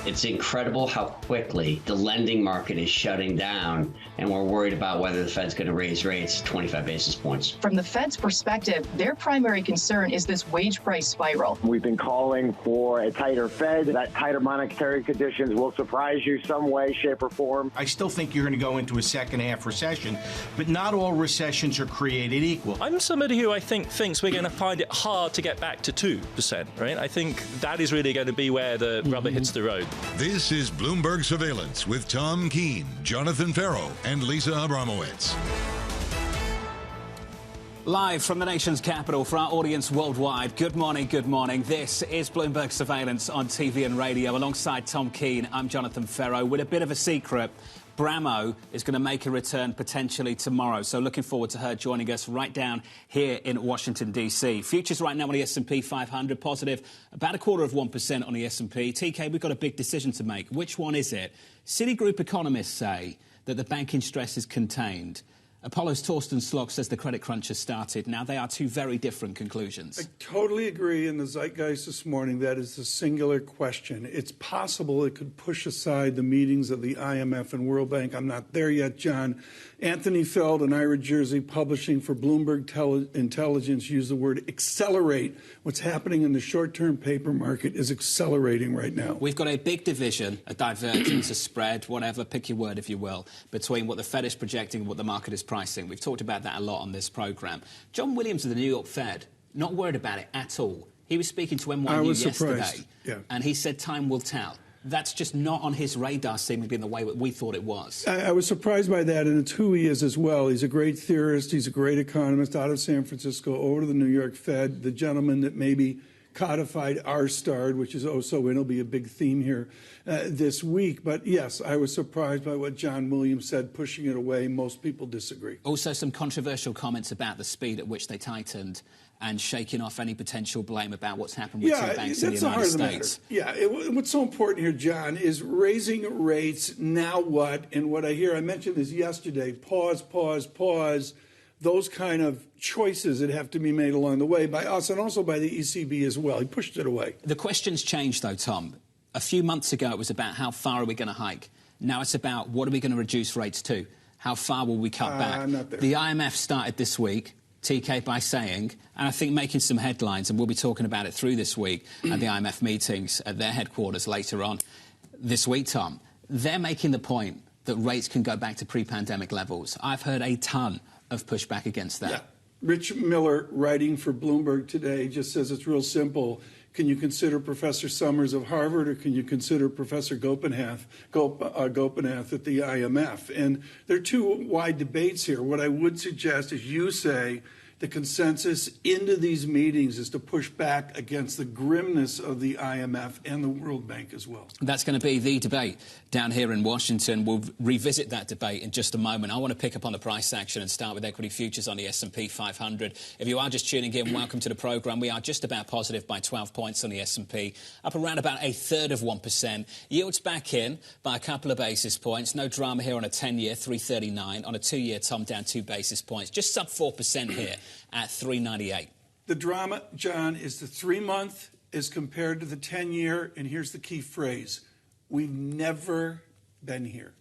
It's incredible how quickly the lending market is shutting down, and we're worried about whether the Fed's going to raise rates 25 basis points. From the Fed's perspective, their primary concern is this wage price spiral. We've been calling for a tighter Fed. That tighter monetary conditions will surprise you some way, shape, or form. I still think you're going to go into a second half recession, but not all recessions are created equal. I'm somebody who I think thinks we're going to find it hard to get back to 2%, right? I think that is really going to be where the rubber hits the road. This is Bloomberg Surveillance with Tom Keene, Jonathan Ferro, and Lisa Abramowicz. Live from the nation's capital for our audience worldwide. Good morning, good morning. This is Bloomberg Surveillance on TV and radio. Alongside Tom Keene, I'm Jonathan Ferro. With a bit of a secret, Bramo is going to make a return potentially tomorrow. So looking forward to her joining us right down here in Washington, D.C. Futures right now on the S&P 500, positive about 0.25% on the S&P. TK, we've got a big decision to make. Which one is it? Citigroup economists say that the banking stress is contained. Apollo's Torsten Slok says the credit crunch has started. Now, they are two very different conclusions. I totally agree. In the zeitgeist this morning, that is the singular question. It's possible it could push aside the meetings of the IMF and World Bank. I'm not there yet, John. Anthony Feld and Ira Jersey, publishing for Bloomberg Intelligence, use the word accelerate. What's happening in the short-term paper market is accelerating right now. We've got a big division, a divergence, a spread, whatever, pick your word if you will, between what the Fed is projecting and what the market is pricing. We've talked about that a lot on this programme. John Williams of the New York Fed, not worried about it at all. He was speaking to NYU yesterday, and he said time will tell. That's just not on his radar, seemingly in the way that we thought it was. I was surprised by that, and it's who he is as well. He's a great theorist. He's a great economist out of San Francisco, over to the New York Fed, the gentleman that maybe codified R-starred, which is also it'll be a big theme here this week. But yes, I was surprised by what John Williams said, pushing it away. Most people disagree. Also, some controversial comments about the speed at which they tightened and shaking off any potential blame about what's happened with two banks in the United States. What's so important here, John, is raising rates. Now what? And what I hear, I mentioned this yesterday, pause. Those kind of choices that have to be made along the way by us and also by the ECB as well. He pushed it away. The question's changed, though, Tom. A few months ago, it was about how far are we going to hike. Now it's about what are we going to reduce rates to? How far will we cut back? I'm not there. The IMF started this week, TK, by saying, and I think making some headlines, and we'll be talking about it through this week at the IMF meetings at their headquarters later on this week, Tom. They're making the point that rates can go back to pre-pandemic levels. I've heard a ton of pushback against that. Yeah. Rich Miller, writing for Bloomberg today, just says it's real simple. Can you consider Professor Summers of Harvard, or can you consider Professor Gopinath at the IMF? And there are two wide debates here. What I would suggest is you say the consensus into these meetings is to push back against the grimness of the IMF and the World Bank as well. That's going to be the debate down here in Washington. We'll revisit that debate in just a moment. I want to pick up on the price action and start with equity futures on the S&P 500. If you are just tuning in, welcome to the programme. We are just about positive by 12 points on the S&P, up around about 1/3%. Yields back in by a couple of basis points. No drama here on a 10-year, 339. On a 2-year, Tom, down 2 basis points. Just sub 4% here at 398. The drama, John, is the 3-month as compared to the 10-year, and here's the key phrase. We've never been here.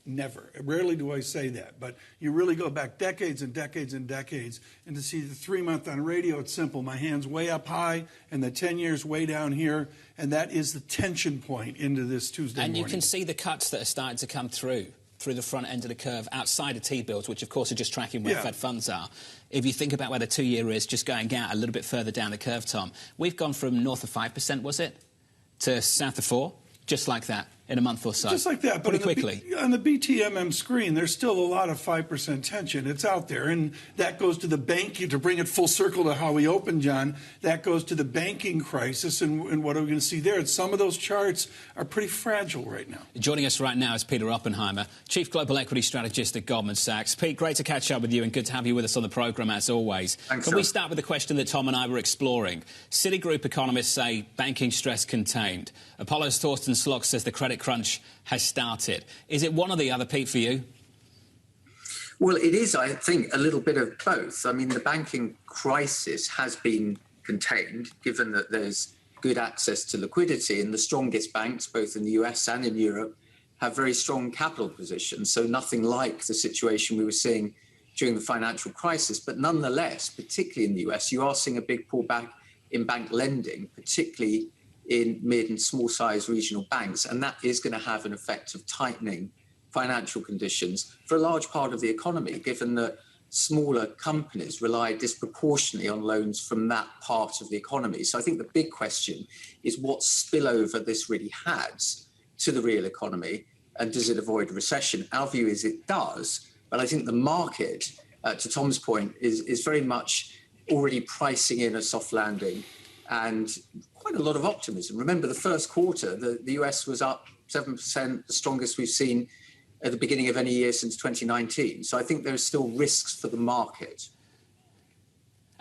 Never. Rarely do I say that, but you really go back decades and decades and decades, and to see the 3-month on radio, it's simple. My hand's way up high, and the 10 years way down here, and that is the tension point into this Tuesday morning. And you can see the cuts that are starting to come through the front end of the curve, outside of T-bills, which, of course, are just tracking where Fed funds are. If you think about where the 2-year is, just going out a little bit further down the curve, Tom, we've gone from north of 5%, was it, to south of 4%, just like that, in a month or so. Just like that, pretty but quickly. On the BTMM screen, there's still a lot of 5% tension. It's out there, and that goes to the banking, to bring it full circle to how we opened, John, that goes to the banking crisis, and what are we going to see there? And some of those charts are pretty fragile right now. Joining us right now is Peter Oppenheimer, Chief Global Equity Strategist at Goldman Sachs. Pete, great to catch up with you, and good to have you with us on the programme, as always. Thanks, Can we start with the question that Tom and I were exploring? Citigroup economists say banking stress contained. Apollo's Torsten Slok says the credit crunch has started. Is it one or the other, Pete, for you? Well, it is, I think, a little bit of both. I mean, the banking crisis has been contained, given that there's good access to liquidity, and the strongest banks, both in the US and in Europe, have very strong capital positions. So nothing like the situation we were seeing during the financial crisis. But nonetheless, particularly in the US, you are seeing a big pullback in bank lending, particularly in mid and small size regional banks. And that is going to have an effect of tightening financial conditions for a large part of the economy, given that smaller companies rely disproportionately on loans from that part of the economy. So I think the big question is what spillover this really has to the real economy, and does it avoid a recession? Our view is it does, but I think the market, to Tom's point, is very much already pricing in a soft landing and quite a lot of optimism. Remember, the first quarter, the US was up 7%, the strongest we've seen at the beginning of any year since 2019. So I think there are still risks for the market.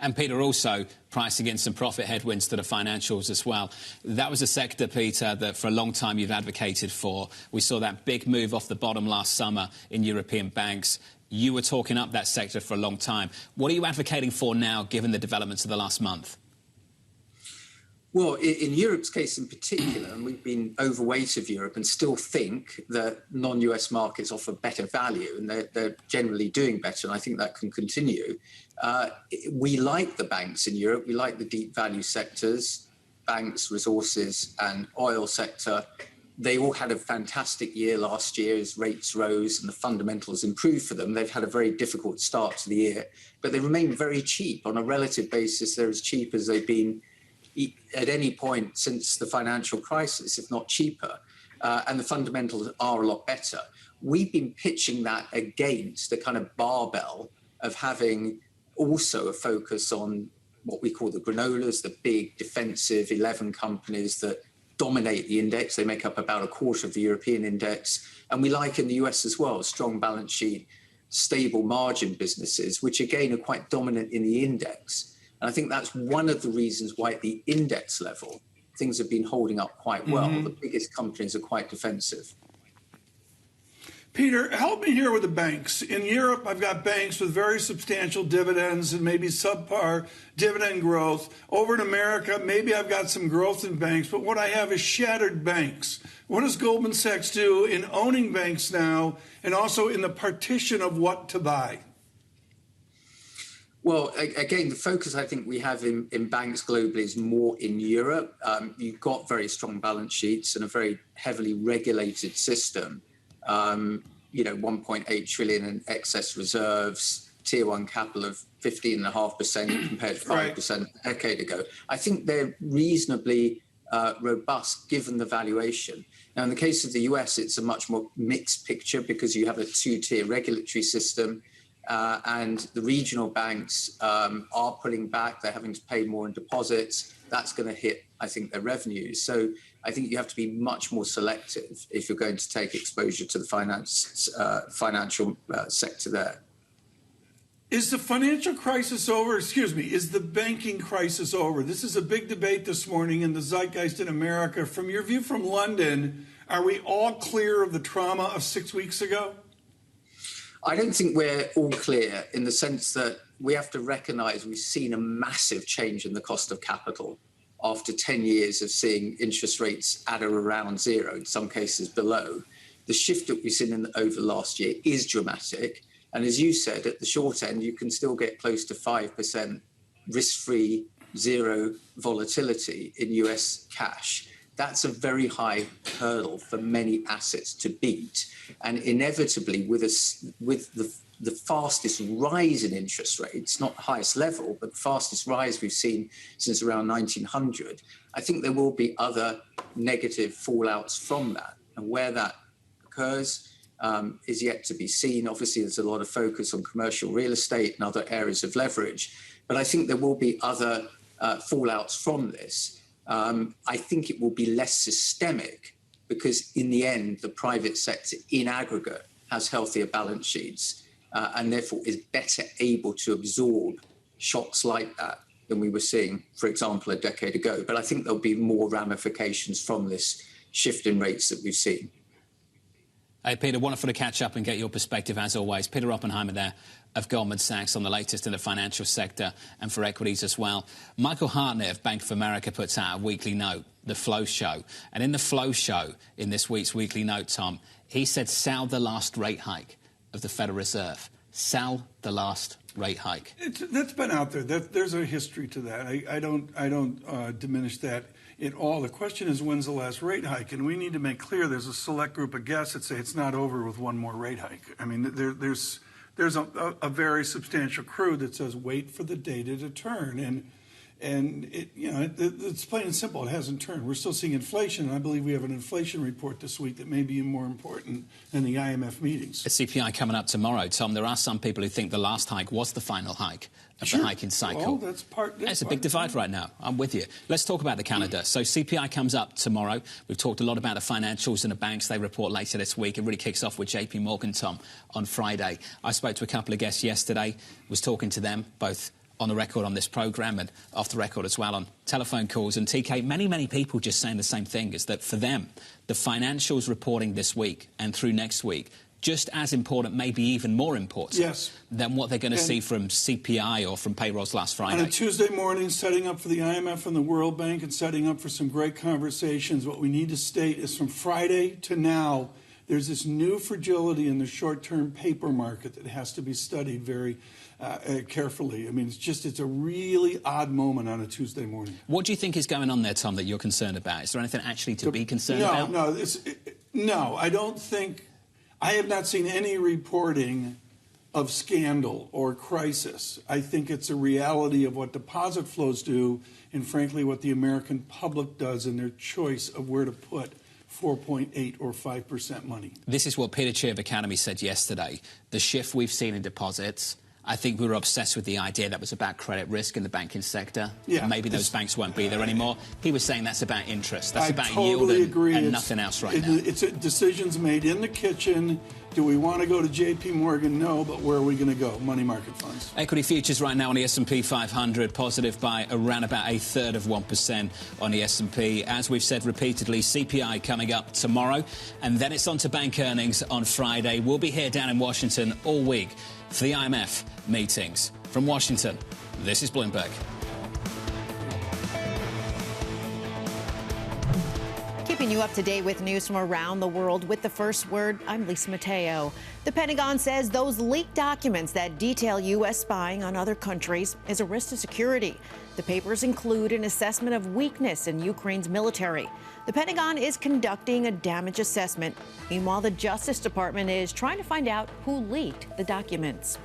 And Peter, also pricing in some profit headwinds to the financials as well. That was a sector, Peter, that for a long time you've advocated for. We saw that big move off the bottom last summer in European banks. You were talking up that sector for a long time. What are you advocating for now, given the developments of the last month? Well, in Europe's case in particular, and we've been overweight of Europe and still think that non-US markets offer better value, and they're generally doing better, and I think that can continue. We like the banks in Europe. We like the deep value sectors, banks, resources, and oil sector. They all had a fantastic year last year as rates rose and the fundamentals improved for them. They've had a very difficult start to the year, but they remain very cheap. On a relative basis, they're as cheap as they've been at any point since the financial crisis, if not cheaper, and the fundamentals are a lot better. We've been pitching that against the kind of barbell of having also a focus on what we call the granolas, the big defensive 11 companies that dominate the index. They make up about a quarter of the European index. And we like in the US as well, strong balance sheet, stable margin businesses, which again are quite dominant in the index. And I think that's one of the reasons why at the index level, things have been holding up quite well. The biggest companies are quite defensive. Peter, help me here with the banks. In Europe, I've got banks with very substantial dividends and maybe subpar dividend growth. Over in America, maybe I've got some growth in banks, but what I have is shattered banks. What does Goldman Sachs do in owning banks now and also in the partition of what to buy? Well, again, the focus I think we have in banks globally is more in Europe. You've got very strong balance sheets and a very heavily regulated system. 1.8 trillion in excess reserves, tier one capital of 15.5% compared to 5% a decade ago. I think they're reasonably robust given the valuation. Now, in the case of the US, it's a much more mixed picture because you have a two-tier regulatory system. And the regional banks are pulling back. They're having to pay more in deposits. That's going to hit, I think, their revenues. So I think you have to be much more selective if you're going to take exposure to the financial sector there. Is the financial crisis over? Is the banking crisis over? This is a big debate this morning in the zeitgeist in America. From your view from London, are we all clear of the trauma of 6 weeks ago? I don't think we're all clear in the sense that we have to recognize we've seen a massive change in the cost of capital after 10 years of seeing interest rates at or around zero, in some cases below. The shift that we've seen over the last year is dramatic. And as you said, at the short end, you can still get close to 5% risk-free, zero volatility in US cash. That's a very high hurdle for many assets to beat. And inevitably, with the fastest rise in interest rates, not the highest level, but the fastest rise we've seen since around 1900, I think there will be other negative fallouts from that. And where that occurs is yet to be seen. Obviously, there's a lot of focus on commercial real estate and other areas of leverage. But I think there will be other fallouts from this. I think it will be less systemic because in the end, the private sector in aggregate has healthier balance sheets and therefore is better able to absorb shocks like that than we were seeing, for example, a decade ago. But I think there'll be more ramifications from this shift in rates that we've seen. Hey, Peter, wonderful to catch up and get your perspective, as always. Peter Oppenheimer there of Goldman Sachs on the latest in the financial sector and for equities as well. Michael Hartnett of Bank of America puts out a weekly note, The Flow Show. And in The Flow Show, in this week's weekly note, Tom, he said sell the last rate hike of the Federal Reserve. Sell the last rate hike. That's been out there. There's a history to that. I don't diminish that at all. The question is, when's the last rate hike? And we need to make clear there's a select group of guests that say it's not over with one more rate hike. I mean, there's a very substantial crew that says wait for the data to turn, and it's plain and simple. It hasn't turned. We're still seeing inflation, and I believe we have an inflation report this week that may be more important than the IMF meetings. A CPI coming up tomorrow, Tom. There are some people who think the last hike was the final hike of the hiking cycle. Well, that's a big divide right now. I'm with you. Let's talk about the calendar. So CPI comes up tomorrow. We've talked a lot about the financials and the banks. They report later this week. It really kicks off with JP Morgan, Tom, on Friday. I spoke to a couple of guests yesterday, was talking to them, both on the record on this programme and off the record as well on telephone calls. And TK, many people just saying the same thing, is that for them, the financials reporting this week and through next week, just as important, maybe even more important than what they're going to see from CPI or from payrolls last Friday. On a Tuesday morning, setting up for the IMF and the World Bank and setting up for some great conversations, what we need to state is from Friday to now, there's this new fragility in the short-term paper market that has to be studied very carefully. I mean, it's a really odd moment on a Tuesday morning. What do you think is going on there, Tom, that you're concerned about? Is there anything actually to be concerned about? No, I don't think. I have not seen any reporting of scandal or crisis. I think it's a reality of what deposit flows do and, frankly, what the American public does in their choice of where to put 4.8 or 5% money. This is what Peter Chi of Academy said yesterday. The shift we've seen in deposits, I think we were obsessed with the idea that was about credit risk in the banking sector. Yeah, maybe those banks won't be there anymore. He was saying that's about interest. That's about totally yield agree. and nothing else right now. It's decisions made in the kitchen. Do we want to go to J.P. Morgan? No, but where are we going to go? Money market funds. Equity futures right now on the S&P 500, positive by around about 1/3 of 1% on the S&P. As we've said repeatedly, CPI coming up tomorrow, and then it's on to bank earnings on Friday. We'll be here down in Washington all week for the IMF meetings. From Washington, this is Bloomberg. Keeping you up to date with news from around the world with the first word, I'm Lisa Mateo. The Pentagon says those leaked documents that detail U.S. spying on other countries is a risk to security. The papers include an assessment of weakness in Ukraine's military. The Pentagon is conducting a damage assessment. Meanwhile, the Justice Department is trying to find out who leaked the documents.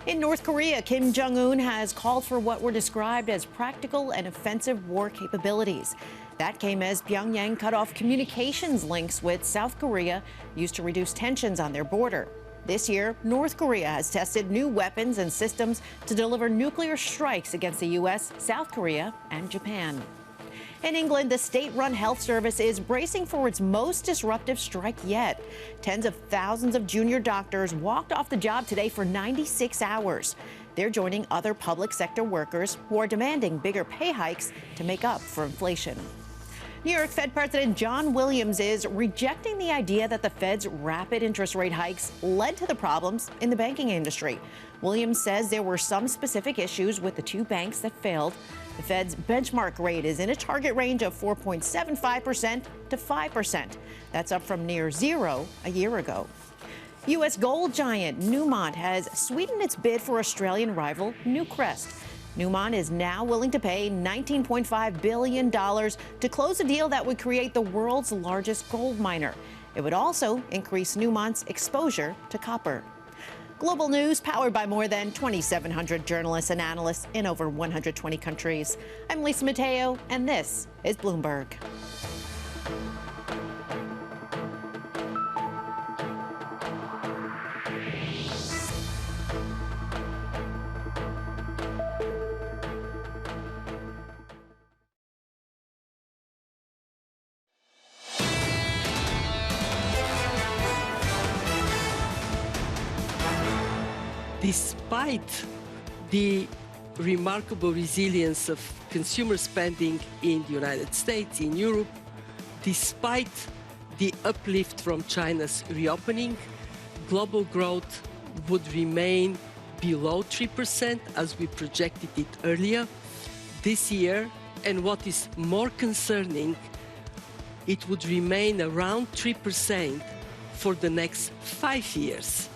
In North Korea, Kim Jong-un has called for what were described as practical and offensive war capabilities. That came as Pyongyang cut off communications links with South Korea used to reduce tensions on their border. This year, North Korea has tested new weapons and systems to deliver nuclear strikes against the U.S., South Korea, and Japan. In England, the state-run health service is bracing for its most disruptive strike yet. Tens of thousands of junior doctors walked off the job today for 96 hours. They're joining other public sector workers who are demanding bigger pay hikes to make up for inflation. New York Fed President John Williams is rejecting the idea that the Fed's rapid interest rate hikes led to the problems in the banking industry. Williams says there were some specific issues with the two banks that failed. The Fed's benchmark rate is in a target range of 4.75% to 5%. That's up from near zero a year ago. U.S. gold giant Newmont has sweetened its bid for Australian rival Newcrest. Newmont is now willing to pay $19.5 billion to close a deal that would create the world's largest gold miner. It would also increase Newmont's exposure to copper. Global news powered by more than 2,700 journalists and analysts in over 120 countries. I'm Lisa Mateo, and this is Bloomberg. Despite the remarkable resilience of consumer spending in the United States, in Europe, despite the uplift from China's reopening, global growth would remain below 3% as we projected it earlier this year. And what is more concerning, it would remain around 3% for the next 5 years.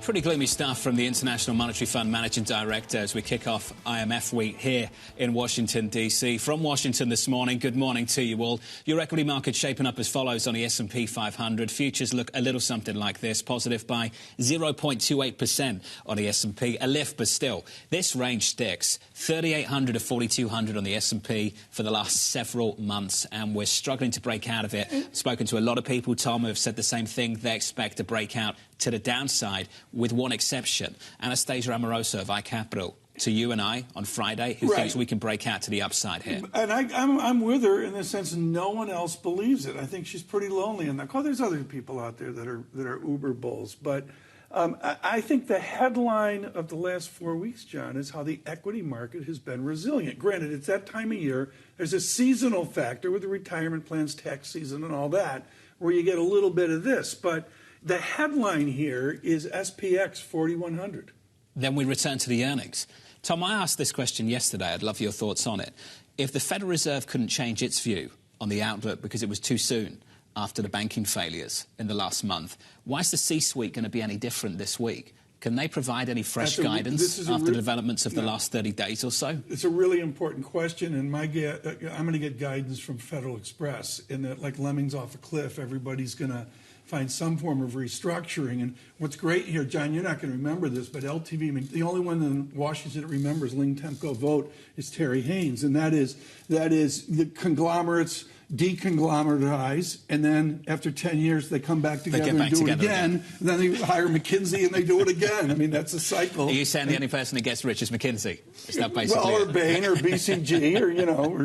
Pretty gloomy stuff from the International Monetary Fund Managing Director as we kick off IMF week here in Washington, D.C. From Washington this morning, good morning to you all. Your equity market shaping up as follows on the S&P 500. Futures look a little something like this, positive by 0.28% on the S&P. A lift, but still, this range sticks. 3,800 to 4,200 on the S&P for the last several months, and we're struggling to break out of it. Spoken to a lot of people, Tom, who have said the same thing. They expect to break out to the downside, with one exception. Anastasia Amoroso of iCapital, to you and I on Friday, who thinks we can break out to the upside here. And I'm with her in the sense no one else believes it. I think she's pretty lonely in that. Oh, there's other people out there that are uber bulls. But I think the headline of the last 4 weeks, John, is how the equity market has been resilient. Granted, it's that time of year. There's a seasonal factor with the retirement plans, tax season, and all that, where you get a little bit of this. But the headline here is SPX 4100. Then we return to the earnings. Tom, I asked this question yesterday. I'd love your thoughts on it. If the Federal Reserve couldn't change its view on the outlook because it was too soon after the banking failures in the last month, why is the C-suite going to be any different this week? Can they provide any fresh guidance after the developments of the last 30 days or so? It's a really important question, and I'm going to get guidance from Federal Express in that, like lemmings off a cliff, everybody's going to find some form of restructuring. And what's great here, John, you're not going to remember this, but LTV, I mean, the only one in Washington that remembers Ling Temco vote is Terry Haynes, and that is the conglomerates deconglomeratize, and then after 10 years they come back together and do it again. And then they hire McKinsey and they do it again. I mean, that's a cycle. Are you saying the only person that gets rich is McKinsey? Is that basically or Bain or BCG or,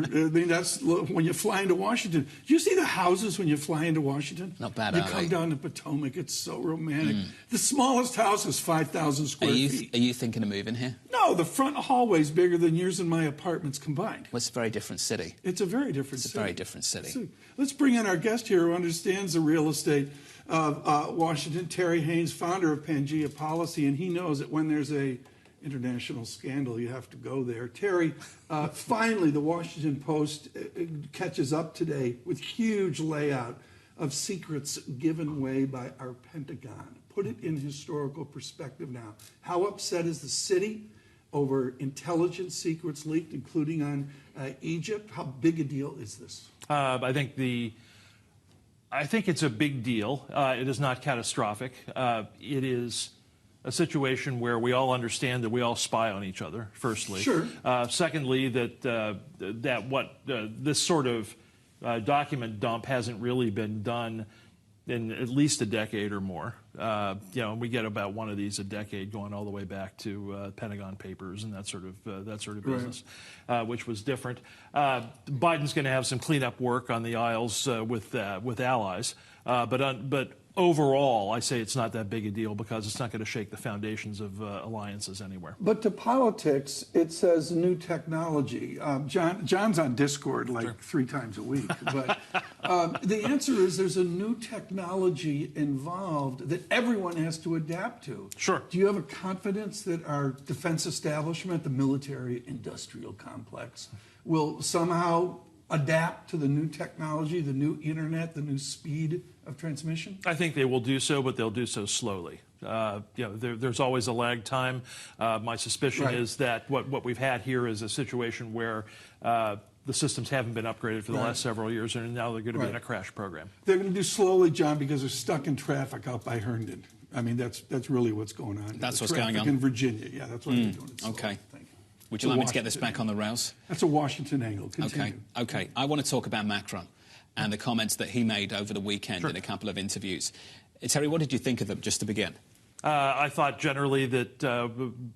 I mean, that's when you fly into Washington. Do you see the houses when you fly into Washington? Not bad, You come down to Potomac. It's so romantic. The smallest house is 5,000 square feet. Are you thinking of moving here? No, the front hallway is bigger than yours and my apartments combined. Well, it's a very different city. It's a very different city. It's a very different city. So let's bring in our guest here who understands the real estate of Washington, Terry Haynes, founder of Pangea Policy, and he knows that when there's a international scandal, you have to go there. Terry, finally, the Washington Post catches up today with huge layout of secrets given away by our Pentagon. Put it in historical perspective now. How upset is the city over intelligence secrets leaked, including on Egypt? How big a deal is this? I think it's a big deal. It is not catastrophic. It is a situation where we all understand that we all spy on each other, firstly. Sure. Secondly, this sort of document dump hasn't really been done in at least a decade or more. We get about one of these a decade, going all the way back to Pentagon Papers and that sort of business, which was different. Biden's going to have some cleanup work on the aisles with allies, but overall, I say it's not that big a deal because it's not going to shake the foundations of alliances anywhere. But to politics, it says new technology. John's on Discord like 3 times a week. But the answer is there's a new technology involved that everyone has to adapt to. Sure. Do you have a confidence that our defense establishment, the military-industrial complex, will somehow adapt to the new technology, the new internet, the new speed of transmission? I think they will do so, but they'll do so slowly. There's always a lag time. My suspicion is that what we've had here is a situation where the systems haven't been upgraded for the last several years, and now they're going to be in a crash program. They're going to do slowly, John, because they're stuck in traffic out by Herndon. I mean, that's really what's going on. That's what's going on in Virginia. Yeah, that's why they're doing it slowly. Okay. Would you like me to get this back on the rails? That's a Washington angle. Continue. Okay. I want to talk about Macron and the comments that he made over the weekend in a couple of interviews. Terry, what did you think of them, just to begin? I thought generally that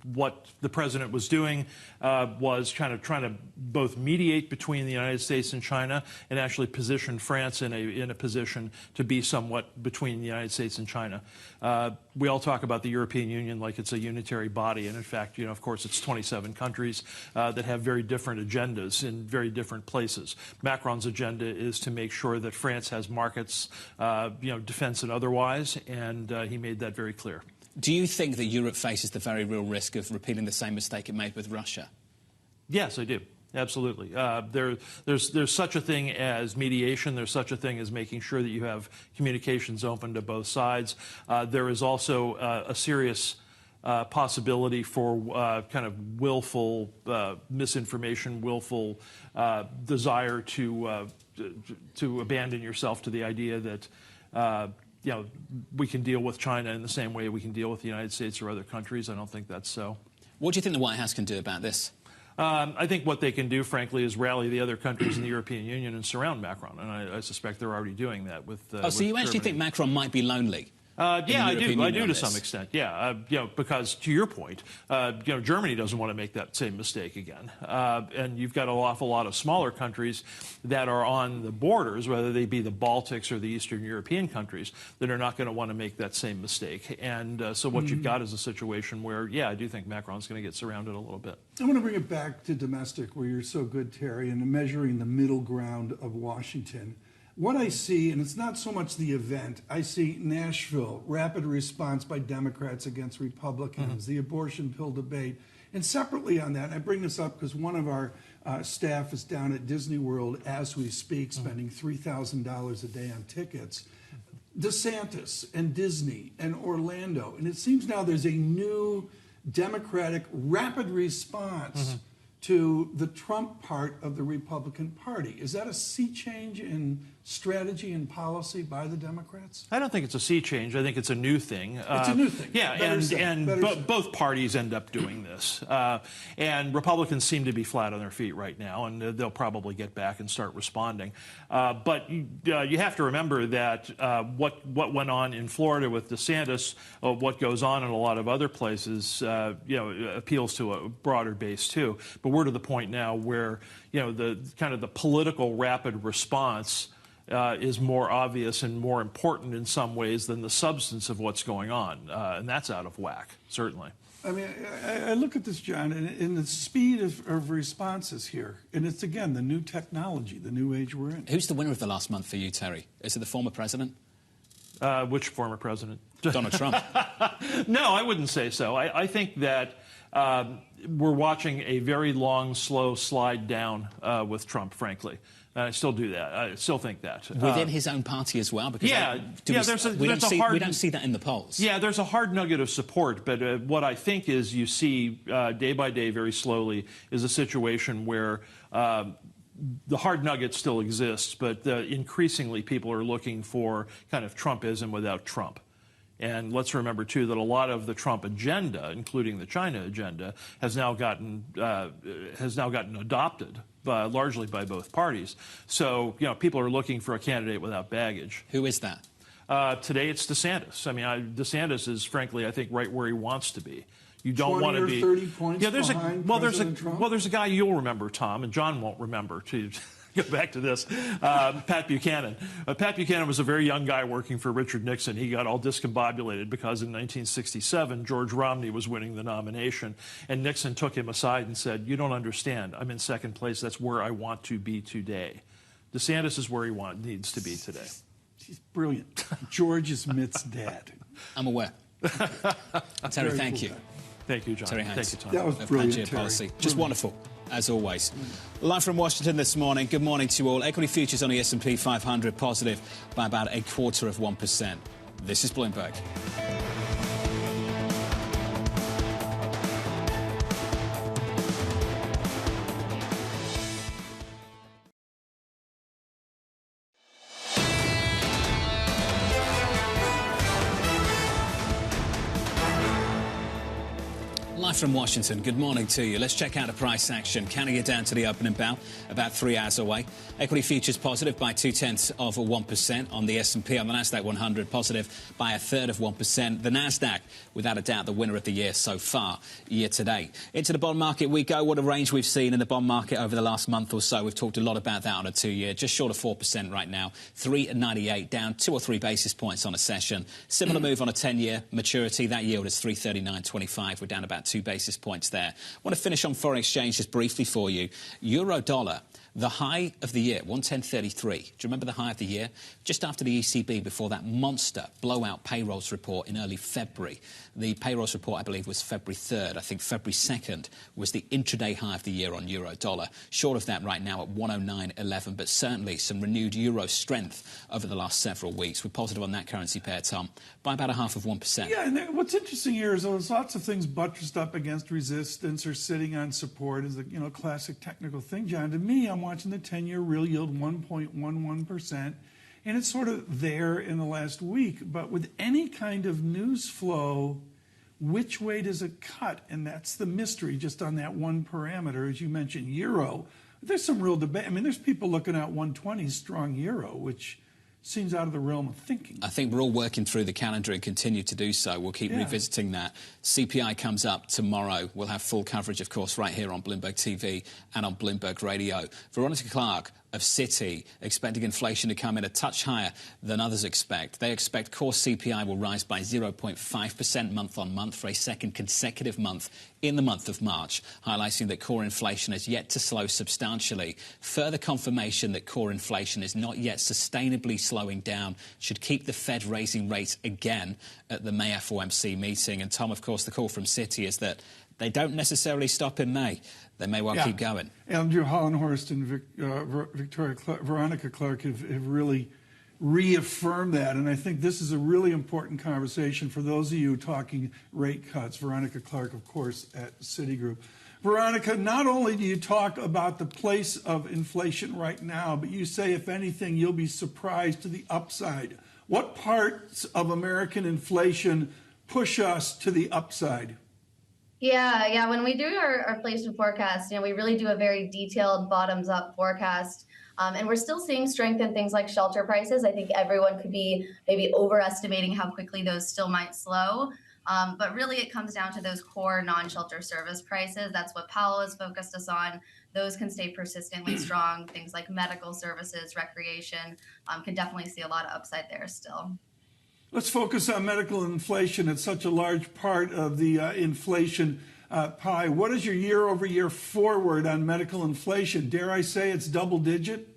what the president was doing was trying to both mediate between the United States and China and actually position France in a position to be somewhat between the United States and China. We all talk about the European Union like it's a unitary body, and in fact, of course, it's 27 countries that have very different agendas in very different places. Macron's agenda is to make sure that France has markets, defense and otherwise, and he made that very clear. Do you think that Europe faces the very real risk of repeating the same mistake it made with Russia? Yes, I do. Absolutely. There's such a thing as mediation. There's such a thing as making sure that you have communications open to both sides. There is also a serious possibility for kind of willful misinformation, willful desire to abandon yourself to the idea that we can deal with China in the same way we can deal with the United States or other countries. I don't think that's so. What do you think the White House can do about this? I think what they can do, frankly, is rally the other countries in the European Union and surround Macron, and I suspect they're already doing that with. So you actually think Macron might be lonely? Yeah, I do to some extent. Yeah, because to your point, Germany doesn't want to make that same mistake again, and you've got an awful lot of smaller countries that are on the borders, whether they be the Baltics or the Eastern European countries, that are not going to want to make that same mistake. And so what you've got is a situation where, I do think Macron's going to get surrounded a little bit. I want to bring it back to domestic, where you're so good, Terry, and measuring the middle ground of Washington. What I see, and it's not so much the event, I see Nashville, rapid response by Democrats against Republicans, the abortion pill debate. And separately on that, I bring this up because one of our staff is down at Disney World as we speak, spending $3,000 a day on tickets. DeSantis and Disney and Orlando. And it seems now there's a new Democratic rapid response to the Trump part of the Republican Party. Is that a sea change in strategy and policy by the Democrats? I don't think it's a sea change. I think it's a new thing. It's a new thing. Yeah, both parties end up doing this. And Republicans seem to be flat on their feet right now, and they'll probably get back and start responding. But you have to remember that what went on in Florida with DeSantis, what goes on in a lot of other places, appeals to a broader base too. But we're to the point now where the kind of the political rapid response is more obvious and more important in some ways than the substance of what's going on, and that's out of whack, certainly. I mean, I look at this, John, and the speed of responses here, and it's, again, the new technology, the new age we're in. Who's the winner of the last month for you, Terry? Is it the former president? Which former president? Donald Trump. No, I wouldn't say so. I think that we're watching a very long, slow slide down with Trump, frankly. I still do that. I still think that. Within his own party as well? Because we don't see that in the polls. Yeah, there's a hard nugget of support, but what I think is you see day by day, very slowly, is a situation where the hard nugget still exists, but increasingly people are looking for kind of Trumpism without Trump. And let's remember, too, that a lot of the Trump agenda, including the China agenda, has now gotten adopted largely by both parties. So, people are looking for a candidate without baggage. Who is that? Today, it's DeSantis. I mean, DeSantis is, frankly, I think, right where he wants to be. You don't want to be 30 points behind President Trump? Well, there's a guy you'll remember, Tom, and John won't remember, to go back to this, Pat Buchanan. Pat Buchanan was a very young guy working for Richard Nixon. He got all discombobulated because in 1967, George Romney was winning the nomination, and Nixon took him aside and said, "You don't understand. I'm in second place. That's where I want to be today." DeSantis is where he needs to be today. He's brilliant. George is Mitt's dad. I'm aware. Terry, thank you. Cool. Thank you, John. Terry Haynes. Thank you, Tom. That was brilliant, Terry. Policy. Just wonderful, as always. Live from Washington this morning. Good morning to you all. Equity futures on the S&P 500 positive by about 0.25%. This is Bloomberg. Live from Washington, good morning to you. Let's check out the price action. Counting it down to the opening bell, about 3 hours away. Equity futures positive by 0.2% on the S&P. On the Nasdaq 100, positive by 1/3%. The Nasdaq, without a doubt, the winner of the year so far, year to date. Into the bond market we go. What a range we've seen in the bond market over the last month or so. We've talked a lot about that on a 2-year. Just short of 4% right now. 3.98, down 2 or 3 basis points on a session. Similar move on a 10-year maturity. That yield is 3.3925. We're down about 2 basis points there. I want to finish on foreign exchange just briefly for you. Euro dollar, the high of the year, 110.33. Do you remember the high of the year? Just after the ECB, before that monster blowout payrolls report in early February. The payrolls report, I believe, was February 3rd. I think February 2nd was the intraday high of the year on euro dollar. Short of that right now at 109.11, but certainly some renewed euro strength over the last several weeks. We're positive on that currency pair, Tom, by about 0.5%. Yeah, and what's interesting here is there's lots of things buttressed up against resistance or sitting on support is a classic technical thing, John. To me, I'm watching the 10-year real yield 1.11%, and it's sort of there in the last week. But with any kind of news flow, which way does it cut? And that's the mystery just on that one parameter. As you mentioned, euro. There's some real debate. I mean, there's people looking at 120 strong euro, which seems out of the realm of thinking. I think we're all working through the calendar and continue to do so. We'll keep revisiting that. CPI comes up tomorrow. We'll have full coverage, of course, right here on Bloomberg TV and on Bloomberg Radio. Veronica Clark of Citi expecting inflation to come in a touch higher than others expect. They expect core CPI will rise by 0.5% month on month for a second consecutive month in the month of March, highlighting that core inflation has yet to slow substantially. Further confirmation that core inflation is not yet sustainably slowing down should keep the Fed raising rates again at the May FOMC meeting. And Tom, of course, the call from Citi is that they don't necessarily stop in May. They may well keep going. Andrew Hollenhorst and Veronica Clark have really reaffirmed that. And I think this is a really important conversation for those of you talking rate cuts. Veronica Clark, of course, at Citigroup. Veronica, not only do you talk about the place of inflation right now, but you say, if anything, you'll be surprised to the upside. What parts of American inflation push us to the upside? Yeah. When we do our inflation forecast, we really do a very detailed bottoms-up forecast. And we're still seeing strength in things like shelter prices. I think everyone could be maybe overestimating how quickly those still might slow. But really, it comes down to those core non-shelter service prices. That's what Powell has focused us on. Those can stay persistently strong. Things like medical services, recreation, can definitely see a lot of upside there still. Let's focus on medical inflation. It's such a large part of the inflation pie. What is your year-over-year forward on medical inflation? Dare I say it's double-digit?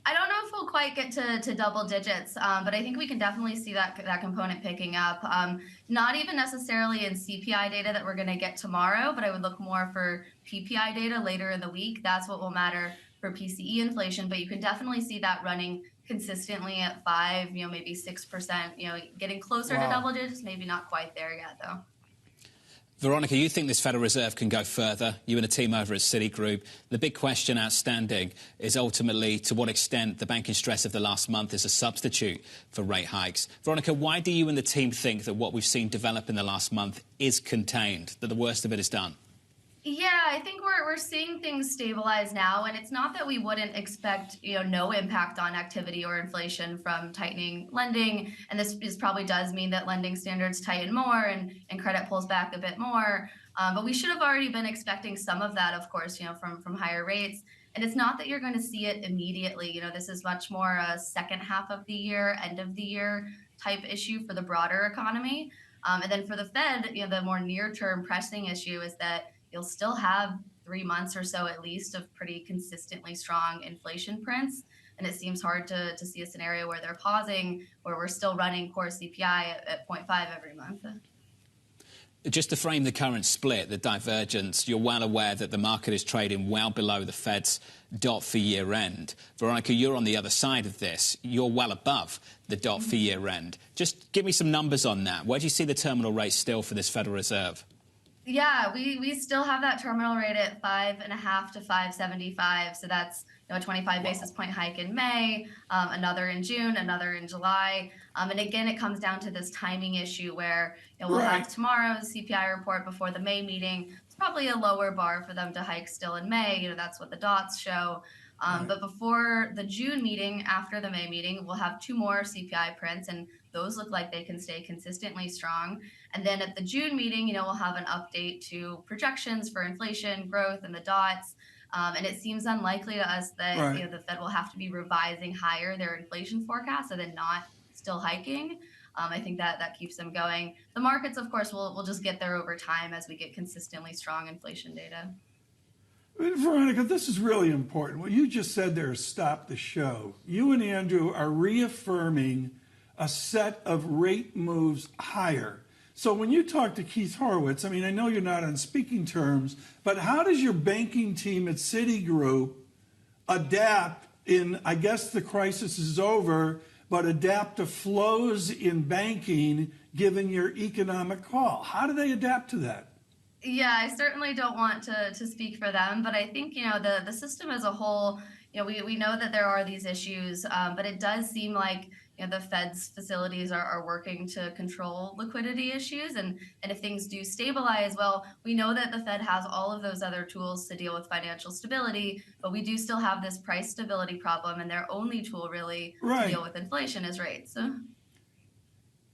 I don't know if we'll quite get to double digits, but I think we can definitely see that component picking up. Not even necessarily in CPI data that we're going to get tomorrow, but I would look more for PPI data later in the week. That's what will matter for PCE inflation, but you can definitely see that running consistently at 5%, maybe 6%, getting closer to double digits, maybe not quite there yet, though. Veronica, you think this Federal Reserve can go further? You and a team over at Citigroup. The big question outstanding is ultimately to what extent the banking stress of the last month is a substitute for rate hikes. Veronica, why do you and the team think that what we've seen develop in the last month is contained, that the worst of it is done? Yeah, I think we're seeing things stabilize now, and it's not that we wouldn't expect no impact on activity or inflation from tightening lending, and this probably does mean that lending standards tighten more and credit pulls back a bit more, but we should have already been expecting some of that, of course, from higher rates. And it's not that you're going to see it immediately. This is much more a second half of the year, end of the year type issue for the broader economy. And then for the Fed, the more near-term pressing issue is that you'll still have 3 months or so at least of pretty consistently strong inflation prints. And it seems hard to see a scenario where they're pausing, where we're still running core CPI at 0.5 every month. Just to frame the current split, the divergence, you're well aware that the market is trading well below the Fed's dot for year end. Veronica, you're on the other side of this. You're well above the dot for year end. Just give me some numbers on that. Where do you see the terminal rate still for this Federal Reserve? Yeah, we still have that terminal rate at 5.5 to 5.75. So that's a 25 basis point hike in May, another in June, another in July. And again, it comes down to this timing issue where we'll have tomorrow's CPI report before the May meeting. It's probably a lower bar for them to hike still in May. That's what the dots show. But before the June meeting, after the May meeting, we'll have 2 more CPI prints, and those look like they can stay consistently strong. And then at the June meeting, we'll have an update to projections for inflation, growth, and the dots. And it seems unlikely to us that the Fed will have to be revising higher their inflation forecast and then not still hiking. I think that keeps them going. The markets, of course, will just get there over time as we get consistently strong inflation data. Veronica, this is really important. What you just said there is stop the show. You and Andrew are reaffirming a set of rate moves higher. So when you talk to Keith Horowitz, I mean, I know you're not on speaking terms, but how does your banking team at Citigroup adapt in, I guess the crisis is over, but adapt to flows in banking given your economic call? How do they adapt to that? Yeah, I certainly don't want to speak for them, but I think, the system as a whole, we know that there are these issues, but it does seem like, the Fed's facilities are working to control liquidity issues. And if things do stabilize, well, we know that the Fed has all of those other tools to deal with financial stability, but we do still have this price stability problem, and their only tool really to deal with inflation is rates.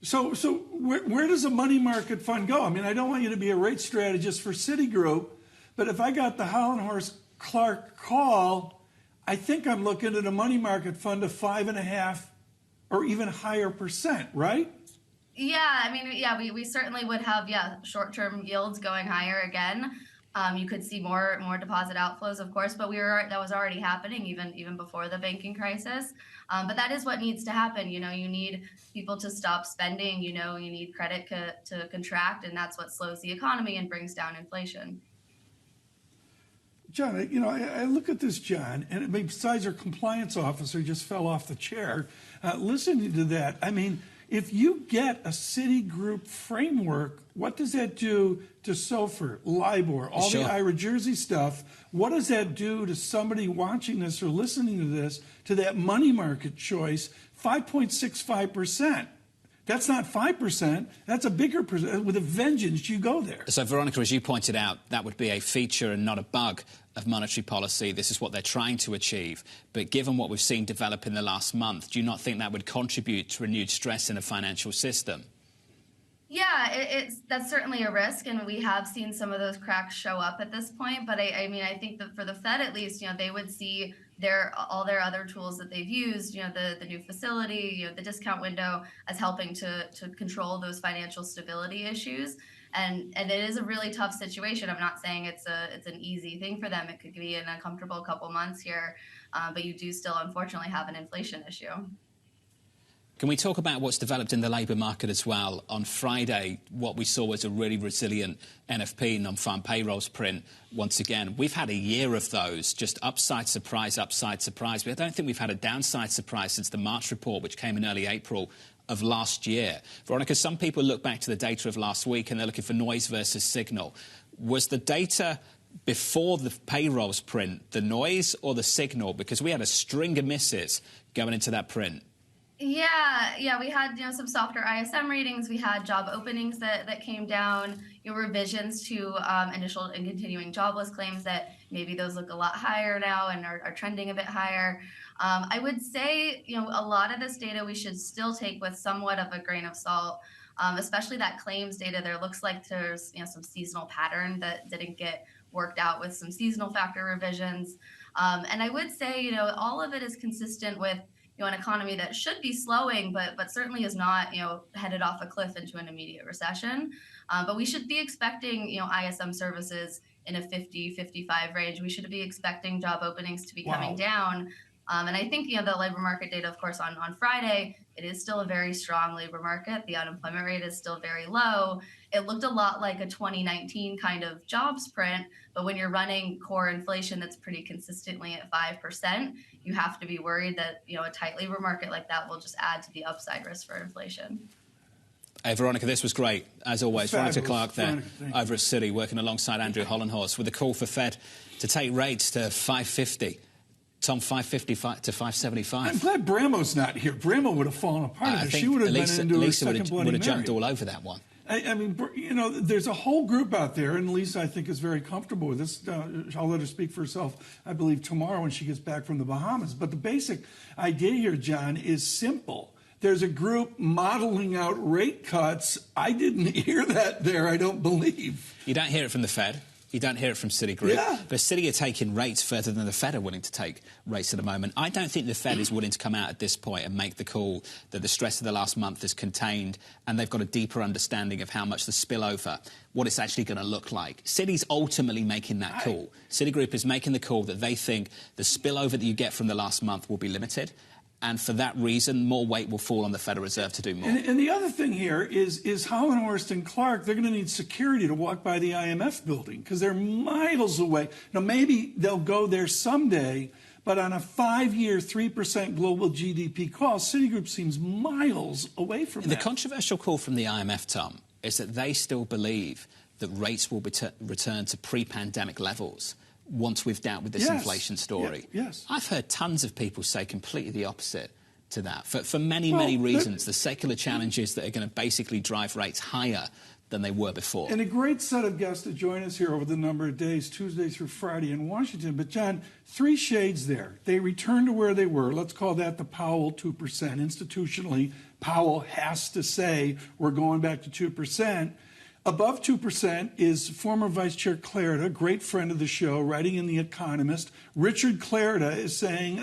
So where does a money market fund go? I mean, I don't want you to be a rate strategist for Citigroup, but if I got the Holland Clark call, I think I'm looking at a money market fund of 5.5 or even higher percent, right? Yeah, I mean, we certainly would have, short-term yields going higher again. You could see more deposit outflows, of course, but that was already happening even before the banking crisis. But that is what needs to happen. You need people to stop spending. You need credit to contract, and that's what slows the economy and brings down inflation. John, I look at this, John, and besides our compliance officer just fell off the chair, listening to that, I mean, if you get a Citigroup framework, what does that do to SOFR, LIBOR, all the Ira Jersey stuff? What does that do to somebody watching this or listening to this, to that money market choice, 5.65%? That's not 5%. That's a bigger percent. With a vengeance, you go there. So, Veronica, as you pointed out, that would be a feature and not a bug of monetary policy. This is what they're trying to achieve. But given what we've seen develop in the last month, do you not think that would contribute to renewed stress in the financial system? Yeah, that's certainly a risk, and we have seen some of those cracks show up at this point. But I think that for the Fed, at least, they would see all their other tools that they've used, the new facility, the discount window, as helping to control those financial stability issues. And it is a really tough situation. I'm not saying it's an easy thing for them. It could be an uncomfortable couple months here, but you do still, unfortunately, have an inflation issue. Can we talk about what's developed in the labour market as well? On Friday, what we saw was a really resilient NFP, non-farm payrolls print. Once again, we've had a year of those, just upside surprise. But I don't think we've had a downside surprise since the March report, which came in early April of last year. Veronica, some people look back to the data of last week and they're looking for noise versus signal. Was the data before the payrolls print the noise or the signal? Because we had a string of misses going into that print. Yeah, we had some softer ISM readings. We had job openings that came down. Revisions to initial and continuing jobless claims that maybe those look a lot higher now and are trending a bit higher. I would say a lot of this data we should still take with somewhat of a grain of salt, especially that claims data. There looks like there's some seasonal pattern that didn't get worked out with some seasonal factor revisions, and I would say all of it is consistent with an economy that should be slowing, but certainly is not, headed off a cliff into an immediate recession. But we should be expecting, ISM services in a 50-55 range. We should be expecting job openings to be coming down. And I think, the labor market data, of course, on Friday, it is still a very strong labor market. The unemployment rate is still very low. It looked a lot like a 2019 kind of jobs print, but when you're running core inflation that's pretty consistently at 5%, you have to be worried that, a tight labor market like that will just add to the upside risk for inflation. Hey, Veronica, this was great. As always, Fabulous. Veronica Clark there Veronica, over at Citi, working alongside Andrew Hollenhorst with a call for Fed to take rates to 550. Tom, 550 to 575. I'm glad Bramo's not here. Bramo would have fallen apart. I think she would have been into her Lisa second Bloody would have jumped Mary. all over that one. I mean, you know, there's a whole group out there, and Lisa, I think, is very comfortable with this. I'll let her speak for herself, I believe, tomorrow when she gets back from the Bahamas. But the basic idea here, John, is simple. There's a group modeling out rate cuts. I didn't hear that there, I don't believe. You don't hear it from the Fed. You don't hear it from Citigroup. Yeah. But Citi are taking rates further than the Fed are willing to take rates at the moment. I don't think the Fed is willing to come out at this point and make the call that the stress of the last month is contained and they've got a deeper understanding of how much the spillover, what it's actually going to look like. Citi's ultimately making that call. Citigroup is making the call that they think the spillover that you get from the last month will be limited. And for that reason, more weight will fall on the Federal Reserve to do more. And the other thing here is Hollenhorst and Clark, they're going to need security to walk by the IMF building because they're miles away. Now, maybe they'll go there someday, but on a 5-year, 3% global GDP call, Citigroup seems miles away from that. The controversial call from the IMF, Tom, is that they still believe that rates will return to pre-pandemic levels once we've dealt with this inflation story. Yes. I've heard tons of people say completely the opposite to that. For many reasons, the secular challenges that are going to basically drive rates higher than they were before. And a great set of guests to join us here over the number of days, Tuesday through Friday in Washington. But, John, 3 shades there. They return to where they were. Let's call that the Powell 2%. Institutionally, Powell has to say we're going back to 2%. Above 2% is former Vice Chair Clarida, great friend of the show, writing in The Economist. Richard Clarida is saying,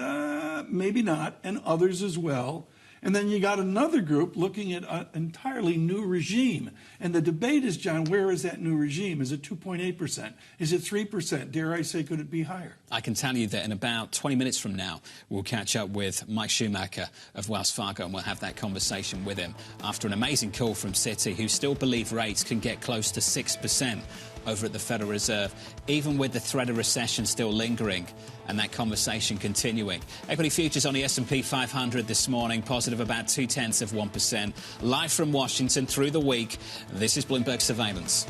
maybe not, and others as well. And then you got another group looking at an entirely new regime. And the debate is, John, where is that new regime? Is it 2.8%? Is it 3%? Dare I say, could it be higher? I can tell you that in about 20 minutes from now, we'll catch up with Mike Schumacher of Wells Fargo, and we'll have that conversation with him after an amazing call from Citi, who still believe rates can get close to 6% over at the Federal Reserve, even with the threat of recession still lingering and that conversation continuing. Equity futures on the S&P 500 this morning, positive about 0.2%. Live from Washington through the week, this is Bloomberg Surveillance.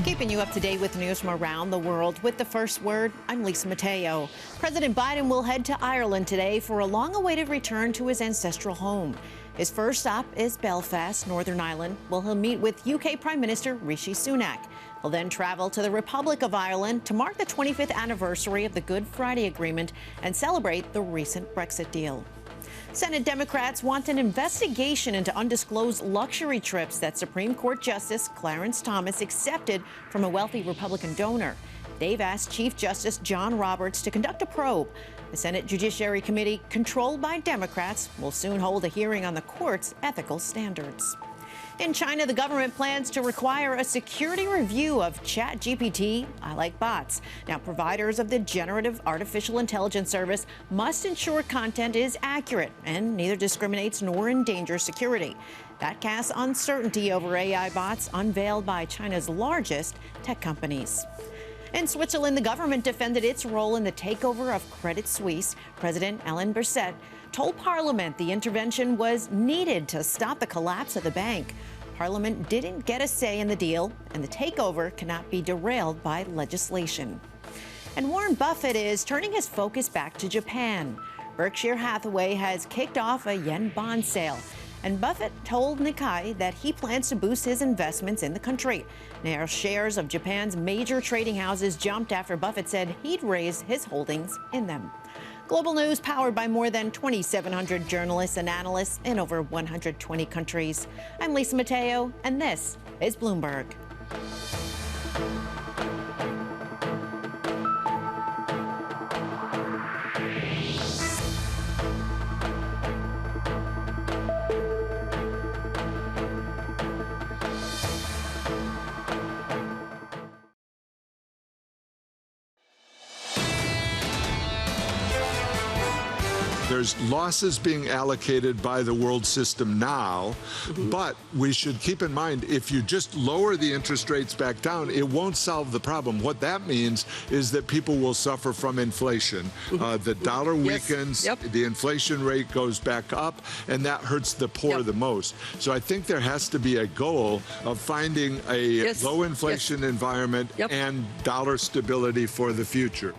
Keeping you up to date with news from around the world with the first word, I'm Lisa Mateo. President Biden will head to Ireland today for a long-awaited return to his ancestral home. His first stop is Belfast, Northern Ireland, where he'll meet with UK Prime Minister Rishi Sunak. He'll then travel to the Republic of Ireland to mark the 25th anniversary of the Good Friday Agreement and celebrate the recent Brexit deal. Senate Democrats want an investigation into undisclosed luxury trips that Supreme Court Justice Clarence Thomas accepted from a wealthy Republican donor. They've asked Chief Justice John Roberts to conduct a probe. The Senate Judiciary Committee, controlled by Democrats, will soon hold a hearing on the court's ethical standards. In China, the government plans to require a security review of ChatGPT, I like bots. Now, providers of the generative artificial intelligence service must ensure content is accurate and neither discriminates nor endangers security. That casts uncertainty over AI bots unveiled by China's largest tech companies. In Switzerland, the government defended its role in the takeover of Credit Suisse. President Alain Berset told Parliament the intervention was needed to stop the collapse of the bank. Parliament didn't get a say in the deal, and the takeover cannot be derailed by legislation. And Warren Buffett is turning his focus back to Japan. Berkshire Hathaway has kicked off a yen bond sale, and Buffett told Nikkei that he plans to boost his investments in the country. Now, shares of Japan's major trading houses jumped after Buffett said he'd raise his holdings in them. Global news powered by more than 2,700 journalists and analysts in over 120 countries. I'm Lisa Mateo, and this is Bloomberg. There's losses being allocated by the world system now, but we should keep in mind, if you just lower the interest rates back down, it won't solve the problem. What that means is that people will suffer from inflation. The dollar weakens, the inflation rate goes back up, and that hurts the poor the most. So I think there has to be a goal of finding a low inflation environment and dollar stability for the future.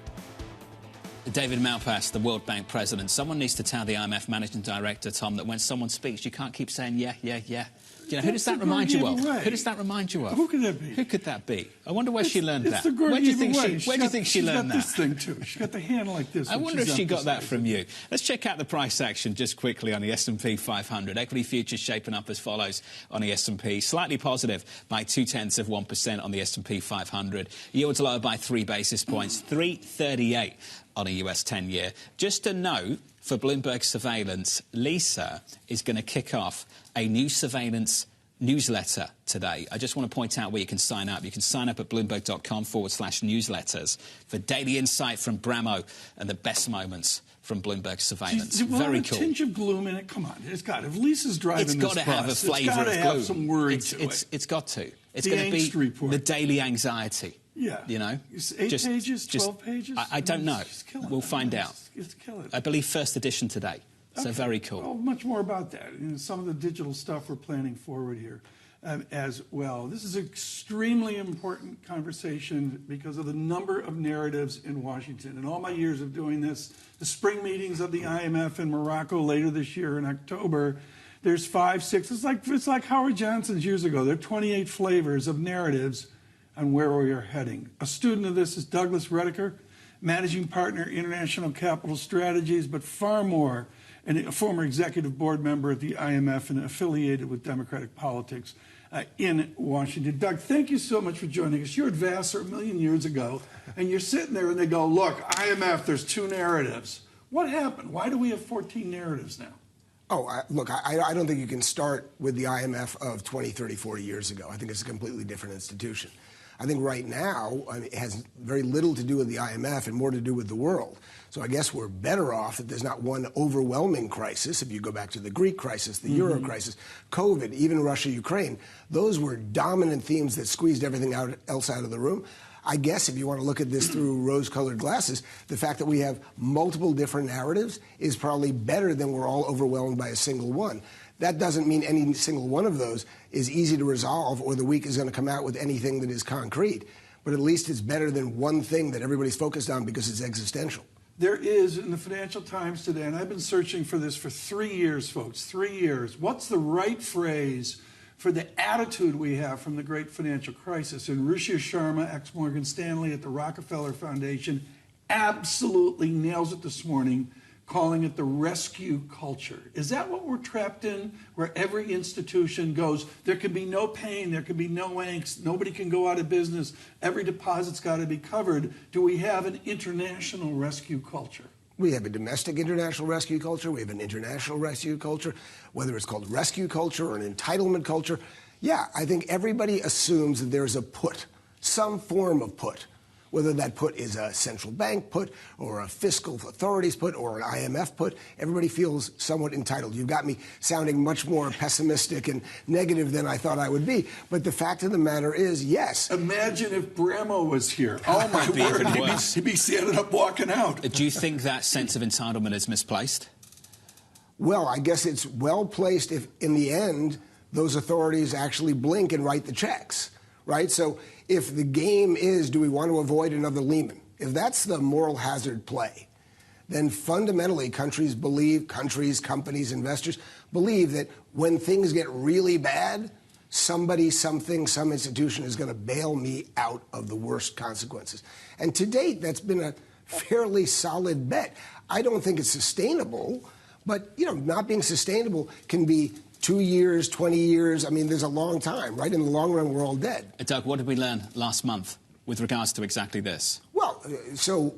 David Malpass, the World Bank president. Someone needs to tell the IMF managing director, Tom, that when someone speaks, you can't keep saying, yeah, yeah, yeah. You know, who does that remind you of? Who does that remind you of? Who could that be? Who could that be? I wonder where she learned that. Where do you think she learned that? She's got this thing, too. She's got the hand like this. I wonder if she got that from you. Let's check out the price action just quickly on the S&P 500. Equity futures shaping up as follows on the S&P. Slightly positive by 0.2% on the S&P 500. Yields lower by 3 basis points, 3.38 on a US 10-year. Just a note, for Bloomberg Surveillance, Lisa is going to kick off a new surveillance newsletter today. I just want to point out where you can sign up. You can sign up at bloomberg.com/newsletters for daily insight from Bramo and the best moments from Bloomberg Surveillance. Very cool. A tinge of gloom in it. Come on, it's got. If Lisa's driving this bus, it's got to have a flavour of gloom. It's got to have some worry to it. It's got to. It's the going to be report. The daily anxiety. Yeah. You know? 8 pages, 12 pages? I don't know. We'll find out. It's killing it. I believe first edition today. So very cool. Well, much more about that. And some of the digital stuff we're planning forward here as well. This is an extremely important conversation because of the number of narratives in Washington. In all my years of doing this, the spring meetings of the IMF in Morocco later this year in October, there's 5, 6. It's like Howard Johnson's years ago. There are 28 flavors of narratives on where we are heading. A student of this is Douglas Redeker, managing partner, International Capital Strategies, but far more, and a former executive board member at the IMF and affiliated with Democratic politics in Washington. Doug, thank you so much for joining us. You were at Vassar a million years ago, and you're sitting there and they go, look, IMF, there's 2 narratives. What happened? Why do we have 14 narratives now? Oh, look, I don't think you can start with the IMF of 20, 30, 40 years ago. I think it's a completely different institution. I think right now it has very little to do with the IMF and more to do with the world. So I guess we're better off that there's not one overwhelming crisis. If you go back to the Greek crisis, the Euro crisis, COVID, even Russia, Ukraine, those were dominant themes that squeezed everything else out of the room. I guess if you want to look at this through rose-colored glasses, the fact that we have multiple different narratives is probably better than we're all overwhelmed by a single one. That doesn't mean any single one of those is easy to resolve or the week is going to come out with anything that is concrete. But at least it's better than one thing that everybody's focused on because it's existential. There is in the Financial Times today, and I've been searching for this for 3 years, folks, 3 years. What's the right phrase for the attitude we have from the great financial crisis? And Ruchir Sharma, ex-Morgan Stanley at the Rockefeller Foundation, absolutely nails it this morning, calling it the rescue culture. Is that what we're trapped in, where every institution goes, there can be no pain, there can be no angst, nobody can go out of business, every deposit's got to be covered? Do we have an international rescue culture? We have a domestic international rescue culture. We have an international rescue culture, whether it's called rescue culture or an entitlement culture. Yeah, I think everybody assumes that there's a put, some form of put, whether that put is a central bank put or a fiscal authorities put or an IMF put. Everybody feels somewhat entitled. You've got me sounding much more pessimistic and negative than I thought I would be. But the fact of the matter is, yes. Imagine if Bramo was here. Oh, my word. He'd be standing up walking out. Do you think that sense of entitlement is misplaced? Well, I guess it's well placed if, in the end, those authorities actually blink and write the checks, right? So if the game is, do we want to avoid another Lehman? If that's the moral hazard play, then fundamentally companies, investors believe that when things get really bad, somebody, something, some institution is going to bail me out of the worst consequences. And to date, that's been a fairly solid bet. I don't think it's sustainable, but, you know, not being sustainable can be 2 years, 20 years. I mean, there's a long time, right? In the long run, we're all dead. Doug, what did we learn last month with regards to exactly this? Well, so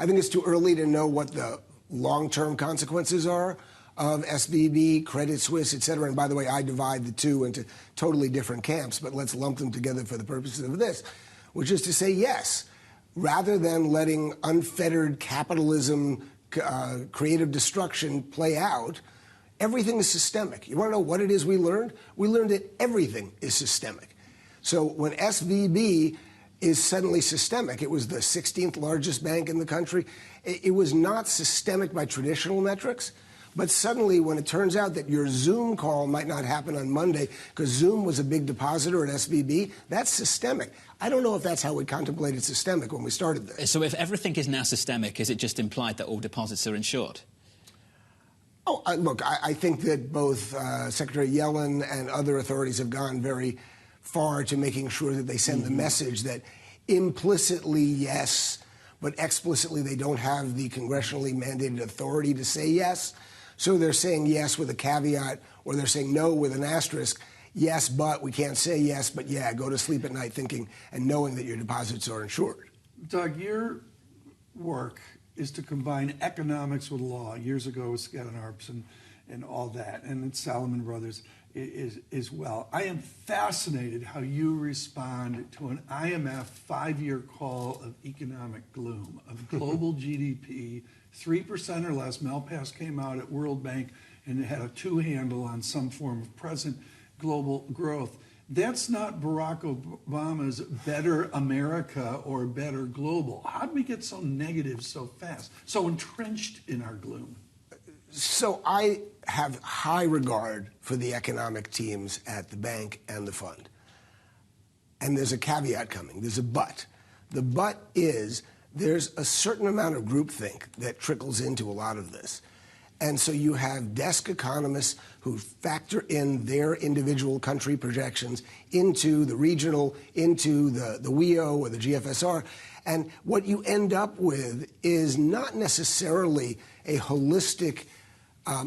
I think it's too early to know what the long-term consequences are of SVB, Credit Suisse, et cetera. And by the way, I divide the two into totally different camps, but let's lump them together for the purposes of this, which is to say, yes, rather than letting unfettered capitalism creative destruction play out, everything is systemic. You want to know what it is we learned? We learned that everything is systemic. So when SVB is suddenly systemic, it was the 16th largest bank in the country. It was not systemic by traditional metrics. But suddenly, when it turns out that your Zoom call might not happen on Monday because Zoom was a big depositor at SVB, that's systemic. I don't know if that's how we contemplated systemic when we started this. So if everything is now systemic, is it just implied that all deposits are insured? Oh, look, I think that both Secretary Yellen and other authorities have gone very far to making sure that they send the message that implicitly, yes, but explicitly they don't have the congressionally mandated authority to say yes. So they're saying yes with a caveat, or they're saying no with an asterisk. Yes, but we can't say yes, but yeah, go to sleep at night thinking and knowing that your deposits are insured. Doug, your work is to combine economics with law. Years ago, it was Scott and Arps and all that, and it's Salomon Brothers as well. I am fascinated how you respond to an IMF 5-year call of economic gloom, of global GDP, 3% or less. Malpass came out at World Bank and it had a 2 handle on some form of present global growth. That's not Barack Obama's better America or better global. How did we get so negative so fast, so entrenched in our gloom? So I have high regard for the economic teams at the bank and the fund. And there's a caveat coming. There's a but. The but is there's a certain amount of groupthink that trickles into a lot of this. And so you have desk economists who factor in their individual country projections into the regional, into the WEO or the GFSR. And what you end up with is not necessarily a holistic,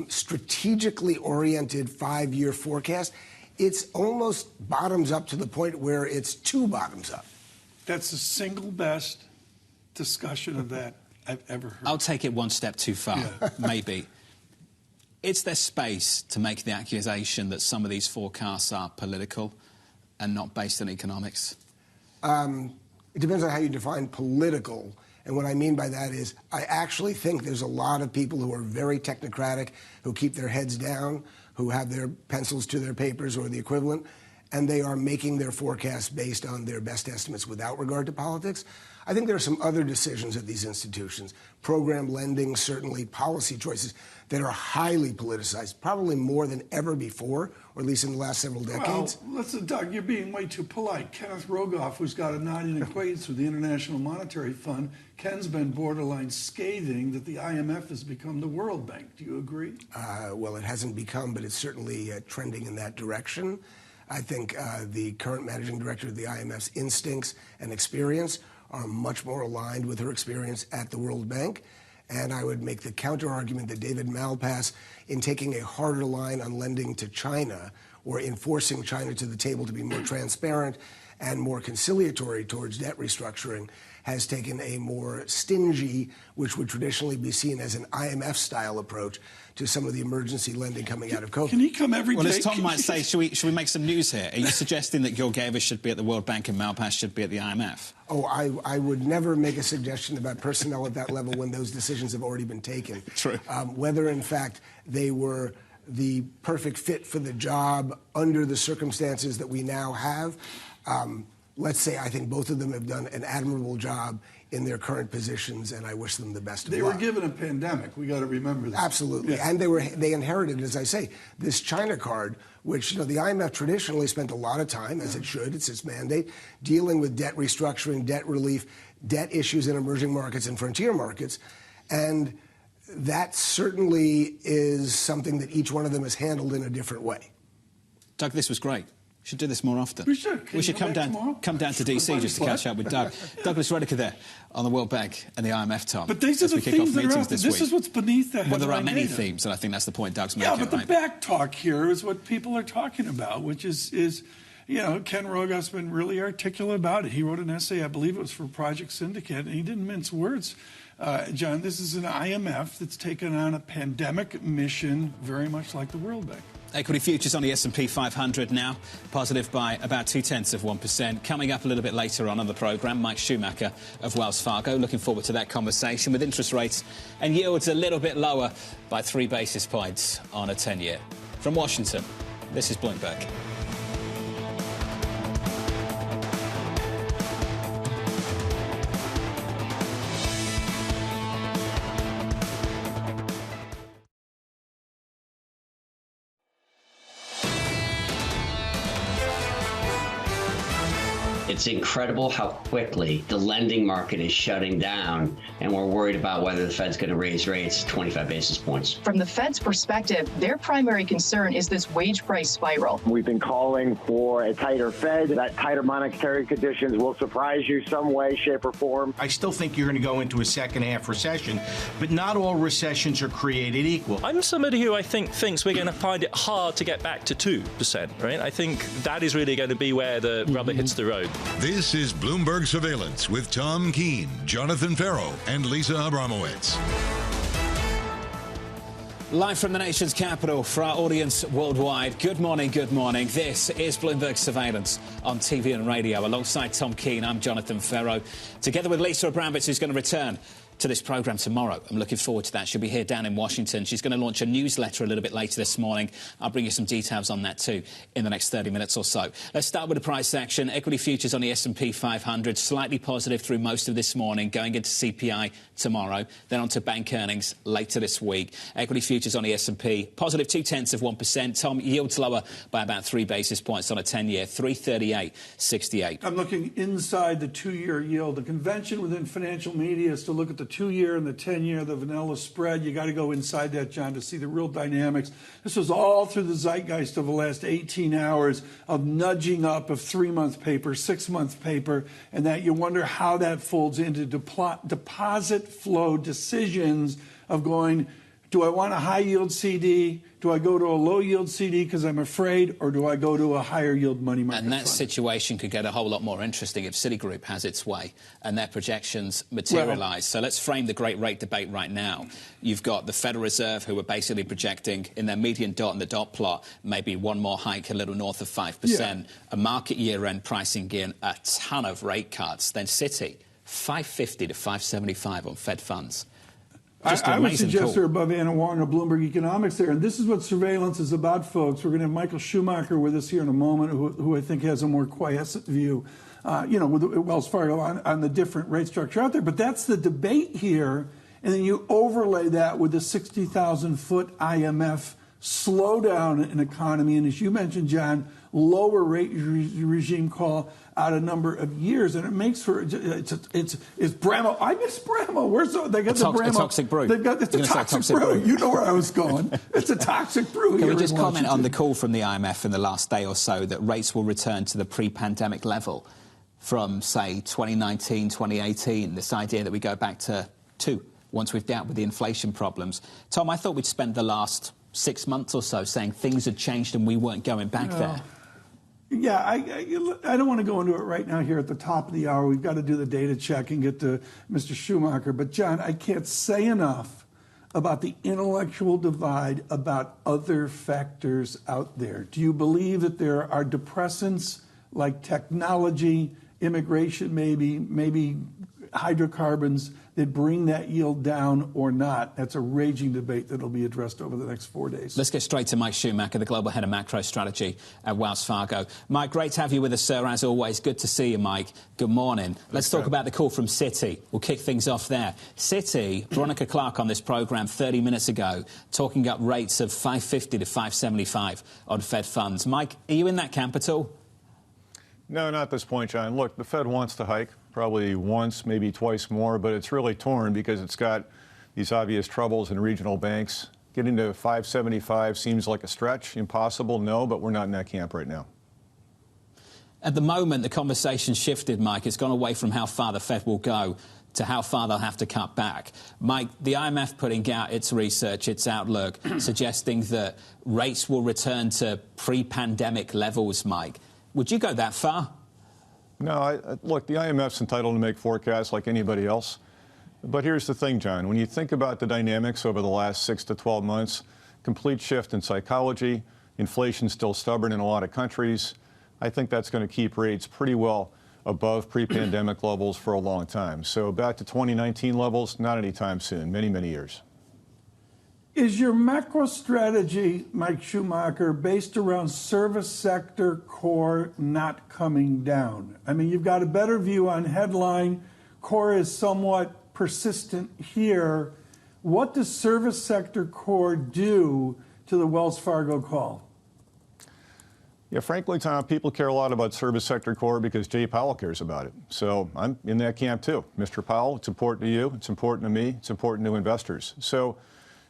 strategically oriented 5-year forecast. It's almost bottoms up to the point where it's too bottoms up. That's the single best discussion of that I've ever heard. I'll take it one step too far, maybe. Is there space to make the accusation that some of these forecasts are political and not based on economics? It depends on how you define political. And what I mean by that is I actually think there's a lot of people who are very technocratic, who keep their heads down, who have their pencils to their papers or the equivalent, and they are making their forecasts based on their best estimates without regard to politics. I think there are some other decisions at these institutions, program lending, certainly policy choices, that are highly politicized, probably more than ever before, or at least in the last several decades. Well, listen, Doug, you're being way too polite. Kenneth Rogoff, who's got a nodding acquaintance with the International Monetary Fund, Ken's been borderline scathing that the IMF has become the World Bank. Do you agree? Well, it hasn't become, but it's certainly trending in that direction. I think the current managing director of the IMF's instincts and experience are much more aligned with her experience at the World Bank. And I would make the counter-argument that David Malpass, in taking a harder line on lending to China or in forcing China to the table to be more transparent and more conciliatory towards debt restructuring, has taken a more stingy, which would traditionally be seen as an IMF-style approach to some of the emergency lending coming out of COVID. Can he come every day? Well, as Tom might say, should we make some news here? Are you suggesting that Georgieva should be at the World Bank and Malpass should be at the IMF? Oh, I would never make a suggestion about personnel at that level when those decisions have already been taken. True. Whether, in fact, they were the perfect fit for the job under the circumstances that we now have, let's say I think both of them have done an admirable job in their current positions, and I wish them the best of luck. They were given a pandemic. We got to remember that. Absolutely. Yeah. And they inherited, as I say, this China card, which, you know, the IMF traditionally spent a lot of time, as it should, it's its mandate, dealing with debt restructuring, debt relief, debt issues in emerging markets and frontier markets. And that certainly is something that each one of them has handled in a different way. Doug, this was great. We should do this more often. We should. We should come down to DC just to catch up with Doug. Douglas Redeker there on the World Bank and the IMF, Tom. But these are the themes that are out there. This is what's beneath the headline. Well, there are many data. themes, and I think that's the point Doug's making. Yeah, but the back talk here is what people are talking about, which is you know, Ken Rogoff's been really articulate about it. He wrote an essay, I believe it was for Project Syndicate, and he didn't mince words. John, this is an IMF that's taken on a pandemic mission very much like the World Bank. Equity futures on the S&P 500 now, positive by about 0.2%. Coming up a little bit later on the programme, Mike Schumacher of Wells Fargo. Looking forward to that conversation with interest rates and yields a little bit lower by 3 basis points on a 10-year. From Washington, this is Bloomberg. It's incredible how quickly the lending market is shutting down, and we're worried about whether the Fed's going to raise rates 25 basis points. From the Fed's perspective, their primary concern is this wage price spiral. We've been calling for a tighter Fed. That tighter monetary conditions will surprise you some way, shape, or form. I still think you're going to go into a second-half recession, but not all recessions are created equal. I'm somebody who I think thinks we're going to find it hard to get back to 2%, right? I think that is really going to be where the rubber hits the road. This is Bloomberg Surveillance with Tom Keene, Jonathan Ferro, and Lisa Abramowicz. Live from the nation's capital for our audience worldwide. Good morning, good morning. This is Bloomberg Surveillance on TV and radio. Alongside Tom Keene, I'm Jonathan Ferro. Together with Lisa Abramowicz, who's going to return to this programme tomorrow. I'm looking forward to that. She'll be here down in Washington. She's going to launch a newsletter a little bit later this morning. I'll bring you some details on that too in the next 30 minutes or so. Let's start with the price action. Equity futures on the S&P 500 slightly positive through most of this morning, going into CPI tomorrow, then on to bank earnings later this week. Equity futures on the S&P positive 0.2%. Tom, yields lower by about 3 basis points on a 10-year, 338.68. I'm looking inside the 2-year yield. The convention within financial media is to look at the 2-year and the 10-year, the vanilla spread. You got to go inside that, John, to see the real dynamics. This was all through the zeitgeist of the last 18 hours of nudging up of 3-month paper, 6-month paper, and that you wonder how that folds into deposit flow decisions of going, do I want a high-yield CD? Do I go to a low-yield CD because I'm afraid, or do I go to a higher-yield money market And that fund? situation could get a whole lot more interesting if Citigroup has its way and their projections materialise. So let's frame the great rate debate right now. You've got the Federal Reserve, who are basically projecting in their median dot and the dot plot maybe one more hike, a little north of 5%. A market year-end pricing in a ton of rate cuts. Then Citi, 550 to 575 on Fed funds. I would suggest they're above Anna Wong of Bloomberg Economics there. And this is what surveillance is about, folks. We're going to have Michael Schumacher with us here in a moment, who I think has a more quiescent view, with Wells Fargo on the different rate structure out there. But that's the debate here. And then you overlay that with the 60,000-foot IMF slowdown in economy. And as you mentioned, John, lower rate regime call out a number of years, and it makes for it's Bramo. I miss Bramo. Where's they got the Bramo? A toxic brew. They've got it's a toxic brew. You know where I was going. It's a toxic brew. Can we just comment on the call from the IMF in the last day or so that rates will return to the pre-pandemic level from, say, 2019, 2018? This idea that we go back to 2 once we've dealt with the inflation problems. Tom, I thought we'd spent the last 6 months or so saying things had changed and we weren't going back there. Yeah, I don't want to go into it right now here at the top of the hour. We've got to do the data check and get to Mr. Schumacher. But, John, I can't say enough about the intellectual divide about other factors out there. Do you believe that there are depressants like technology, immigration, maybe hydrocarbons that bring that yield down or not? That's a raging debate that will be addressed over the next 4 days. Let's get straight to Mike Schumacher, the Global Head of Macro Strategy at Wells Fargo. Mike, great to have you with us, sir, as always. Good to see you, Mike. Good morning. Let's talk about the call from Citi. We'll kick things off there. Citi, Veronica Clark on this programme 30 minutes ago, talking up rates of 550 to 575 on Fed funds. Mike, are you in that camp at all? No, not at this point, John. Look, the Fed wants to hike probably once, maybe twice more, but it's really torn because it's got these obvious troubles in regional banks. Getting to 575 seems like a stretch. Impossible, no, but we're not in that camp right now. At the moment, the conversation shifted, Mike. It's gone away from how far the Fed will go to how far they'll have to cut back. Mike, the IMF putting out its research, its outlook, suggesting that rates will return to pre-pandemic levels, Mike. Would you go that far? No, look, the IMF's entitled to make forecasts like anybody else. But here's the thing, John. When you think about the dynamics over the last 6 to 12 months, complete shift in psychology, Inflation's still stubborn in a lot of countries. I think that's going to keep rates pretty well above pre-pandemic levels for a long time. So back to 2019 levels, not anytime soon, many, many years. Is your macro strategy, Mike Schumacher, based around service sector core not coming down? I mean, you've got a better view on headline. Core is somewhat persistent here. What does service sector core do to the Wells Fargo call? Yeah, frankly, Tom, people care a lot about service sector core because Jay Powell cares about it. So I'm in that camp too. Mr. Powell, it's important to you, it's important to me, it's important to investors. So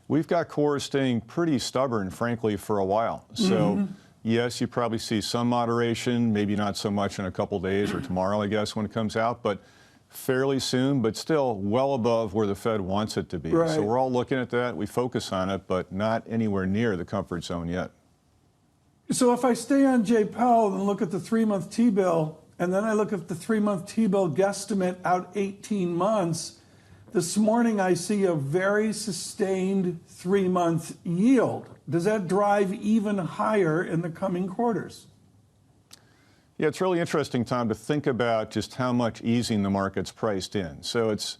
we've got core staying pretty stubborn, frankly, for a while. So yes, you probably see some moderation, maybe not so much in a couple days or tomorrow, I guess, when it comes out, but fairly soon, but still well above where the Fed wants it to be. Right. So we're all looking at that. We focus on it, but not anywhere near the comfort zone yet. So if I stay on Jay Powell and look at the 3-month T-bill, and then I look at the 3-month T-bill guesstimate out 18 months, this morning I see a very sustained 3-month yield. Does that drive even higher in the coming quarters? Yeah, it's really interesting, Tom, to think about just how much easing the market's priced in. So it's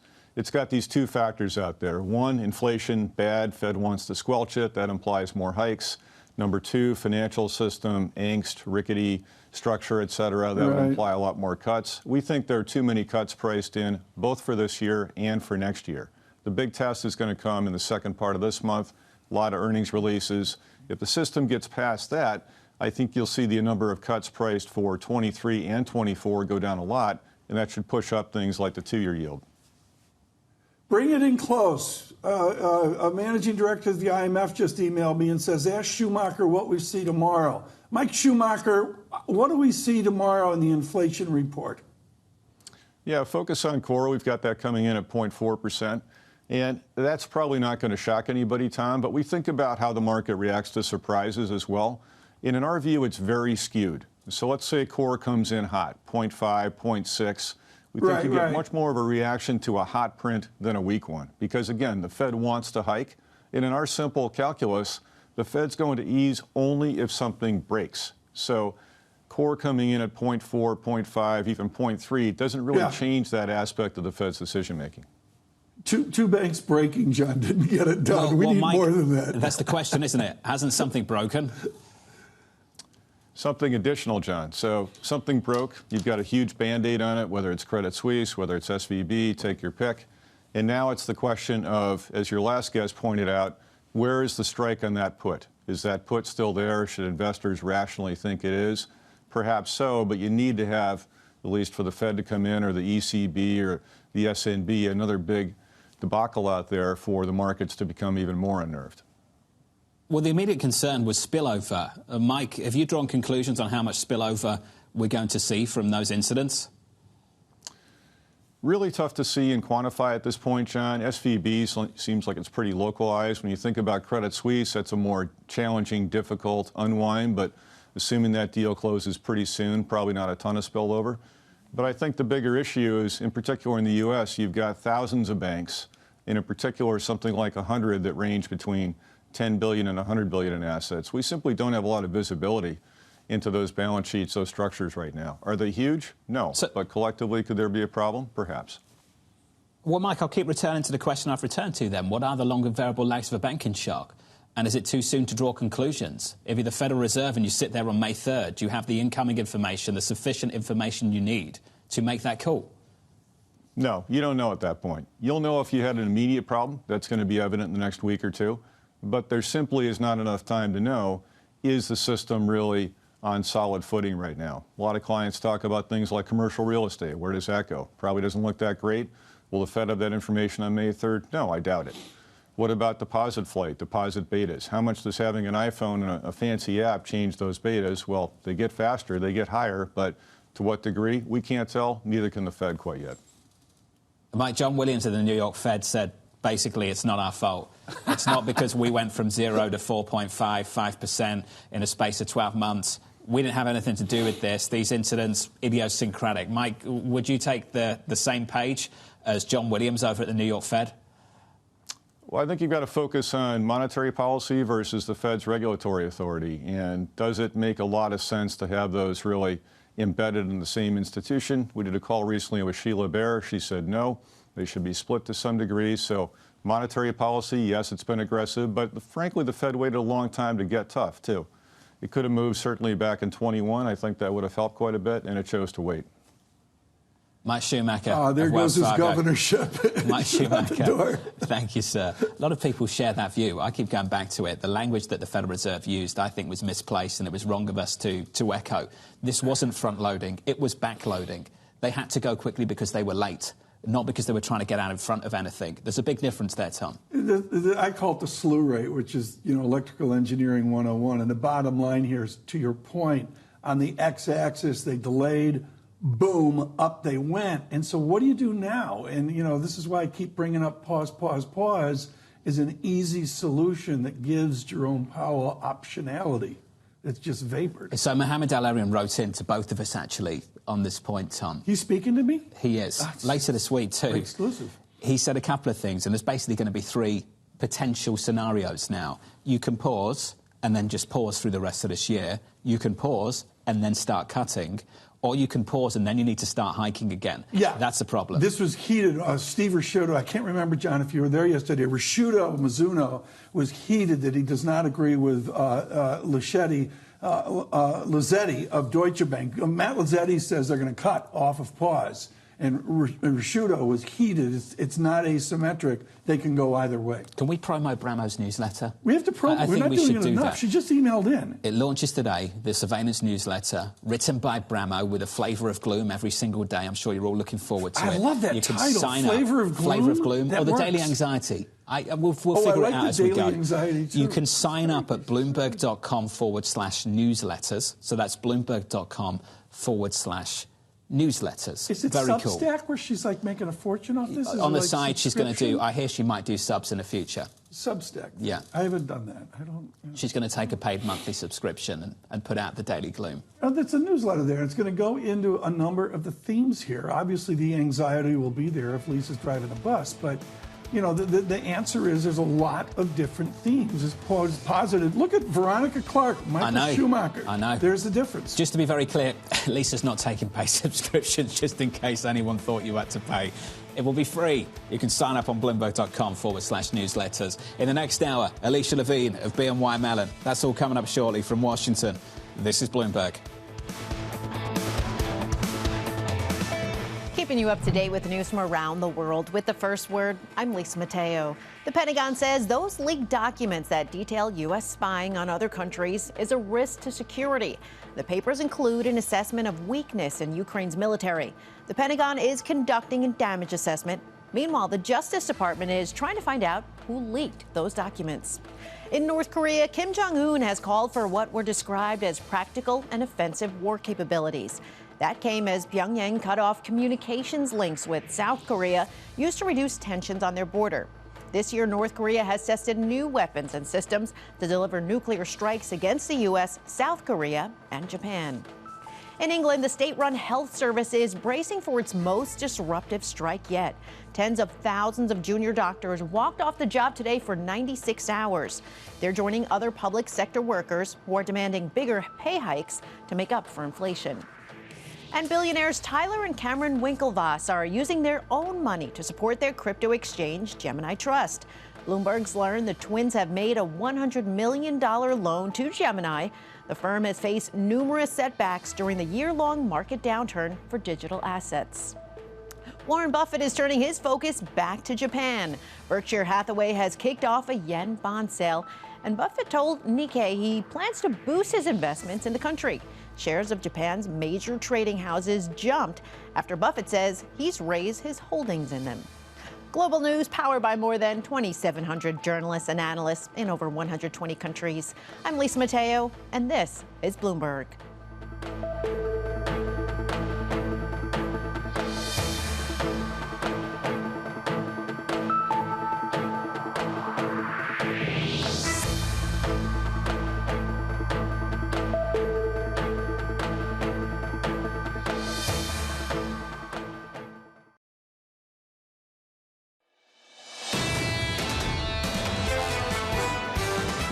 got these two factors out there. One, inflation, bad. Fed wants to squelch it. That implies more hikes. Number two, financial system, angst, rickety structure, et cetera. That would imply a lot more cuts. We think there are too many cuts priced in, both for this year and for next year. The big test is going to come in the second part of this month. A lot of earnings releases. If the system gets past that, I think you'll see the number of cuts priced for 23 and 24 go down a lot, and that should push up things like the 2-year yield. Bring it in close. A managing director of the IMF just emailed me and says, ask Schumacher what we see tomorrow. Mike Schumacher, what do we see tomorrow in the inflation report? Yeah, focus on core. We've got that coming in at 0.4%. And that's probably not going to shock anybody, Tom, but we think about how the market reacts to surprises as well. And in our view, it's very skewed. So let's say core comes in hot, 0.5, 0.6. We think you get much more of a reaction to a hot print than a weak one. Because, again, the Fed wants to hike. And in our simple calculus, the Fed's going to ease only if something breaks. So core coming in at 0.4, 0.5, even 0.3 doesn't really change that aspect of the Fed's decision-making. Two banks breaking, John, didn't get it done. We need Mike, more than that. That's the question, isn't it? Hasn't something broken? Something additional, John. So something broke. You've got a huge Band-Aid on it, whether it's Credit Suisse, whether it's SVB, take your pick. And now it's the question of, as your last guest pointed out, where is the strike on that put? Is that put still there? Should investors rationally think it is? Perhaps so, but you need to have, at least for the Fed to come in or the ECB or the SNB, another big debacle out there for the markets to become even more unnerved. Well, the immediate concern was spillover. Mike, have you drawn conclusions on how much spillover we're going to see from those incidents? Really tough to see and quantify at this point, John. SVB seems like it's pretty localized. When you think about Credit Suisse, that's a more challenging, difficult unwind, but assuming that deal closes pretty soon, probably not a ton of spillover. But I think the bigger issue is, in particular in the U.S., you've got thousands of banks, and in particular something like 100 that range between $10 billion and $100 billion in assets. We simply don't have a lot of visibility into those balance sheets, those structures right now. Are they huge? No. But collectively, could there be a problem? Perhaps. Well, Mike, I'll keep returning to the question I've returned to then. What are the long and variable legs of a banking shock? And is it too soon to draw conclusions? If you're the Federal Reserve and you sit there on May 3rd, do you have the incoming information, the sufficient information you need to make that call? No, you don't know at that point. You'll know if you had an immediate problem. That's going to be evident in the next week or two. But there simply is not enough time to know, is the system really on solid footing right now? A lot of clients talk about things like commercial real estate. Where does that go? Probably doesn't look that great. Will the Fed have that information on May 3rd? No, I doubt it. What about deposit flight, deposit betas? How much does having an iPhone and a fancy app change those betas? Well, they get faster, they get higher, but to what degree? We can't tell. Neither can the Fed quite yet. Mike, John Williams of the New York Fed said, basically, it's not our fault. It's not because we went from 0 to 5% in a space of 12 months. We didn't have anything to do with this. These incidents, idiosyncratic. Mike, would you take the same page as John Williams over at the New York Fed? Well, I think you've got to focus on monetary policy versus the Fed's regulatory authority. And does it make a lot of sense to have those really embedded in the same institution? We did a call recently with Sheila Bair. She said no, they should be split to some degree. So monetary policy, yes, it's been aggressive, but frankly, the Fed waited a long time to get tough, too. It could have moved certainly back in 21. I think that would have helped quite a bit, and it chose to wait. Mike Schumacher. There goes his governorship. Mike Schumacher. door. Thank you, sir. A lot of people share that view. I keep going back to it. The language that the Federal Reserve used, I think, was misplaced, and it was wrong of us to echo. This wasn't front-loading. It was back-loading. They had to go quickly because they were late, not because they were trying to get out in front of anything. There's a big difference there, Tom. I call it the slew rate, which is, electrical engineering 101. And the bottom line here is, to your point, on the x-axis, they delayed, boom, up they went. And so what do you do now? And, this is why I keep bringing up pause is an easy solution that gives Jerome Powell optionality. It's just vapor. So Mohammed Al-Arian wrote in to both of us, actually, on this point, Tom. He's speaking to me? He is. Later this week, too. Exclusive. He said a couple of things, and there's basically going to be three potential scenarios now. You can pause and then just pause through the rest of this year. You can pause and then start cutting. Or you can pause and then you need to start hiking again. Yeah. That's the problem. This was heated. Steve Risciuto, I can't remember, John, if you were there yesterday. Risciuto Mizuno was heated that he does not agree with Luschetti. Lazzetti of Deutsche Bank. Matt Lazzetti says they're going to cut off of pause. And Risciuto was heated. It's not asymmetric. They can go either way. Can we promo Abramo's newsletter? We have to promo. We're not doing it enough. She just emailed in. It launches today, the surveillance newsletter, written by Abramo with a flavour of gloom every single day. I'm sure you're all looking forward to it. I love that you can title, sign Flavour up. of Gloom. Flavour of Gloom. That or the works. Daily Anxiety. We'll figure it out as we go. Anxiety too. You can sign up at bloomberg.com/newsletters. So that's bloomberg.com/newsletters. Is it very Substack cool. where she's like making a fortune off this? On the side, she's going to do. I hear she might do subs in the future. Substack. Yeah. I haven't done that. I don't. She's going to take a paid monthly subscription and put out the Daily Gloom. It's a newsletter there. It's going to go into a number of the themes here. Obviously, the anxiety will be there if Lisa's driving the bus, but. The answer is there's a lot of different themes. It's positive. Look at Veronica Clark, Michael Schumacher. I know. There's the difference. Just to be very clear, Lisa's not taking paid subscriptions, just in case anyone thought you had to pay. It will be free. You can sign up on bloomberg.com/newsletters. In the next hour, Alicia Levine of BNY Mellon. That's all coming up shortly from Washington. This is Bloomberg. Keeping you up to date with the news from around the world. With the first word, I'm Lisa Mateo. The Pentagon says those leaked documents that detail U.S. spying on other countries is a risk to security. The papers include an assessment of weakness in Ukraine's military. The Pentagon is conducting a damage assessment. Meanwhile, the Justice Department is trying to find out who leaked those documents. In North Korea, Kim Jong-un has called for what were described as practical and offensive war capabilities. That came as Pyongyang cut off communications links with South Korea used to reduce tensions on their border. This year, North Korea has tested new weapons and systems to deliver nuclear strikes against the U.S., South Korea, and Japan. In England, the state-run health service is bracing for its most disruptive strike yet. Tens of thousands of junior doctors walked off the job today for 96 hours. They're joining other public sector workers who are demanding bigger pay hikes to make up for inflation. And billionaires Tyler and Cameron Winklevoss are using their own money to support their crypto exchange, Gemini Trust. Bloomberg's learned the twins have made a $100 million loan to Gemini. The firm has faced numerous setbacks during the year-long market downturn for digital assets. Warren Buffett is turning his focus back to Japan. Berkshire Hathaway has kicked off a yen bond sale, and Buffett told Nikkei he plans to boost his investments in the country. Shares of Japan's major trading houses jumped after Buffett says he's raised his holdings in them. Global news powered by more than 2,700 journalists and analysts in over 120 countries. I'm Lisa Mateo, and this is Bloomberg.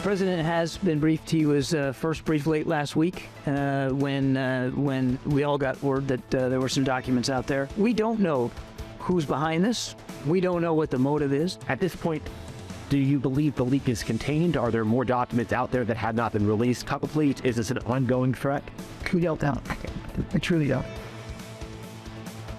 President has been briefed. He was first briefed late last week when we all got word that there were some documents out there. We don't know who's behind this. We don't know what the motive is. At this point, do you believe the leak is contained? Are there more documents out there that have not been released publicly? Is this an ongoing threat? We don't know. I truly don't.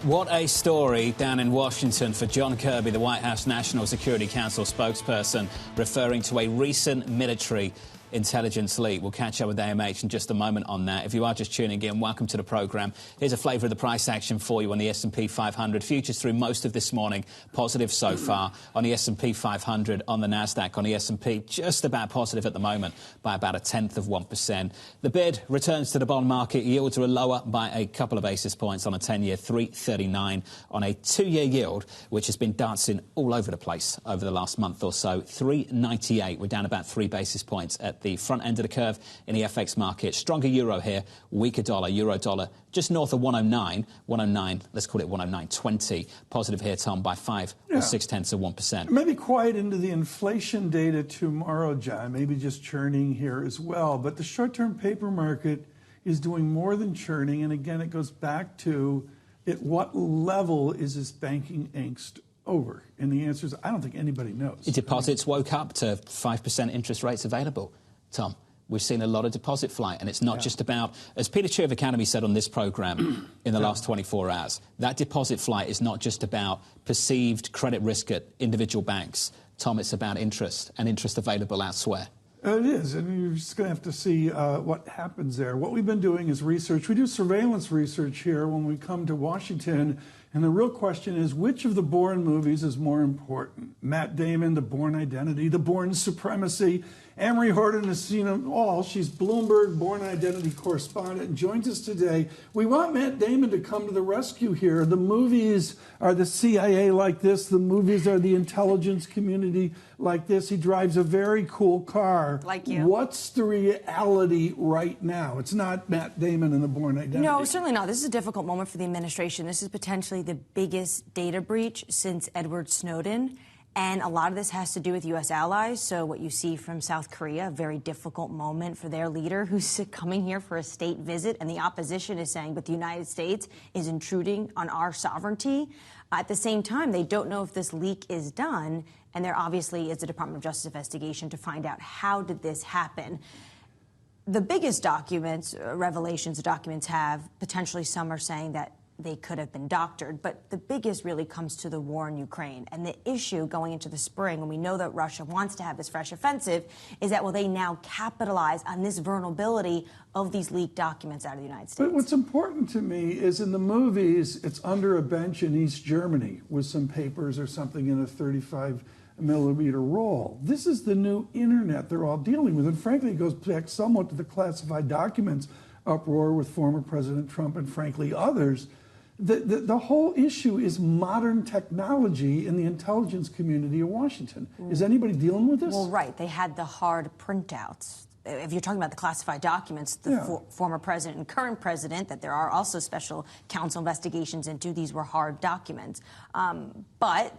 What a story down in Washington for John Kirby, the White House National Security Council spokesperson, referring to a recent military intelligence leak. We'll catch up with AMH in just a moment on that. If you are just tuning in, welcome to the programme. Here's a flavour of the price action for you on the S&P 500. Futures through most of this morning, positive so far. On the S&P 500, on the Nasdaq, on the S&P, just about positive at the moment by about 0.1%. The bid returns to the bond market. Yields are lower by a couple of basis points on a 10-year, 3.39. On a 2-year yield, which has been dancing all over the place over the last month or so, 3.98. We're down about 3 basis points at the front end of the curve in the FX market. Stronger euro here, weaker dollar, euro dollar just north of 109, let's call it 109.20. Positive here, Tom, by 5 or 0.6%. Maybe quiet into the inflation data tomorrow, John, maybe just churning here as well. But the short-term paper market is doing more than churning. And again, it goes back to at what level is this banking angst over? And the answer is I don't think anybody knows. Deposits woke up to 5% interest rates available. Tom, we've seen a lot of deposit flight, and it's not just about, as Peter Chu of Academy said on this programme in the last 24 hours, that deposit flight is not just about perceived credit risk at individual banks. Tom, it's about interest and interest available elsewhere. It is, and you're just going to have to see what happens there. What we've been doing is research. We do surveillance research here when we come to Washington, and the real question is, which of the Bourne movies is more important? Matt Damon, The Bourne Identity, The Bourne Supremacy. Amory Horton has seen them all. She's Bloomberg Bourne Identity correspondent and joins us today. We want Matt Damon to come to the rescue here. The movies are the CIA like this. The movies are the intelligence community like this. He drives a very cool car. Like you. What's the reality right now? It's not Matt Damon and the Bourne Identity. No, certainly not. This is a difficult moment for the administration. This is potentially the biggest data breach since Edward Snowden. And a lot of this has to do with U.S. allies. So what you see from South Korea, a very difficult moment for their leader who's coming here for a state visit. And the opposition is saying, but the United States is intruding on our sovereignty. At the same time, they don't know if this leak is done. And there obviously is a Department of Justice investigation to find out how did this happen. The biggest documents, revelations the documents have, potentially some are saying that they could have been doctored, but the biggest really comes to the war in Ukraine. And the issue going into the spring, when we know that Russia wants to have this fresh offensive, is that will they now capitalize on this vulnerability of these leaked documents out of the United States? But what's important to me is in the movies, it's under a bench in East Germany with some papers or something in a 35-millimeter roll. This is the new internet they're all dealing with. And frankly, it goes back somewhat to the classified documents uproar with former President Trump and frankly others. The whole issue is modern technology in the intelligence community of Washington. Is anybody dealing with this? Well, right. They had the hard printouts. If you're talking about the classified documents, the former president and current president, that there are also special counsel investigations into, these were hard documents. But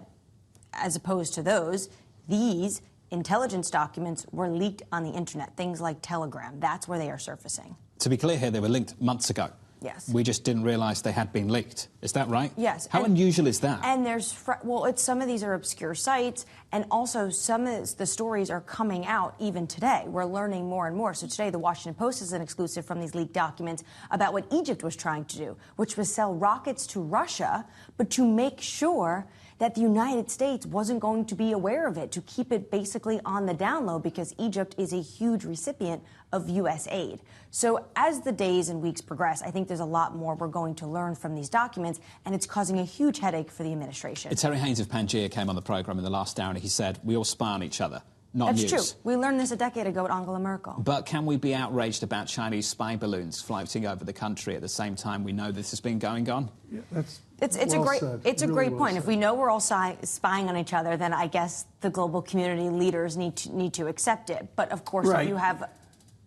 as opposed to those, these intelligence documents were leaked on the internet, things like Telegram. That's where they are surfacing. To be clear here, they were linked months ago. Yes. We just didn't realise they had been leaked. Is that right? Yes. How unusual is that? And there's, well, some of these are obscure sites, and also some of the stories are coming out even today. We're learning more and more. So today, the Washington Post is an exclusive from these leaked documents about what Egypt was trying to do, which was sell rockets to Russia, but to make sure that the United States wasn't going to be aware of it, to keep it basically on the down low, because Egypt is a huge recipient of U.S. aid. So as the days and weeks progress, I think there's a lot more we're going to learn from these documents, and it's causing a huge headache for the administration. Terry Haynes of Pangaea came on the programme in the last hour, and he said, we all spy on each other. Not That's news. true. We learned this a decade ago with Angela Merkel. But can we be outraged about Chinese spy balloons floating over the country at the same time we know this has been going on? Yeah, that's it's well a great said. it's a Really great well point. said. If we know we're all spying on each other, then I guess the global community leaders need to accept it. But of course, Right. you have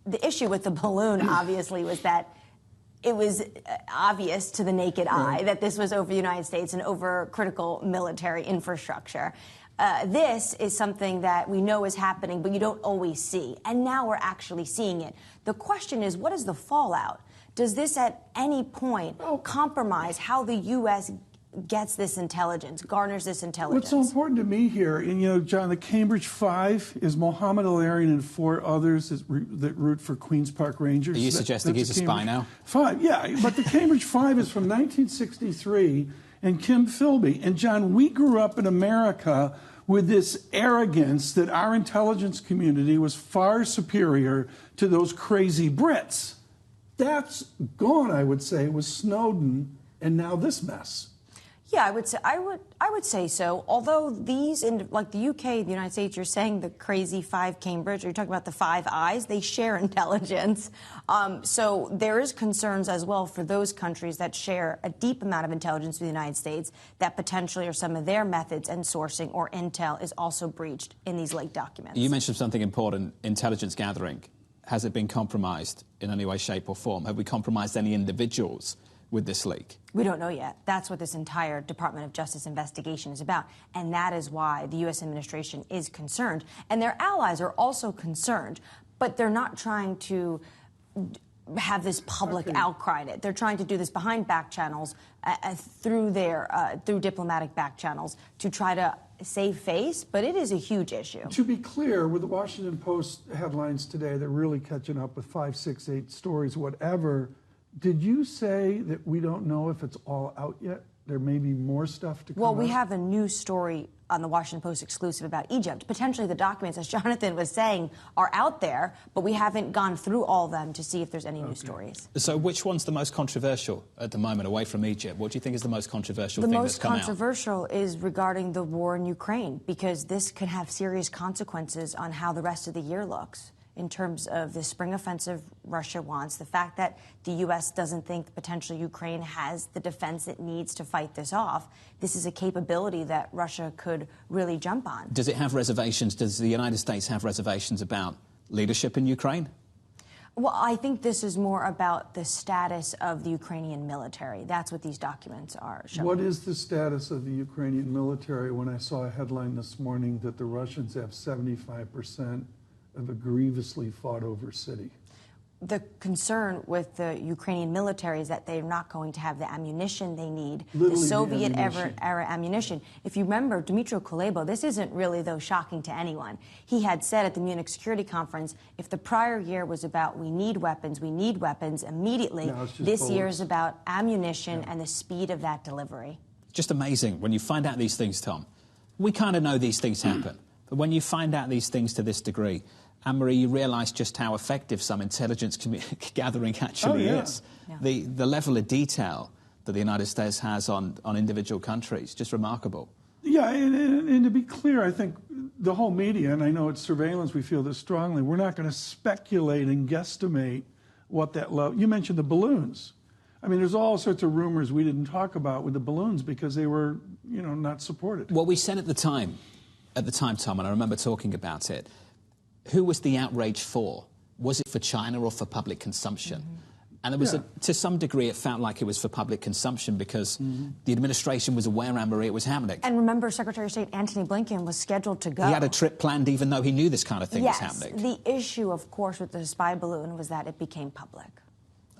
the issue with the balloon. Obviously, was that it was obvious to the naked eye that this was over the United States and over critical military infrastructure. This is something that we know is happening, but you don't always see. And now we're actually seeing it. The question is, what is the fallout? Does this at any point compromise how the U.S. gets this intelligence, garners this intelligence? What's so important to me here, and you know, John, the Cambridge Five is Mohammed Al-Arian and 4 others that root for Queen's Park Rangers. Are you suggesting he's a spy now? Five, yeah, but the Cambridge Five is from 1963, and Kim Philby. And John, we grew up in America with this arrogance that our intelligence community was far superior to those crazy Brits. That's gone, I would say, with Snowden and now this mess. Yeah, I would say so. Although these, like the UK, the United States, you're saying the crazy 5 Cambridge, or you're talking about the 5 Eyes, they share intelligence. So there is concerns as well for those countries that share a deep amount of intelligence with the United States that potentially are some of their methods and sourcing or intel is also breached in these leaked documents. You mentioned something important, intelligence gathering. Has it been compromised in any way, shape or form? Have we compromised any individuals with this leak? We don't know yet. That's what this entire Department of Justice investigation is about. And that is why the U.S. administration is concerned. And their allies are also concerned. But they're not trying to have this public outcry. They're trying to do this behind back channels, through diplomatic back channels, to try to save face. But it is a huge issue. To be clear, with the Washington Post headlines today, they're really catching up with 5, 6, 8 stories, whatever. Did you say that we don't know if it's all out yet? There may be more stuff to come Well, we out? have a new story on the Washington Post exclusive about Egypt. Potentially the documents, as Jonathan was saying, are out there, but we haven't gone through all of them to see if there's any new stories. So which one's the most controversial at the moment, away from Egypt? What do you think is the most controversial thing that's come out? The most controversial is regarding the war in Ukraine, because this could have serious consequences on how the rest of the year looks. In terms of the spring offensive Russia wants, the fact that the U.S. doesn't think potentially Ukraine has the defense it needs to fight this off, this is a capability that Russia could really jump on. Does it have reservations? Does the United States have reservations about leadership in Ukraine? Well, I think this is more about the status of the Ukrainian military. That's what these documents are showing. What is the status of the Ukrainian military when I saw a headline this morning that the Russians have 75% of a grievously fought over city? The concern with the Ukrainian military is that they're not going to have the ammunition they need, Literally the Soviet-era ammunition. If you remember, Dmytro Kuleba, this isn't really, though, shocking to anyone. He had said at the Munich Security Conference, if the prior year was about we need weapons immediately, this year is about ammunition and the speed of that delivery. Just amazing when you find out these things, Tom. We kind of know these things happen, but when you find out these things to this degree, Anne-Marie, you realise just how effective some intelligence gathering actually is. Yeah. The level of detail that the United States has on individual countries, just remarkable. Yeah, and to be clear, I think the whole media, and I know it's surveillance, we feel this strongly, we're not going to speculate and guesstimate what that level... You mentioned the balloons. I mean, there's all sorts of rumors we didn't talk about with the balloons because they were, you know, not supported. What we said at the time, Tom, and I remember talking about it, who was the outrage for? Was it for China or for public consumption? And there was, to some degree, it felt like it was for public consumption because the administration was aware, Anne-Marie, it was happening. And remember, Secretary of State Antony Blinken was scheduled to go. He had a trip planned even though he knew this kind of thing was happening. The issue, of course, with the spy balloon was that it became public.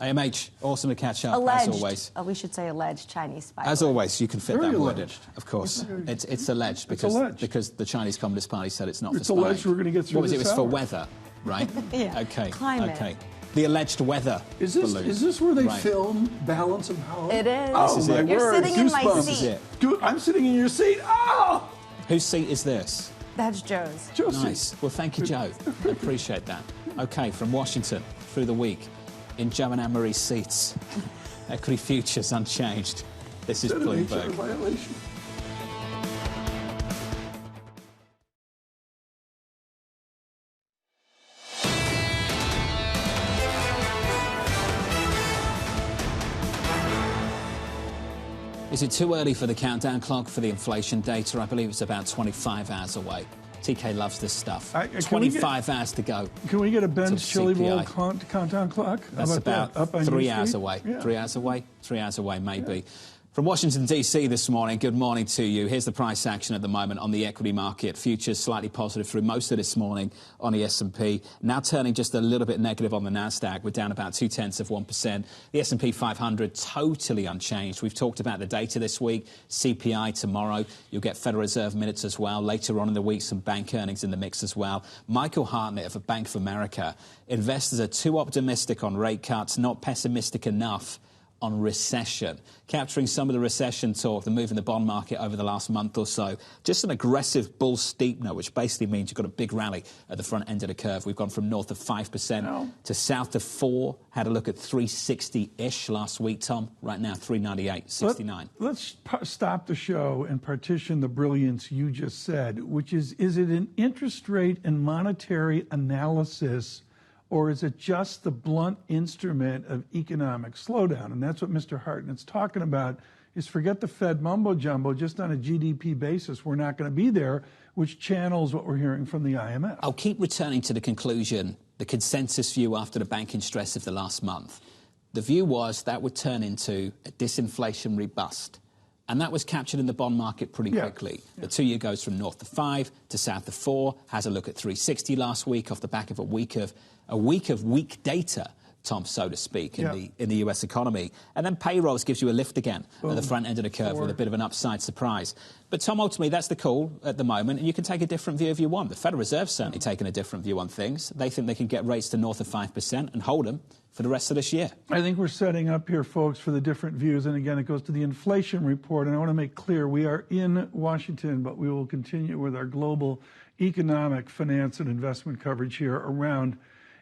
AMH, awesome to catch up, Alleged. as always. We should say alleged Chinese spy As balloon. always, you can fit Very that word in, alleged. of course. It's alleged because the Chinese Communist Party said it's not It's for spying. alleged we're going to get through What was it? It this was for hour. weather, right? Yeah. Okay. Climate. Okay. The alleged weather balloon. Is this where they Right. film Balance of Power? It is. Oh, This is my it. You're word. sitting in my Goosebumps. This is it. I'm sitting in your seat. Oh! Whose seat is this? That's Joe's. Nice. Well, thank you, Joe. I appreciate that. Okay, from Washington through the week, in Joe and Anne-Marie's seats, equity futures unchanged. This is Is that an HR Bloomberg. violation? Is it too early for the countdown clock for the inflation data? I believe it's about 25 hours away. TK loves this stuff. 25 hours to go. Can we get a Ben's Till Chili Bowl CPI. countdown clock? How That's about about that? Up on 3 your hours street? away. Yeah. 3 hours away? 3 hours away, maybe. From Washington, D.C. this morning, good morning to you. Here's the price action at the moment on the equity market. Futures slightly positive through most of this morning on the S&P. Now turning just a little bit negative on the NASDAQ. We're down about 0.2%. The S&P 500 totally unchanged. We've talked about the data this week. CPI tomorrow. You'll get Federal Reserve minutes as well. Later on in the week, some bank earnings in the mix as well. Michael Hartnett of Bank of America. Investors are too optimistic on rate cuts, not pessimistic enough on recession. Capturing some of the recession talk, the move in the bond market over the last month or so. Just an aggressive bull steepener, which basically means you've got a big rally at the front end of the curve. We've gone from north of 5% to south of 4%. Had a look at 360-ish last week, Tom. Right now, 398.69. Let's stop the show and partition the brilliance you just said, which is it an interest rate and monetary analysis, or is it just the blunt instrument of economic slowdown? And that's what Mr. Hartnett's talking about, is forget the Fed mumbo-jumbo, just on a GDP basis. We're not going to be there, which channels what we're hearing from the IMF. I'll keep returning to the conclusion, the consensus view after the banking stress of the last month. The view was that would turn into a disinflationary bust. And that was captured in the bond market pretty quickly. The 2-year goes from north of 5 to south of 4. Has a look at 360 last week off the back of a week of weak data, Tom, so to speak, in the US economy. And then payrolls gives you a lift again at the front end of the curve with a bit of an upside surprise. But, Tom, ultimately, that's the call at the moment, and you can take a different view if you want. The Federal Reserve's certainly taken a different view on things. They think they can get rates to north of 5% and hold them for the rest of this year. I think we're setting up here, folks, for the different views. And again, it goes to the inflation report. And I want to make clear, we are in Washington, but we will continue with our global economic, finance, and investment coverage here around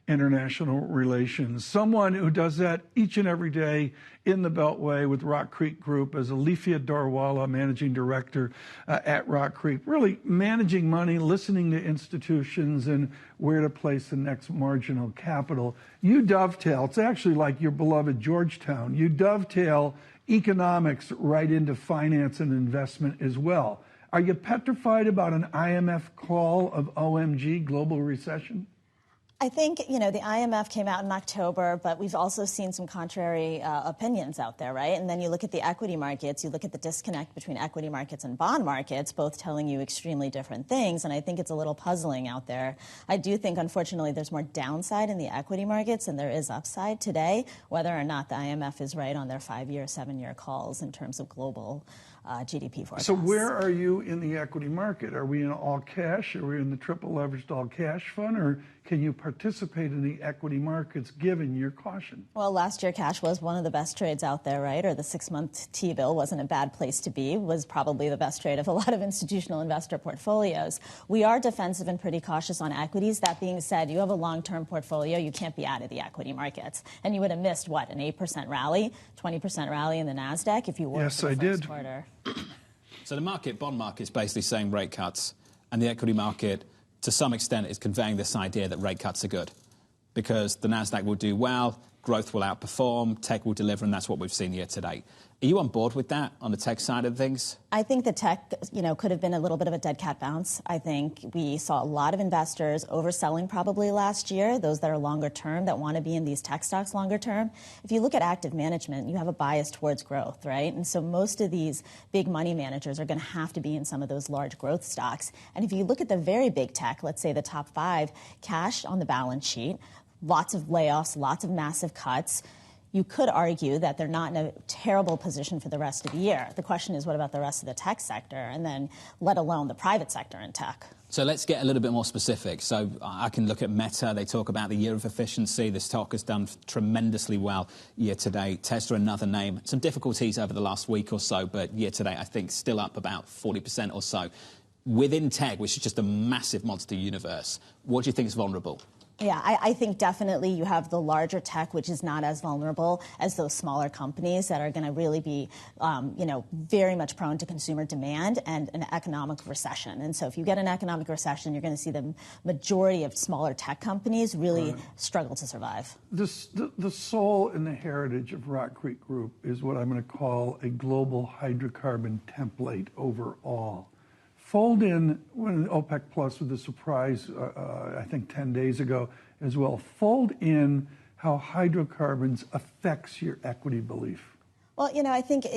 international relations. Someone who does that each and every day in the Beltway with Rock Creek Group as Alifia Dorwala, managing director at Rock Creek, really managing money, listening to institutions and where to place the next marginal capital. You dovetail, it's actually like your beloved Georgetown, you dovetail economics right into finance and investment as well. Are you petrified about an IMF call of OMG, global recession? I think, the IMF came out in October, but we've also seen some contrary opinions out there, right? And then you look at the equity markets, you look at the disconnect between equity markets and bond markets, both telling you extremely different things, and I think it's a little puzzling out there. I do think, unfortunately, there's more downside in the equity markets than there is upside today, whether or not the IMF is right on their 5-year, 7-year calls in terms of global GDP forecast. So where are you in the equity market? Are we in all cash? Are we in the triple leveraged all cash fund? Or can you participate in the equity markets given your caution? Well, last year cash was one of the best trades out there, right? Or the 6-month T-bill wasn't a bad place to be, was probably the best trade of a lot of institutional investor portfolios. We are defensive and pretty cautious on equities. That being said, you have a long-term portfolio, you can't be out of the equity markets. And you would have missed, what, an 8% rally, 20% rally in the NASDAQ if you were Yes, for the I first did. quarter. So the bond market is basically saying rate cuts, and the equity market, to some extent, is conveying this idea that rate cuts are good because the NASDAQ will do well, growth will outperform, tech will deliver, and that's what we've seen year to date. Are you on board with that on the tech side of things? I think the tech, could have been a little bit of a dead cat bounce. I think we saw a lot of investors overselling probably last year, those that are longer term, that want to be in these tech stocks longer term. If you look at active management, you have a bias towards growth, right? And so most of these big money managers are going to have to be in some of those large growth stocks. And if you look at the very big tech, let's say the top 5, cash on the balance sheet, lots of layoffs, lots of massive cuts, you could argue that they're not in a terrible position for the rest of the year. The question is, what about the rest of the tech sector, and then let alone the private sector in tech? So let's get a little bit more specific. So I can look at Meta. They talk about the year of efficiency. The stock has done tremendously well year to date. Tesla, another name. Some difficulties over the last week or so, but year to date, I think still up about 40% or so. Within tech, which is just a massive monster universe, what do you think is vulnerable? Yeah, I think definitely you have the larger tech, which is not as vulnerable as those smaller companies that are going to really be, very much prone to consumer demand and an economic recession. And so if you get an economic recession, you're going to see the majority of smaller tech companies really struggle to survive. The soul and the heritage of Rock Creek Group is what I'm going to call a global hydrocarbon template overall. Fold in, when OPEC Plus with a surprise, I think 10 days ago as well, fold in how hydrocarbons affects your equity belief. Well, I think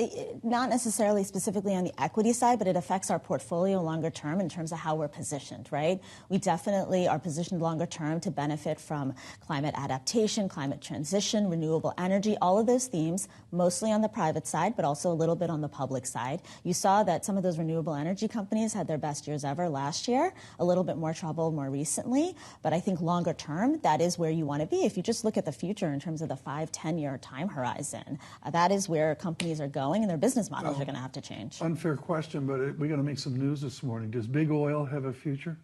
not necessarily specifically on the equity side, but it affects our portfolio longer term in terms of how we're positioned, right? We definitely are positioned longer term to benefit from climate adaptation, climate transition, renewable energy, all of those themes, mostly on the private side, but also a little bit on the public side. You saw that some of those renewable energy companies had their best years ever last year, a little bit more trouble more recently, but I think longer term, that is where you want to be. If you just look at the future in terms of the 5-10-year time horizon, that is where companies are going and their business models are going to have to change. Unfair question, but we're going to make some news this morning. Does big oil have a future?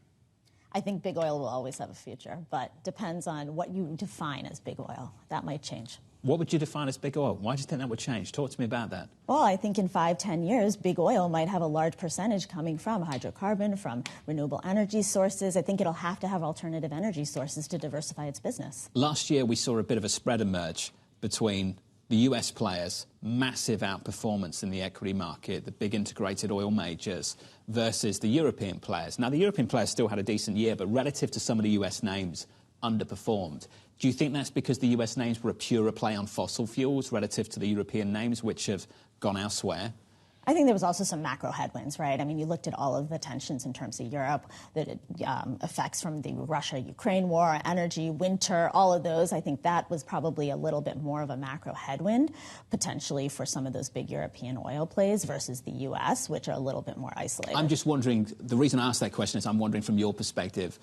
I think big oil will always have a future, but depends on what you define as big oil. That might change. What would you define as big oil? Why do you think that would change? Talk to me about that. Well, I think in 5-10 years, big oil might have a large percentage coming from hydrocarbon, from renewable energy sources. I think it'll have to have alternative energy sources to diversify its business. Last year, we saw a bit of a spread emerge between the US players, massive outperformance in the equity market, the big integrated oil majors, versus the European players. Now, the European players still had a decent year, but relative to some of the US names, underperformed. Do you think that's because the US names were a purer play on fossil fuels relative to the European names, which have gone elsewhere? I think there was also some macro headwinds, right? I mean, you looked at all of the tensions in terms of Europe, the effects from the Russia-Ukraine war, energy, winter, all of those. I think that was probably a little bit more of a macro headwind, potentially for some of those big European oil plays versus the U.S., which are a little bit more isolated. I'm just wondering, the reason I asked that question is I'm wondering from your perspective,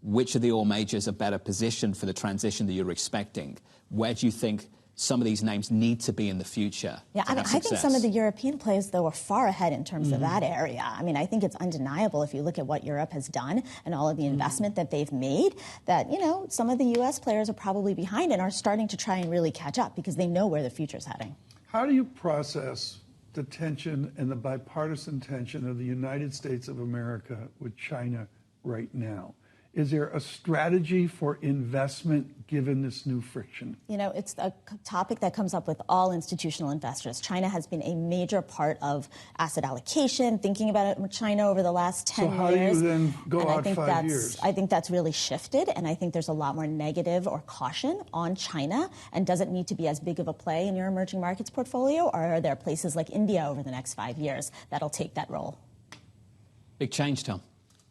which of the oil majors are better positioned for the transition that you're expecting? Where do you think some of these names need to be in the future? Yeah, I think some of the European players, though, are far ahead in terms of that area. I mean, I think it's undeniable if you look at what Europe has done and all of the investment that they've made, that, some of the U.S. players are probably behind and are starting to try and really catch up because they know where the future's heading. How do you process the tension and the bipartisan tension of the United States of America with China right now? Is there a strategy for investment given this new friction? It's a topic that comes up with all institutional investors. China has been a major part of asset allocation, thinking about it with China over the last 10 years. So how do you then go out 5 years? I think that's really shifted, and I think there's a lot more negative or caution on China. And does it need to be as big of a play in your emerging markets portfolio, or are there places like India over the next 5 years that'll take that role? Big change, Tom.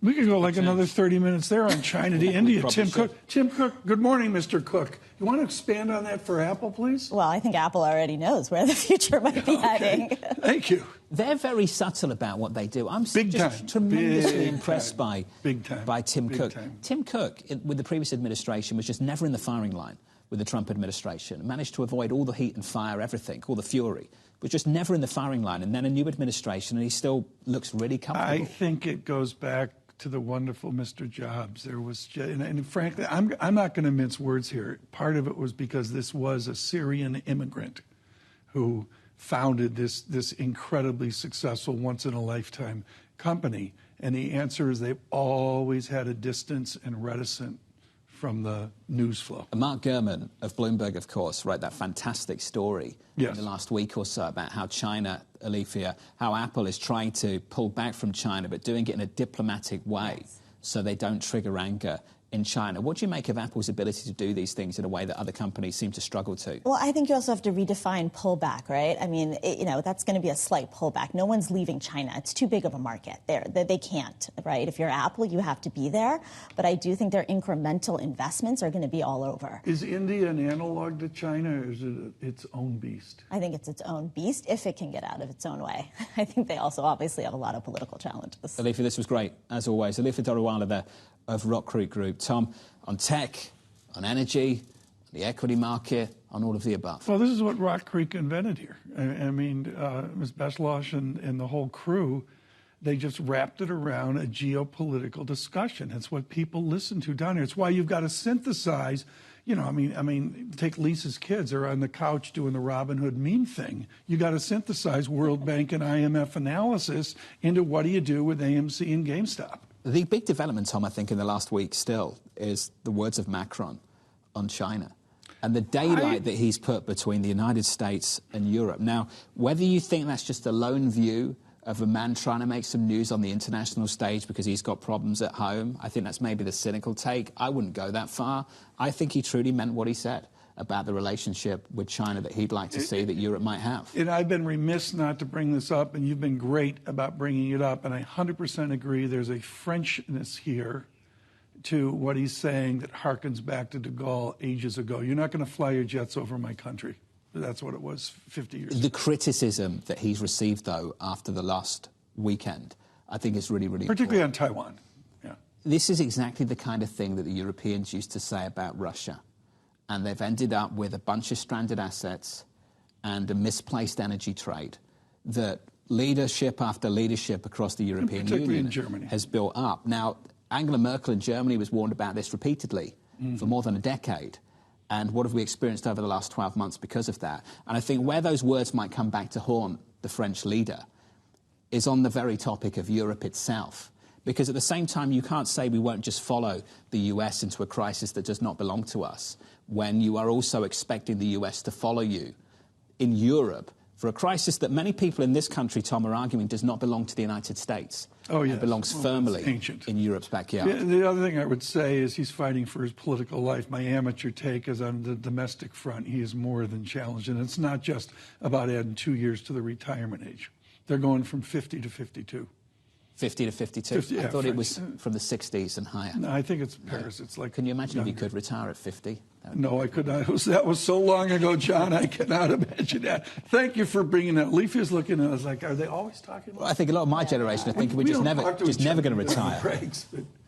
We could go like another 30 minutes there on China to India. Tim Cook, good morning, Mr. Cook. You want to expand on that for Apple, please? Well, I think Apple already knows where the future might be heading. Thank you. They're very subtle about what they do. I'm just tremendously impressed by Tim Cook. Tim Cook, with the previous administration, was just never in the firing line with the Trump administration. Managed to avoid all the heat and fire, everything, all the fury. But just never in the firing line. And then a new administration, and he still looks really comfortable. I think it goes back to the wonderful Mr. Jobs. There was, and frankly, I'm not going to mince words here. Part of it was because this was a Syrian immigrant who founded this incredibly successful, once-in-a-lifetime company. And the answer is they've always had a distance and reticent from the news flow. Mark Gurman of Bloomberg, of course, wrote that fantastic story in the last week or so about how China, Alethea, how Apple is trying to pull back from China, but doing it in a diplomatic way so they don't trigger anger in China. What do you make of Apple's ability to do these things in a way that other companies seem to struggle to? Well, I think you also have to redefine pullback, right? I mean, that's going to be a slight pullback. No one's leaving China. It's too big of a market. They can't, right? If you're Apple, you have to be there. But I do think their incremental investments are going to be all over. Is India an analog to China, or is it its own beast? I think it's its own beast, if it can get out of its own way. I think they also obviously have a lot of political challenges. Alethea, this was great, as always. Alethea Dorowala there of Rock Creek Group. Tom, on tech, on energy, the equity market, on all of the above. Well, this is what Rock Creek invented here. I mean, Ms. Beslosh and the whole crew, they just wrapped it around a geopolitical discussion. It's what people listen to down here. It's why you've got to synthesize. I mean, take Lisa's kids. They're on the couch doing the Robin Hood meme thing. You got to synthesize World Bank and IMF analysis into what do you do with AMC and GameStop. The big development, Tom, I think, in the last week still is the words of Macron on China and the daylight that he's put between the United States and Europe. Now, whether you think that's just a lone view of a man trying to make some news on the international stage because he's got problems at home, I think that's maybe the cynical take. I wouldn't go that far. I think he truly meant what he said. about the relationship with China that he'd like to see that Europe might have. And I've been remiss not to bring this up, and you've been great about bringing it up, and I 100% agree there's a Frenchness here to what he's saying that harkens back to de Gaulle ages ago. You're not going to fly your jets over my country. That's what it was 50 years ago. The criticism that he's received, though, after the last weekend, I think is really, really particularly important. on Taiwan. Yeah. This is exactly the kind of thing that the Europeans used to say about Russia. And they've ended up with a bunch of stranded assets and a misplaced energy trade that leadership after leadership across the European Union has built up. Now, Angela Merkel in Germany was warned about this repeatedly for more than a decade. And what have we experienced over the last 12 months because of that? And I think where those words might come back to haunt the French leader is on the very topic of Europe itself. Because at the same time, you can't say we won't just follow the US into a crisis that does not belong to us, when you are also expecting the US to follow you in Europe for a crisis that many people in this country, Tom, are arguing does not belong to the United States. Oh, yes. It belongs firmly in Europe's backyard. The other thing I would say is he's fighting for his political life. My amateur take is on the domestic front, he is more than challenged. And it's not just about adding 2 years to the retirement age. They're going from 50 to 52. 50 to 52? 50, yeah, I thought it was from the 60s and higher. No, I think it's Paris. It's like. Can you imagine if you could retire at 50? No, I could not. That was so long ago, John. I cannot imagine that. Thank you for bringing that. Leafy is looking at us like, are they always talking about? Well, I think a lot of my generation are thinking we're just never going to retire.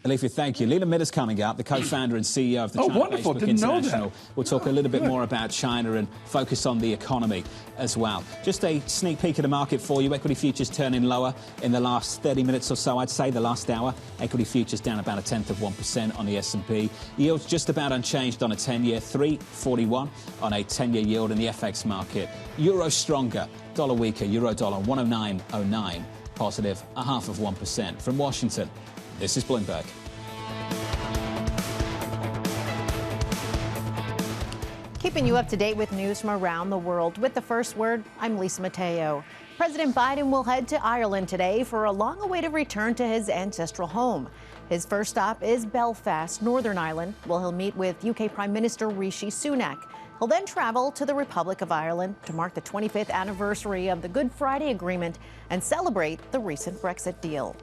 Alifia, thank you. Leila Mitter's coming up, the co-founder and CEO of the China wonderful. Facebook Didn't know International. that. We'll talk a little bit more about China and focus on the economy as well. Just a sneak peek of the market for you. Equity futures turning lower in the last 30 minutes or so. I'd say the last hour. Equity futures down about 0.1% on the S&P. Yields just about unchanged on a 10-year, 3.41 on a 10-year yield in the FX market. Euro stronger, dollar weaker, euro dollar 109.09, positive 0.5%. From Washington, this is Bloomberg. Keeping you up to date with news from around the world. With the first word, I'm Lisa Mateo. President Biden will head to Ireland today for a long-awaited return to his ancestral home. His first stop is Belfast, Northern Ireland, where he'll meet with UK Prime Minister Rishi Sunak. He'll then travel to the Republic of Ireland to mark the 25th anniversary of the Good Friday Agreement and celebrate the recent Brexit deal.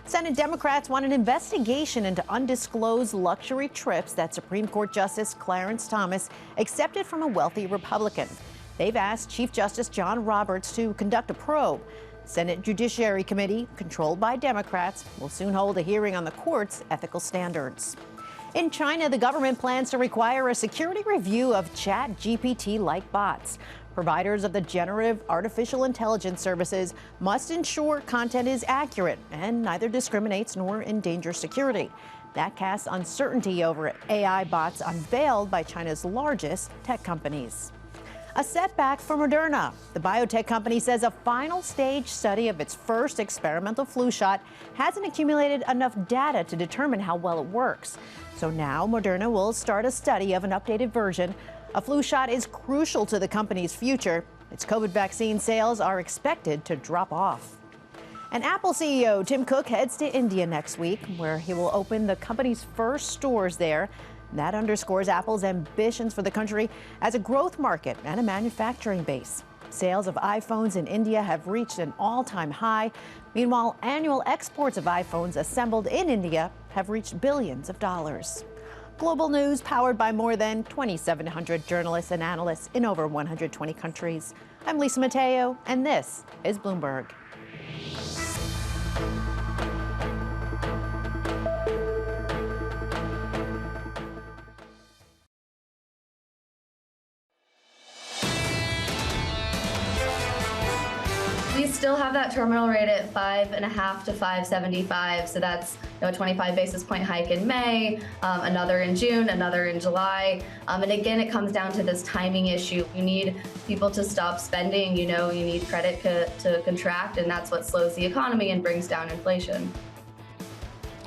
Senate Democrats want an investigation into undisclosed luxury trips that Supreme Court Justice Clarence Thomas accepted from a wealthy Republican. They've asked Chief Justice John Roberts to conduct a probe. Senate Judiciary Committee, controlled by Democrats, will soon hold a hearing on the court's ethical standards. In China, the government plans to require a security review of ChatGPT-like bots. Providers of the generative artificial intelligence services must ensure content is accurate and neither discriminates nor endangers security. That casts uncertainty over AI bots unveiled by China's largest tech companies. A setback for Moderna. The biotech company says a final stage study of its first experimental flu shot hasn't accumulated enough data to determine how well it works. So now Moderna will start a study of an updated version. A flu shot is crucial to the company's future. Its COVID vaccine sales are expected to drop off. And Apple CEO Tim Cook heads to India next week, where he will open the company's first stores there. That underscores Apple's ambitions for the country as a growth market and a manufacturing base. Sales of iPhones in India have reached an all-time high. Meanwhile, annual exports of iPhones assembled in India have reached billions of dollars. Global news powered by more than 2,700 journalists and analysts in over 120 countries. I'm Lisa Mateo, and this is Bloomberg. We still have that terminal rate at 5.5 to 5.75, so that's a 25 basis point hike in May, another in June, another in July, and again it comes down to this timing issue. You need people to stop spending, you need credit to contract, and that's what slows the economy and brings down inflation.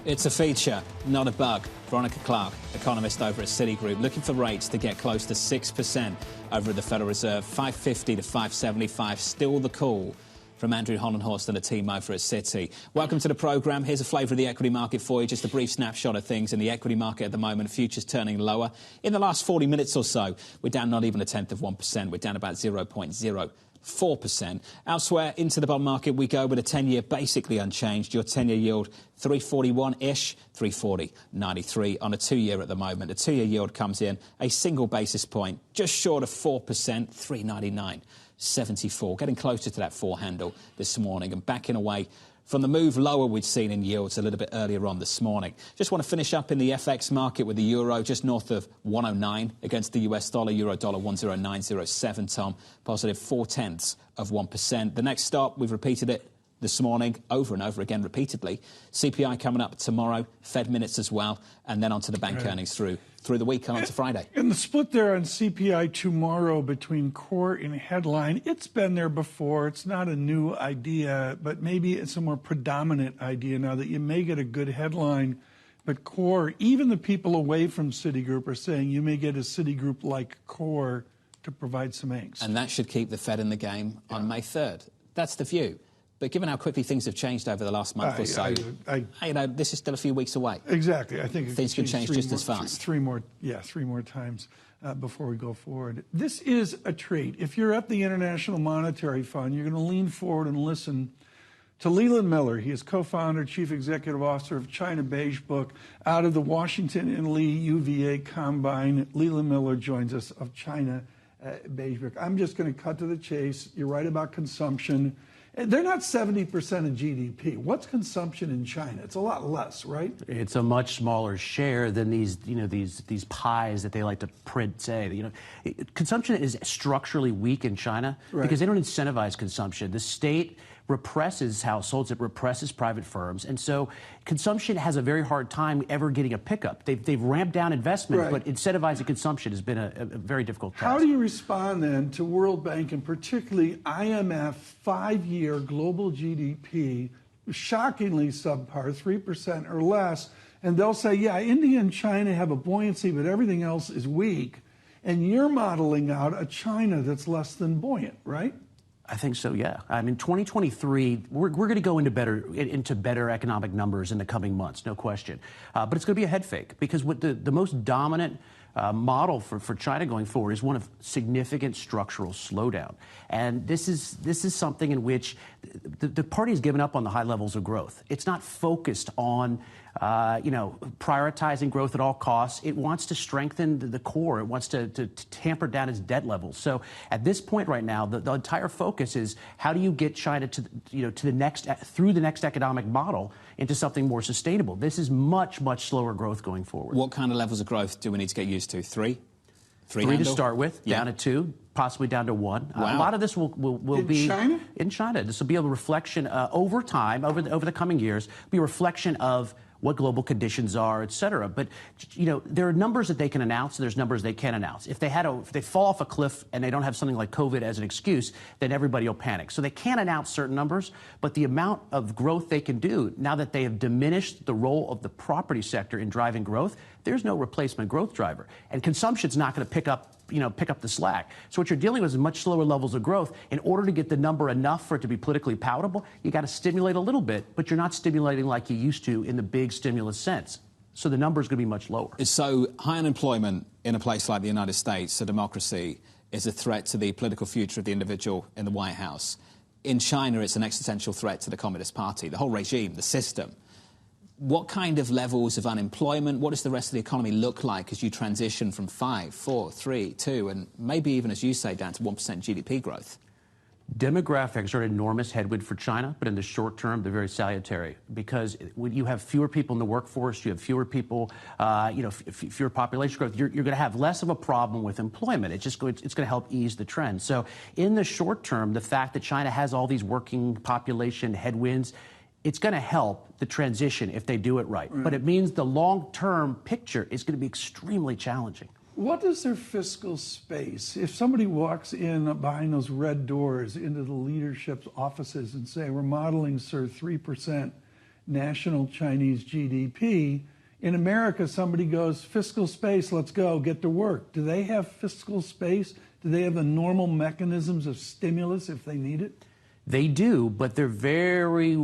It's a feature, not a bug. Veronica Clark, economist over at Citigroup, looking for rates to get close to 6% over at the Federal Reserve. 5.50 to 5.75, still the call from Andrew Hollenhorst and the team over at Citi. Welcome to the programme. Here's a flavour of the equity market for you. Just a brief snapshot of things in the equity market at the moment. Futures turning lower. In the last 40 minutes or so, we're down not even 1/10%. We're down about 0.04%. Elsewhere, into the bond market we go with a 10-year basically unchanged. Your 10-year yield 341-ish, 340.93 on a 2-year at the moment. The 2-year yield comes in a single basis point, just short of 4%, 399.74. Getting closer to that 4 handle this morning and backing away from the move lower we'd seen in yields a little bit earlier on this morning. Just want to finish up in the FX market with the euro just north of 109 against the US dollar. Euro dollar 109.07, Tom. Positive 0.4%. The next stop, we've repeated it this morning over and over again repeatedly. CPI coming up tomorrow, Fed minutes as well, and then on to the bank earnings through the week on to Friday. And the split there on CPI tomorrow between core and headline, it's been there before. It's not a new idea, but maybe it's a more predominant idea now that you may get a good headline, but core, even the people away from Citigroup are saying you may get a Citigroup-like core to provide some angst. And that should keep the Fed in the game on May 3rd. That's the view. But given how quickly things have changed over the last month or so, this is still a few weeks away. Exactly. I think things can change just as fast. Three more times before we go forward. This is a treat. If you're at the International Monetary Fund, you're going to lean forward and listen to Leland Miller. He is co-founder, chief executive officer of China Beige Book out of the Washington and Lee UVA Combine. Leland Miller joins us of China Beige Book. I'm just going to cut to the chase. You're right about consumption. They're not 70% of GDP. What's consumption in China? It's a lot less, right? It's a much smaller share than these pies that they like to say. Consumption is structurally weak in China because they don't incentivize consumption. The state represses households, it represses private firms, and so consumption has a very hard time ever getting a pickup. They've ramped down investment, but incentivizing consumption has been a very difficult task. How do you respond then to World Bank and particularly IMF 5-year global GDP, shockingly subpar, 3% or less, and they'll say, yeah, India and China have a buoyancy, but everything else is weak, and you're modeling out a China that's less than buoyant, right? I think so, yeah. I mean, 2023, we're going to go into better economic numbers in the coming months, no question. But it's going to be a head fake because what the most dominant model for China going forward is one of significant structural slowdown. And this is something in which the party has given up on the high levels of growth. It's not focused on prioritizing growth at all costs. It wants to strengthen the core. It wants to tamper down its debt levels. So at this point right now, the entire focus is how do you get China through the next economic model into something more sustainable. This is much slower growth going forward. What kind of levels of growth do we need to get used to? Three to start with, down to 2, possibly down to 1. Wow. A lot of this will be China? In China. This will be a reflection over time, over the coming years, be a reflection of what global conditions are, et cetera. But, there are numbers that they can announce, and there's numbers they can't announce. If they fall off a cliff and they don't have something like COVID as an excuse, then everybody will panic. So they can't announce certain numbers, but the amount of growth they can do, now that they have diminished the role of the property sector in driving growth, there's no replacement growth driver. And consumption's not going to pick up the slack. So what you're dealing with is much slower levels of growth. In order to get the number enough for it to be politically palatable, you got to stimulate a little bit, but you're not stimulating like you used to in the big stimulus sense. So the number is going to be much lower. So high unemployment in a place like the United States, a democracy, is a threat to the political future of the individual in the White House. In China, it's an existential threat to the Communist Party, the whole regime, the system. What kind of levels of unemployment, what does the rest of the economy look like as you transition from 5, 4, 3, 2, and maybe even, as you say, down to 1% GDP growth? Demographics are an enormous headwind for China, but in the short term, they're very salutary because when you have fewer people in the workforce, you have fewer people, fewer population growth, you're going to have less of a problem with employment. It's going to help ease the trend. So in the short term, the fact that China has all these working population headwinds, it's going to help the transition if they do it right. But it means the long-term picture is going to be extremely challenging. What is their fiscal space? If somebody walks in behind those red doors into the leadership's offices and say, we're modeling, sir, 3% national Chinese GDP, in America, somebody goes, fiscal space, let's go, get to work. Do they have fiscal space? Do they have the normal mechanisms of stimulus if they need it? They do, but they're very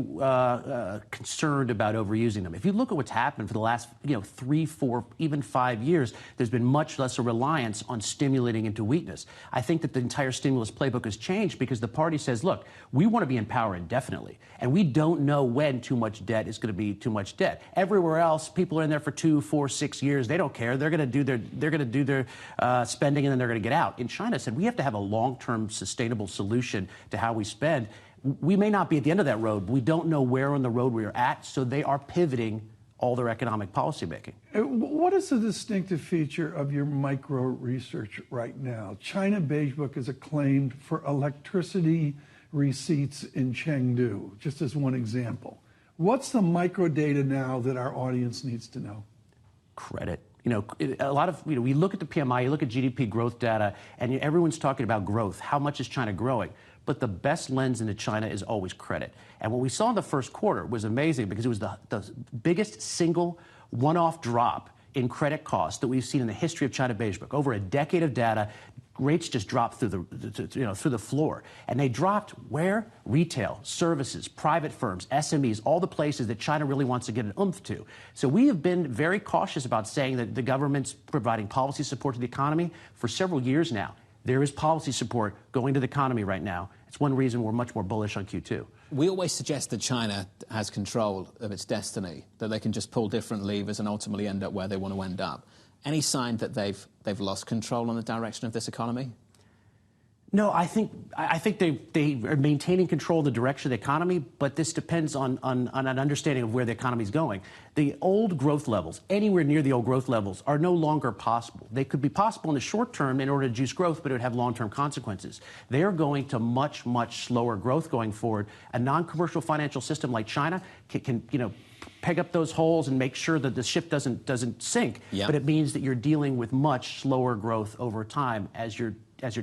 concerned about overusing them. If you look at what's happened for the last 3, 4, even 5 years, there's been much less a reliance on stimulating into weakness. I think that the entire stimulus playbook has changed because the party says, look, we want to be in power indefinitely, and we don't know when too much debt is going to be too much debt. Everywhere else, people are in there for 2, 4, 6 years. They don't care. They're going to do their spending, and then they're going to get out. In China, said we have to have a long-term sustainable solution to how we spend. We may not be at the end of that road. We don't know where on the road we are at, so they are pivoting all their economic policymaking. What is the distinctive feature of your micro research right now? China Beige Book is acclaimed for electricity receipts in Chengdu, just as one example. What's the micro data now that our audience needs to know? Credit. A lot of, we look at the PMI, you look at GDP growth data, and everyone's talking about growth. How much is China growing? But the best lens into China is always credit. And what we saw in the first quarter was amazing because it was the biggest single one-off drop in credit costs that we've seen in the history of China Beige Book. Over a decade of data, rates just dropped through the floor. And they dropped where? Retail, services, private firms, SMEs, all the places that China really wants to get an oomph to. So we have been very cautious about saying that the government's providing policy support to the economy for several years now. There is policy support going to the economy right now. It's one reason we're much more bullish on Q2. We always suggest that China has control of its destiny, that they can just pull different levers and ultimately end up where they want to end up. Any sign that they've lost control on the direction of this economy? No, I think they are maintaining control of the direction of the economy, but this depends on an understanding of where the economy is going. The old growth levels, anywhere near the old growth levels, are no longer possible. They could be possible in the short term in order to juice growth, but it would have long-term consequences. They are going to much, much slower growth going forward. A non-commercial financial system like China can peg up those holes and make sure that the ship doesn't sink. Yep. But it means that you're dealing with much slower growth over time as you're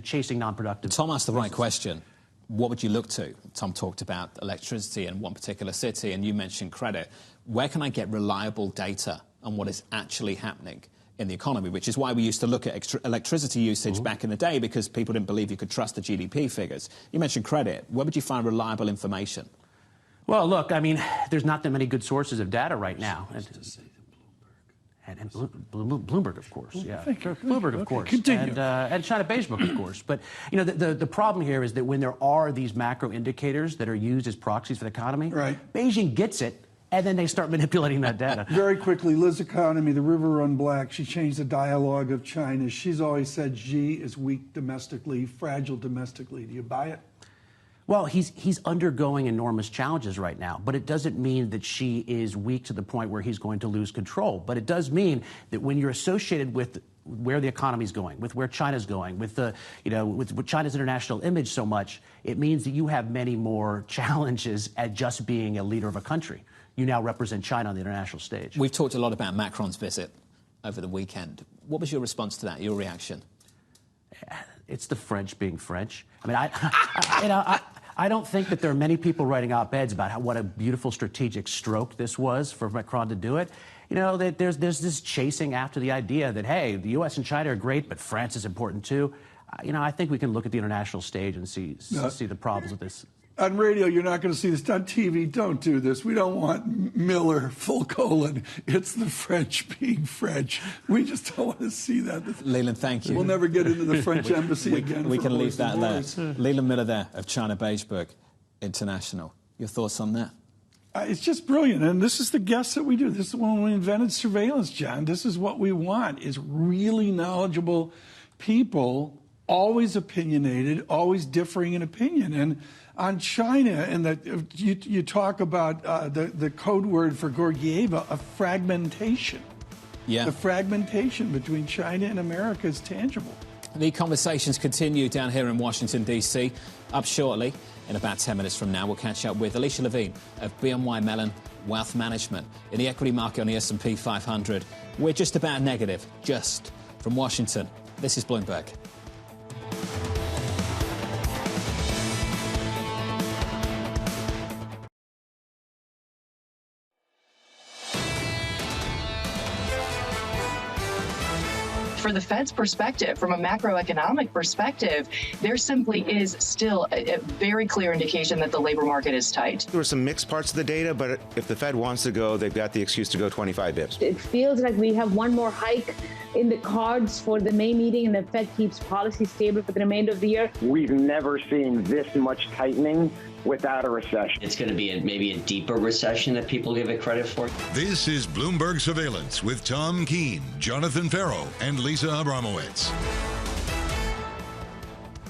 chasing non-productive. Tom asked the right question. What would you look to? Tom talked about electricity in one particular city, and you mentioned credit. Where can I get reliable data on what is actually happening in the economy, which is why we used to look at electricity usage back in the day because people didn't believe you could trust the GDP figures. You mentioned credit. Where would you find reliable information? Well, look, I mean, there's not that many good sources of data right now. And Bloomberg, of course, yeah. Bloomberg, of course. Continue. And China Beige Book, of course. But, the problem here is that when there are these macro indicators that are used as proxies for the economy, Beijing gets it, and then they start manipulating that data. Very quickly, Liz Economy, the River Run Black, she changed the dialogue of China. She's always said Xi is weak domestically, fragile domestically. Do you buy it? Well, he's undergoing enormous challenges right now, but it doesn't mean that Xi is weak to the point where he's going to lose control. But it does mean that when you're associated with where the economy's going, with where China's going, with with China's international image so much, it means that you have many more challenges at just being a leader of a country. You now represent China on the international stage. We've talked a lot about Macron's visit over the weekend. What was your response to that, your reaction? It's the French being French. I mean, I don't think that there are many people writing op-eds about what a beautiful strategic stroke this was for Macron to do it. That there's this chasing after the idea that, hey, the U.S. and China are great, but France is important too. I think we can look at the international stage and see the problems with this. On radio, you're not going to see this. On TV, don't do this. We don't want Miller, full colon. It's the French being French. We just don't want to see that. Leland, thank you. We'll never get into the French embassy again. We can leave that there. Leland Miller there of China Beige Book International. Your thoughts on that? It's just brilliant. And this is the guess that we do. This is when we invented surveillance, John. This is what we want, is really knowledgeable people, always opinionated, always differing in opinion. And on China, and that you talk about the code word for Georgieva, a fragmentation. Yeah. The fragmentation between China and America is tangible. The conversations continue down here in Washington, D.C. Up shortly, in about 10 minutes from now, we'll catch up with Alicia Levine of BNY Mellon Wealth Management. In the equity market on the S&P 500, we're just about negative. Just from Washington, this is Bloomberg. for the Fed's perspective, from a macroeconomic perspective, there simply is still a very clear indication that the labor market is tight. There were some mixed parts of the data, but if the Fed wants to go, they've got the excuse to go 25 bips. It feels like we have one more hike in the cards for the May meeting, and the Fed keeps policy stable for the remainder of the year. We've never seen this much tightening without a recession. It's going to be maybe a deeper recession that people give it credit for. This is Bloomberg Surveillance with Tom Keene, Jonathan Ferro, and Lisa Abramowicz.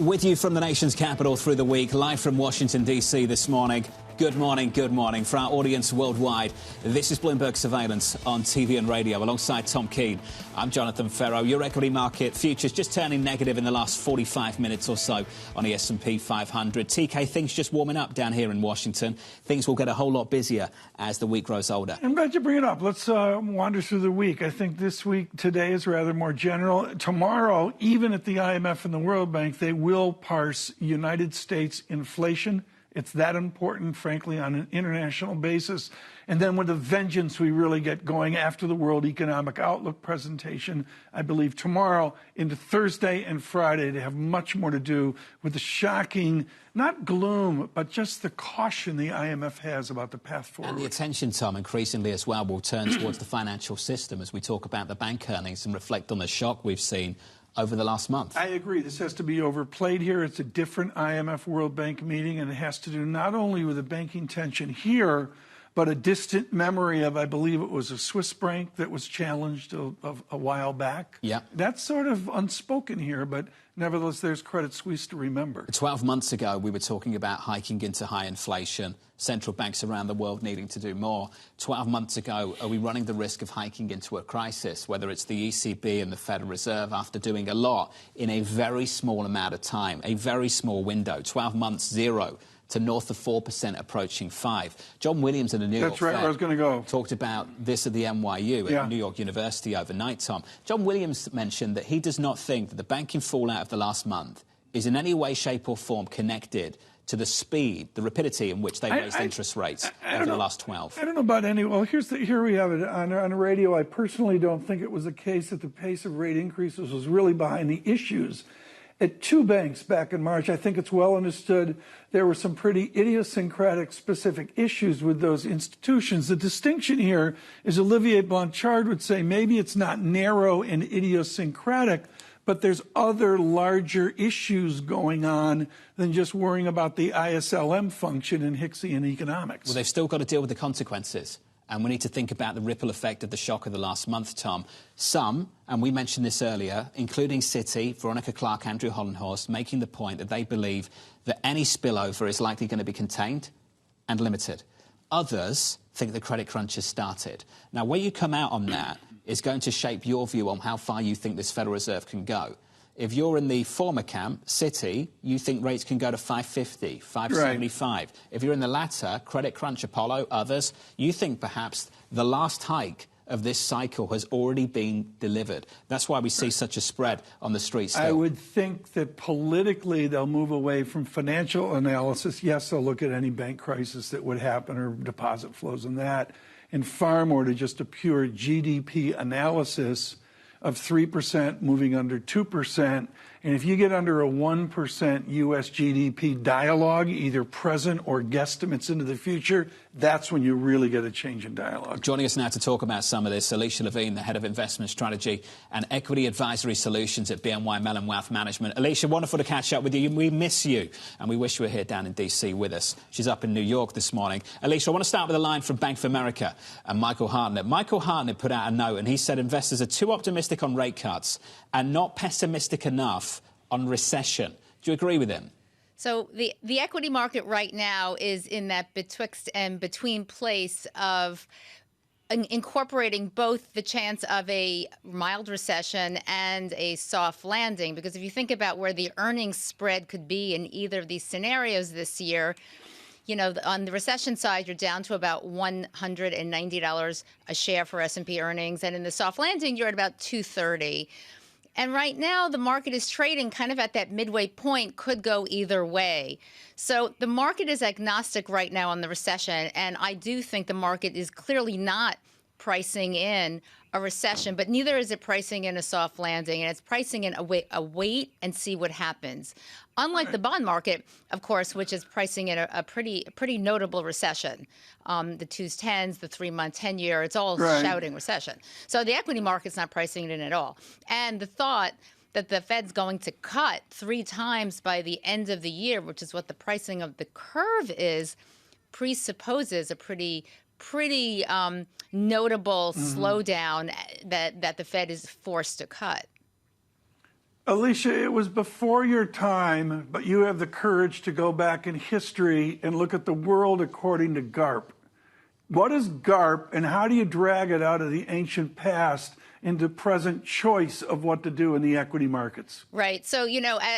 With you from the nation's capital through the week, live from Washington, D.C. this morning. Good morning, good morning. For our audience worldwide, this is Bloomberg Surveillance on TV and radio. Alongside Tom Keene, I'm Jonathan Ferro. Your equity market futures just turning negative in the last 45 minutes or so on the S&P 500. TK, things just warming up down here in Washington. Things will get a whole lot busier as the week grows older. I'm glad you bring it up. Let's wander through the week. I think this week, today is rather more general. Tomorrow, even at the IMF and the World Bank, they will parse United States inflation. It's that important, frankly, on an international basis. And then with a vengeance, we really get going after the World Economic Outlook presentation, I believe tomorrow into Thursday and Friday. They have much more to do with the shocking, not gloom, but just the caution the IMF has about the path forward. And the attention, Tom, increasingly as well will turn towards the financial system as we talk about the bank earnings and reflect on the shock we've seen over the last month. I agree. This has to be overplayed here. It's a different IMF World Bank meeting, and it has to do not only with the banking tension here, but a distant memory of, I believe it was a Swiss bank that was challenged a while back. Yeah. That's sort of unspoken here, but nevertheless, there's Credit Suisse to remember. 12 months ago, we were talking about hiking into high inflation, central banks around the world needing to do more. 12 months ago, are we running the risk of hiking into a crisis, whether it's the ECB and the Federal Reserve, after doing a lot in a very small amount of time, a very small window, 12 months, 0 to north of 4%, approaching 5%. John Williams in the New York That's right, Fed where I was going to go. Talked about this at the NYU at New York University overnight, Tom. John Williams mentioned that he does not think that the banking fallout of the last month is in any way, shape or form connected to the speed, the rapidity in which they raised interest rates over the last 12. I don't know about any. Well, here we have it on the radio. I personally don't think it was the case that the pace of rate increases was really behind the issues. At two banks back in March, I think it's well understood there were some pretty idiosyncratic specific issues with those institutions. The distinction here is Olivier Blanchard would say maybe it's not narrow and idiosyncratic, but there's other larger issues going on than just worrying about the ISLM function in Hixian economics. Well, they've still got to deal with the consequences. And we need to think about the ripple effect of the shock of the last month, Tom. Some, and we mentioned this earlier, including Citi, Veronica Clark, Andrew Hollenhorst, making the point that they believe that any spillover is likely going to be contained and limited. Others think the credit crunch has started. Now, where you come out on that is going to shape your view on how far you think this Federal Reserve can go. If you're in the former camp, Citi, you think rates can go to 550, 575. Right. If you're in the latter, Credit Crunch, Apollo, others, you think perhaps the last hike of this cycle has already been delivered. That's why we see such a spread on the streets still. I would think that politically they'll move away from financial analysis. Yes, they'll look at any bank crisis that would happen or deposit flows and that, and far more to just a pure GDP analysis of 3% moving under 2%. And if you get under a 1% U.S. GDP dialogue, either present or guesstimates into the future, that's when you really get a change in dialogue. Joining us now to talk about some of this, Alicia Levine, the Head of Investment Strategy and Equity Advisory Solutions at BNY Mellon Wealth Management. Alicia, wonderful to catch up with you. We miss you, and we wish you were here down in D.C. with us. She's up in New York this morning. Alicia, I want to start with a line from Bank of America and Michael Hartnett. Michael Hartnett put out a note, and he said investors are too optimistic on rate cuts and not pessimistic enough on recession. Do you agree with him? So the equity market right now is in that betwixt and between place of incorporating both the chance of a mild recession and a soft landing. Because if you think about where the earnings spread could be in either of these scenarios this year, you know, on the recession side, you're down to about $190 a share for S&P earnings. And in the soft landing, you're at about $230. And right now, the market is trading kind of at that midway point, could go either way. So the market is agnostic right now on the recession. And I do think the market is clearly not pricing in a recession, but neither is it pricing in a soft landing, and it's pricing in a wait and see what happens. Unlike the bond market, of course, which is pricing in a pretty notable recession. The 2s, 10s, the 3-month, 10-year, it's all shouting recession. So the equity market's not pricing it in at all. And the thought that the Fed's going to cut 3 times by the end of the year, which is what the pricing of the curve is, presupposes a pretty notable slowdown that the Fed is forced to cut. Alicia, it was before your time, but you have the courage to go back in history and look at the world according to GARP. What is GARP, and how do you drag it out of the ancient past into present choice of what to do in the equity markets? Right. So,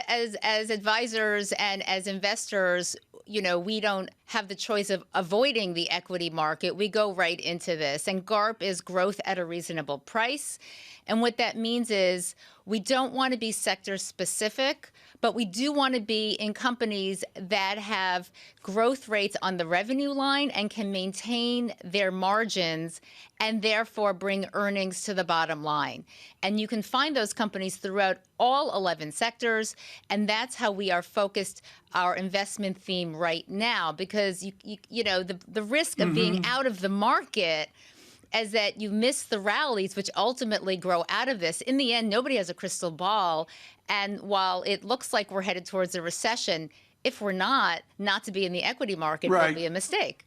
as advisors and as investors, we don't have the choice of avoiding the equity market. We go right into this. And GARP is growth at a reasonable price. And what that means is we don't want to be sector specific, but we do want to be in companies that have growth rates on the revenue line and can maintain their margins and therefore bring earnings to the bottom line. And you can find those companies throughout all 11 sectors, and that's how we are focused our investment theme right now, because the risk of being out of the market is that you miss the rallies, which ultimately grow out of this. In the end, nobody has a crystal ball. And while it looks like we're headed towards a recession, if we're not to be in the equity market will be a mistake.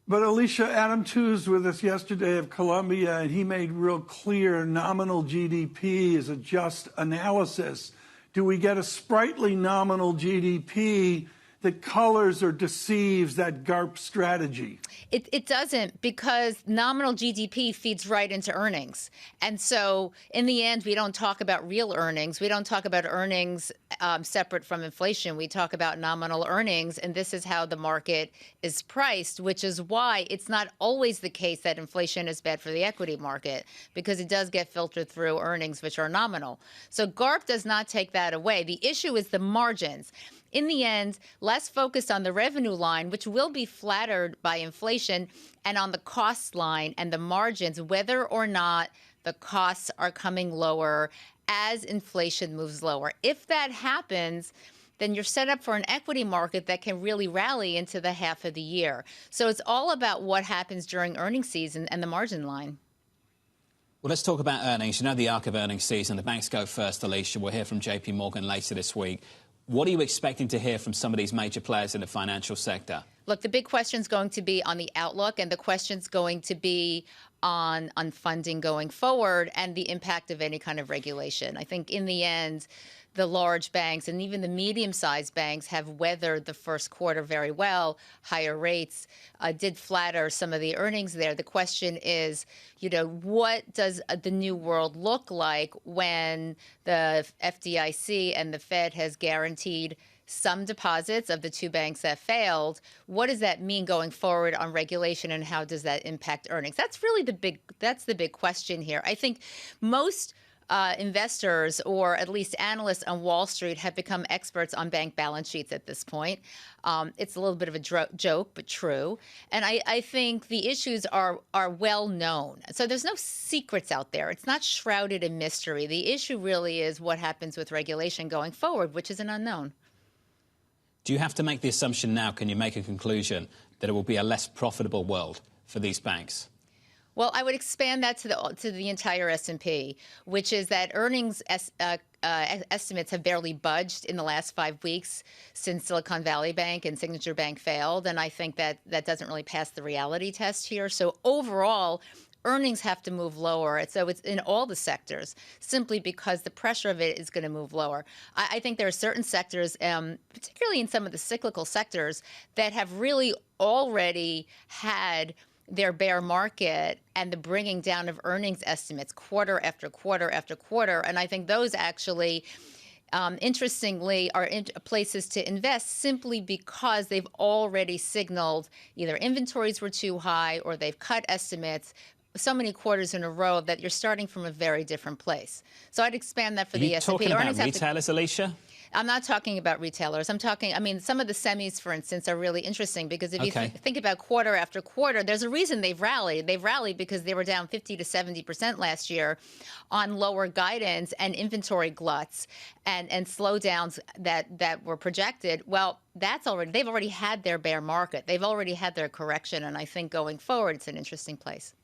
But Alicia, Adam Tooze with us yesterday of Columbia, and he made real clear nominal GDP is a just analysis. Do we get a sprightly nominal GDP that colors or deceives that GARP strategy? It doesn't, because nominal GDP feeds right into earnings. And so in the end, we don't talk about real earnings. We don't talk about earnings separate from inflation. We talk about nominal earnings. And this is how the market is priced, which is why it's not always the case that inflation is bad for the equity market, because it does get filtered through earnings, which are nominal. So GARP does not take that away. The issue is the margins. In the end, less focused on the revenue line, which will be flattered by inflation, and on the cost line and the margins, whether or not the costs are coming lower as inflation moves lower. If that happens, then you're set up for an equity market that can really rally into the half of the year. So it's all about what happens during earnings season and the margin line. Well, let's talk about earnings. The arc of earnings season. The banks go first, Alicia. We'll hear from JP Morgan later this week. What are you expecting to hear from some of these major players in the financial sector? Look, the big question is going to be on the outlook, and the question's going to be on funding going forward and the impact of any kind of regulation. I think in the end, the large banks and even the medium-sized banks have weathered the first quarter very well. Higher rates did flatter some of the earnings there. The question is, what does the new world look like when the FDIC and the Fed has guaranteed some deposits of the 2 banks that failed? What does that mean going forward on regulation, and how does that impact earnings? That's really the big question here. I think most investors, or at least analysts on Wall Street, have become experts on bank balance sheets at this point. It's a little bit of a joke, but true. And I think the issues are well known. So there's no secrets out there. It's not shrouded in mystery. The issue really is what happens with regulation going forward, which is an unknown. Do you have to make the assumption now, can you make a conclusion, that it will be a less profitable world for these banks? Well, I would expand that to the entire S&P, which is that earnings estimates have barely budged in the last 5 weeks since Silicon Valley Bank and Signature Bank failed. And I think that doesn't really pass the reality test here. So overall, earnings have to move lower. So it's in all the sectors, simply because the pressure of it is going to move lower. I think there are certain sectors, particularly in some of the cyclical sectors, that have really already had their bear market and the bringing down of earnings estimates quarter after quarter after quarter. And I think those actually, interestingly, are places to invest simply because they've already signaled either inventories were too high or they've cut estimates so many quarters in a row that you're starting from a very different place. So I'd expand that for the S&P. Are you talking about retailers, Alicia? I'm not talking about retailers. I'm talking, I mean, some of the semis, for instance, are really interesting because if you think about quarter after quarter, there's a reason they've rallied. They've rallied because they were down 50 to 70% last year on lower guidance and inventory gluts and slowdowns that were projected. Well, they've already had their bear market. They've already had their correction. And I think going forward, it's an interesting place.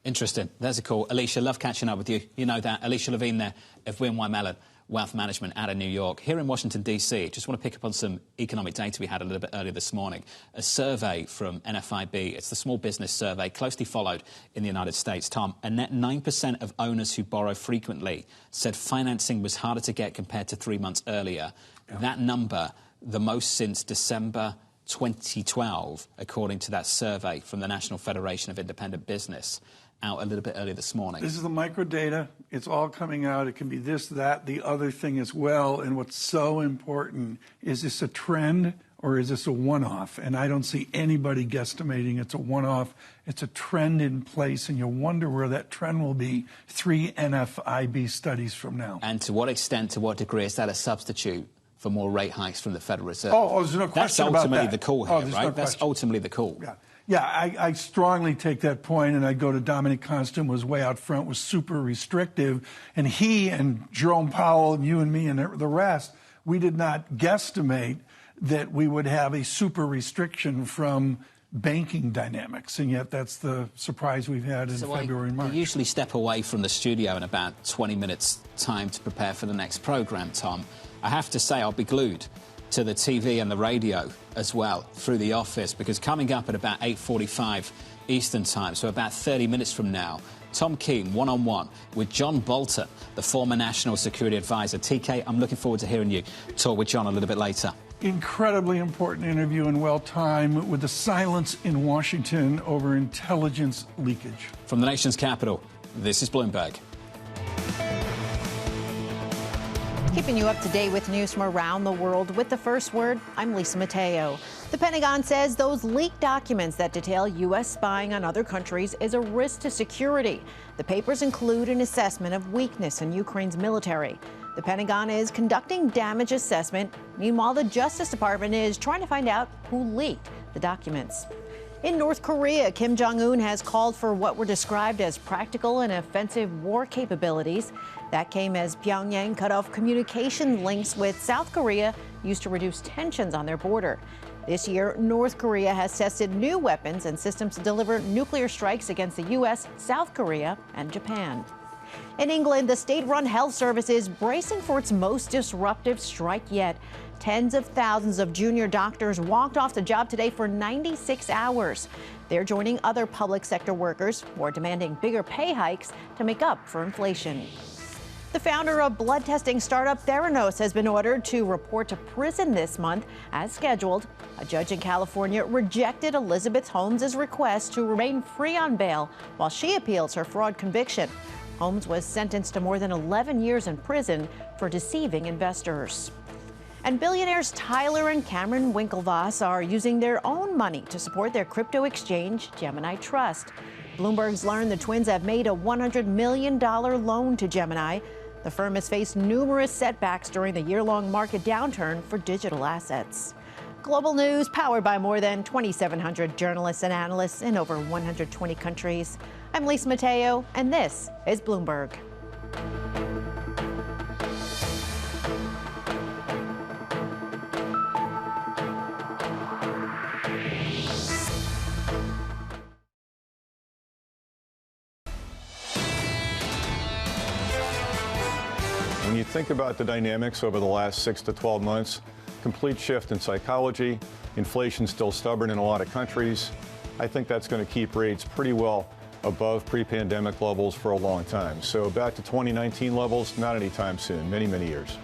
Interesting. There's a call. Alicia, love catching up with you. You know that. Alicia Levine there of Wynn Mellon Wealth Management out of New York. Here in Washington, D.C., just want to pick up on some economic data we had a little bit earlier this morning. A survey from NFIB, it's the small business survey, closely followed in the United States. Tom, a net 9% of owners who borrow frequently said financing was harder to get compared to 3 months earlier. Yeah. That number, the most since December 2012, according to that survey from the National Federation of Independent Business, out a little bit earlier this morning. This is the micro data. It's all coming out. It can be this, that, the other thing as well. And what's so important, is this a trend or is this a one-off? And I don't see anybody guesstimating it's a one-off. It's a trend in place, and you wonder where that trend will be 3 NFIB studies from now. And to what extent, to what degree is that a substitute for more rate hikes from the Federal Reserve? Oh, there's no question about that. That's ultimately the call here, right? No That's ultimately the call. Yeah. Yeah, I strongly take that point, and I go to Dominic Constant, was way out front, was super restrictive, and he and Jerome Powell and you and me and the rest, we did not guesstimate that we would have a super restriction from banking dynamics, and yet that's the surprise we've had in February and March. I usually step away from the studio in about 20 minutes' time to prepare for the next programme, Tom. I have to say I'll be glued to the TV and the radio as well through the office, because coming up at about 8:45 Eastern Time, so about 30 minutes from now, Tom Keene one-on-one with John Bolton, the former National Security Advisor. TK, I'm looking forward to hearing you talk with John a little bit later. Incredibly important interview and well-timed, with the silence in Washington over intelligence leakage. From the nation's capital, this is Bloomberg. Keeping you up to date with news from around the world with the first word, I'm Lisa Mateo. The Pentagon says those leaked documents that detail U.S. spying on other countries is a risk to security. The papers include an assessment of weakness in Ukraine's military. The Pentagon is conducting damage assessment. Meanwhile, the Justice Department is trying to find out who leaked the documents. In North Korea, Kim Jong-un has called for what were described as practical and offensive war capabilities. That came as Pyongyang cut off communication links with South Korea used to reduce tensions on their border. This year, North Korea has tested new weapons and systems to deliver nuclear strikes against the U.S., South Korea, and Japan. In England, the state-run health service is bracing for its most disruptive strike yet. Tens of thousands of junior doctors walked off the job today for 96 hours. They're joining other public sector workers who are demanding bigger pay hikes to make up for inflation. The founder of blood testing startup Theranos has been ordered to report to prison this month as scheduled. A judge in California rejected Elizabeth Holmes' request to remain free on bail while she appeals her fraud conviction. Holmes was sentenced to more than 11 years in prison for deceiving investors. And billionaires Tyler and Cameron Winklevoss are using their own money to support their crypto exchange, Gemini Trust. Bloomberg's learned the twins have made a $100 million loan to Gemini. The firm has faced numerous setbacks during the year-long market downturn for digital assets. Global news powered by more than 2,700 journalists and analysts in over 120 countries. I'm Lisa Mateo, and this is Bloomberg. When you think about the dynamics over the last 6 to 12 months, complete shift in psychology, inflation still stubborn in a lot of countries, I think that's going to keep rates pretty well above pre-pandemic levels for a long time. So back to 2019 levels, not anytime soon, many, many years.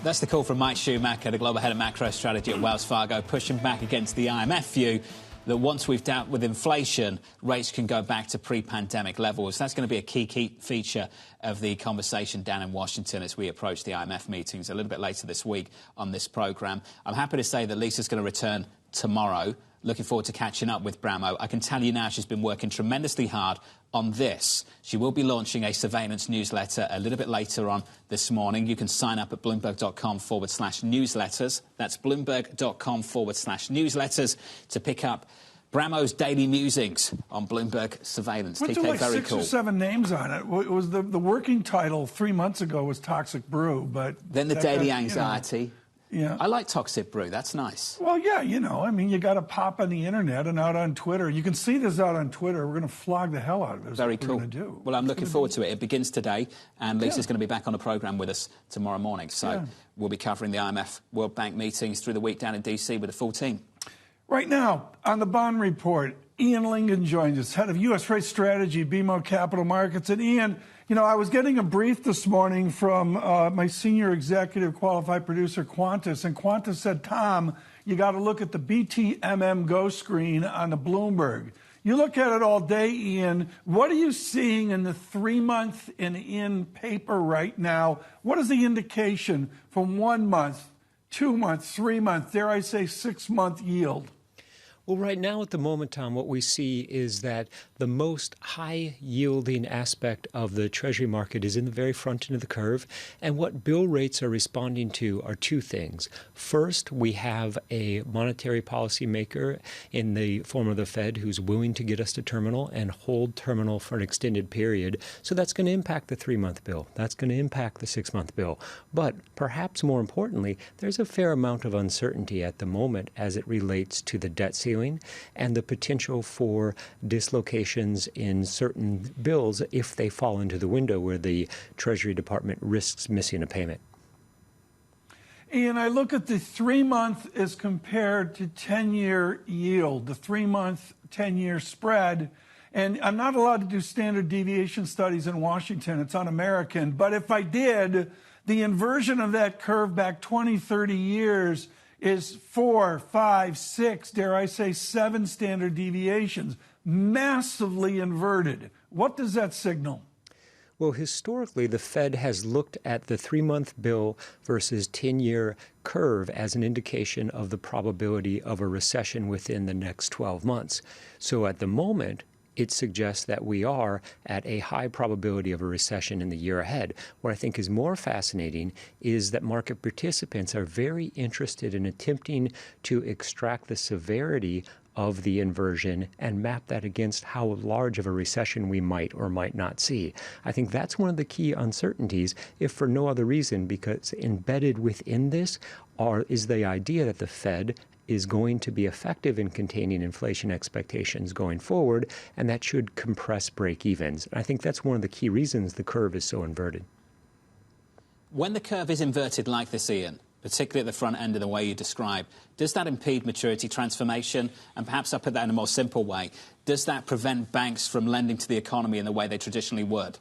That's the call from Mike Schumacher, the global head of macro strategy at Wells Fargo, pushing back against the IMF view that once we've dealt with inflation, rates can go back to pre-pandemic levels. That's going to be a key feature of the conversation down in Washington as we approach the IMF meetings a little bit later this week on this programme. I'm happy to say that Lisa's going to return tomorrow. Looking forward to catching up with Bramo. I can tell you now she's been working tremendously hard on this. She will be launching a surveillance newsletter a little bit later on this morning. You can sign up at bloomberg.com/newsletters. That's bloomberg.com/newsletters to pick up Bramo's daily musings on Bloomberg surveillance. What's TK, like very 6 cool. or 7 names on it? It was the working title 3 months ago was Toxic Brew, but Then the that daily got, anxiety. Yeah. I like Toxic Brew. That's nice. Well, yeah, you got to pop on the internet and out on Twitter. You can see this out on Twitter. We're going to flog the hell out of it. Very cool. Do. Well, I'm looking forward to it. It begins today, and Lisa's going to be back on the programme with us tomorrow morning. So we'll be covering the IMF World Bank meetings through the week down in D.C. with the full team. Right now, on the bond report, Ian Lingen joins us, head of U.S. rate strategy, BMO Capital Markets. And Ian, I was getting a brief this morning from my senior executive qualified producer, Qantas, and Qantas said, Tom, you got to look at the BTMM Go screen on the Bloomberg. You look at it all day, Ian. What are you seeing in the 3-month and in paper right now? What is the indication from 1 month, 2 months, 3 months, dare I say 6-month yield? Well, right now at the moment, Tom, what we see is that the most high-yielding aspect of the Treasury market is in the very front end of the curve. And what bill rates are responding to are two things. First, we have a monetary policy maker in the form of the Fed who's willing to get us to terminal and hold terminal for an extended period. So that's going to impact the 3-month bill. That's going to impact the 6-month bill. But perhaps more importantly, there's a fair amount of uncertainty at the moment as it relates to the debt ceiling and the potential for dislocations in certain bills if they fall into the window where the Treasury Department risks missing a payment. And I look at the 3-month as compared to 10-year yield, the 3-month, 10-year spread. And I'm not allowed to do standard deviation studies in Washington. It's un-American. But if I did, the inversion of that curve back 20, 30 years is 4, 5, 6, dare I say 7 standard deviations, massively inverted. What does that signal? Well, historically, the Fed has looked at the 3-month bill versus 10-year curve as an indication of the probability of a recession within the next 12 months. So at the moment, it suggests that we are at a high probability of a recession in the year ahead. What I think is more fascinating is that market participants are very interested in attempting to extract the severity of the inversion and map that against how large of a recession we might or might not see. I think that's one of the key uncertainties, if for no other reason, because embedded within this is the idea that the Fed is going to be effective in containing inflation expectations going forward, and that should compress break-evens. I think that's one of the key reasons the curve is so inverted. When the curve is inverted like this, Ian, particularly at the front end of the way you describe, does that impede maturity transformation? And perhaps I'll put that in a more simple way. Does that prevent banks from lending to the economy in the way they traditionally would?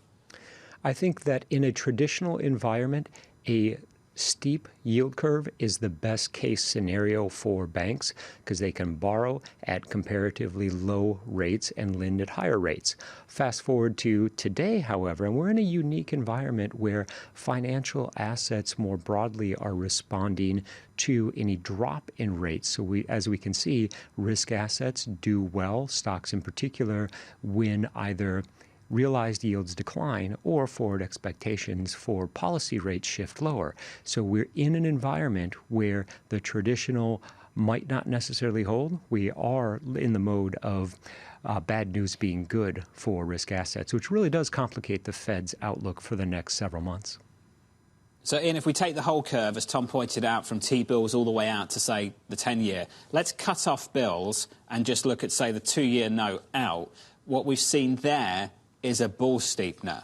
I think that in a traditional environment, a steep yield curve is the best case scenario for banks because they can borrow at comparatively low rates and lend at higher rates. Fast forward to today, however, and we're in a unique environment where financial assets more broadly are responding to any drop in rates. So as we can see, risk assets do well, stocks in particular, when either realized yields decline or forward expectations for policy rates shift lower. So we're in an environment where the traditional might not necessarily hold. We are in the mode of bad news being good for risk assets, which really does complicate the Fed's outlook for the next several months. So, Ian, if we take the whole curve, as Tom pointed out, from T-bills all the way out to, say, the 10-year, let's cut off bills and just look at, say, the 2-year note out. What we've seen there is a bull steepener.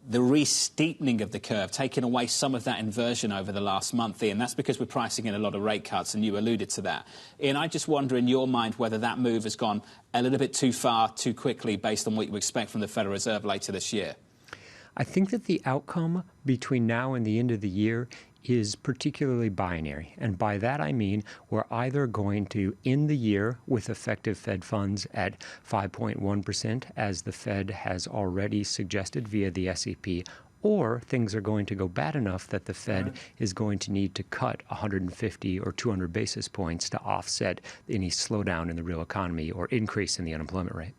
The re-steepening of the curve, taking away some of that inversion over the last month, Ian. That's because we're pricing in a lot of rate cuts, and you alluded to that. Ian, I just wonder in your mind whether that move has gone a little bit too far, too quickly, based on what you expect from the Federal Reserve later this year. I think that the outcome between now and the end of the year is particularly binary. And by that I mean we're either going to end the year with effective Fed funds at 5.1%, as the Fed has already suggested via the SEP, or things are going to go bad enough that the Fed is going to need to cut 150 or 200 basis points to offset any slowdown in the real economy or increase in the unemployment rate.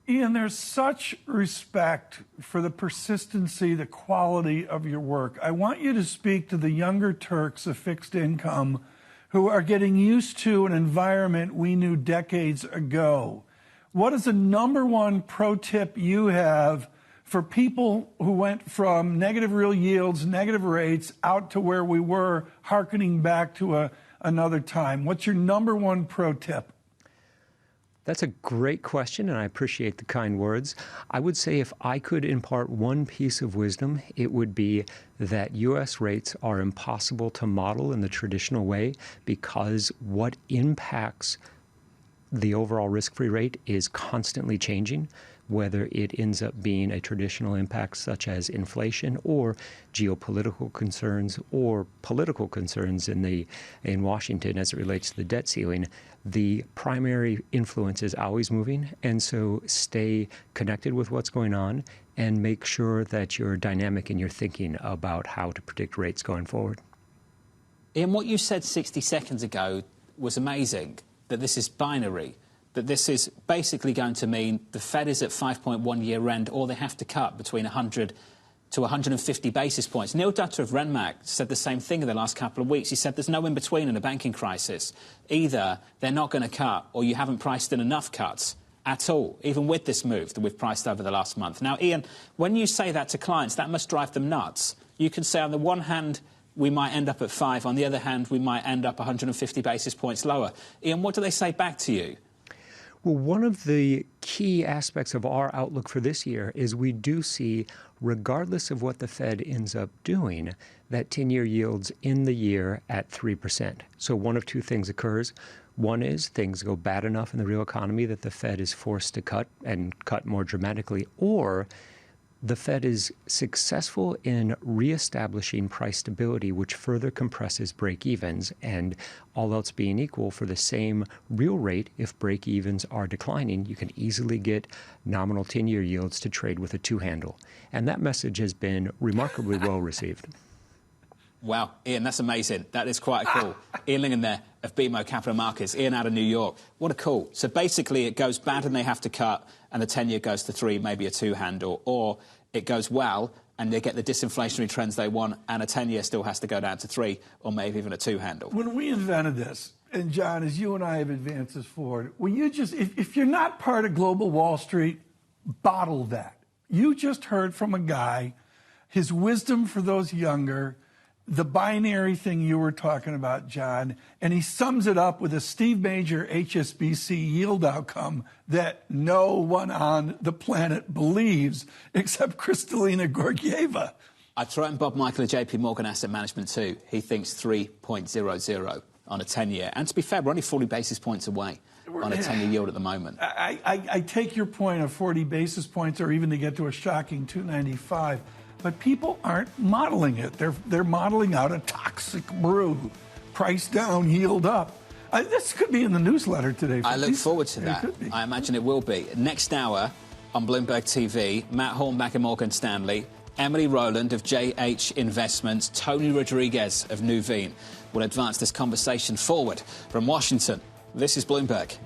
Ian, there's such respect for the persistency, the quality of your work. I want you to speak to the younger Turks of fixed income who are getting used to an environment we knew decades ago. What is the number one pro tip you have for people who went from negative real yields, negative rates, out to where we were, hearkening back to another time? What's your number one pro tip? That's a great question, and I appreciate the kind words. I would say if I could impart one piece of wisdom, it would be that U.S. rates are impossible to model in the traditional way because what impacts the overall risk-free rate is constantly changing, whether it ends up being a traditional impact such as inflation or geopolitical concerns or political concerns in Washington as it relates to the debt ceiling. The primary influence is always moving, and so stay connected with what's going on and make sure that you're dynamic in your thinking about how to predict rates going forward. Ian, what you said 60 seconds ago was amazing, that this is binary, that this is basically going to mean the Fed is at 5.1 year end, or they have to cut between 100 to 150 basis points. Neil Dutta of Renmark said the same thing in the last couple of weeks. He said there's no in-between in a banking crisis. Either they're not going to cut, or you haven't priced in enough cuts at all, even with this move that we've priced over the last month. Now, Ian, when you say that to clients, that must drive them nuts. You can say on the one hand, we might end up at 5. On the other hand, we might end up 150 basis points lower. Ian, what do they say back to you? Well, one of the key aspects of our outlook for this year is we do see, regardless of what the Fed ends up doing, that 10-year yields in the year at 3%. So one of two things occurs. One is things go bad enough in the real economy that the Fed is forced to cut and cut more dramatically, or the Fed is successful in reestablishing price stability, which further compresses break-evens, and all else being equal, for the same real rate, if break-evens are declining, you can easily get nominal 10-year yields to trade with a 2-handle. And that message has been remarkably well received. Wow, Ian, that's amazing. That is quite a call. Ian Lingen there of BMO Capital Markets. Ian out of New York. What a call. So basically it goes bad and they have to cut, and the 10-year goes to 3, maybe a 2-handle, or it goes well and they get the disinflationary trends they want, and a 10-year still has to go down to 3, or maybe even a 2-handle. When we invented this, and John, as you and I have advanced this forward, will you just, if you're not part of global Wall Street, bottle that. You just heard from a guy, his wisdom for those younger, the binary thing you were talking about, John, and he sums it up with a Steve Major HSBC yield outcome that no one on the planet believes except Kristalina Georgieva. I'd throw in Bob Michael of JP Morgan Asset Management too. He thinks 3.00 on a 10-year. And to be fair, we're only 40 basis points away on a 10-year yield at the moment. I take your point of 40 basis points, or even to get to a shocking 295. But people aren't modeling it. They're modeling out a toxic brew. Price down, yield up. This could be in the newsletter today. I look forward to that. I imagine it will be. Next hour on Bloomberg TV, Matt Hornback of Morgan Stanley, Emily Rowland of JH Investments, Tony Rodriguez of Nuveen will advance this conversation forward. From Washington, this is Bloomberg.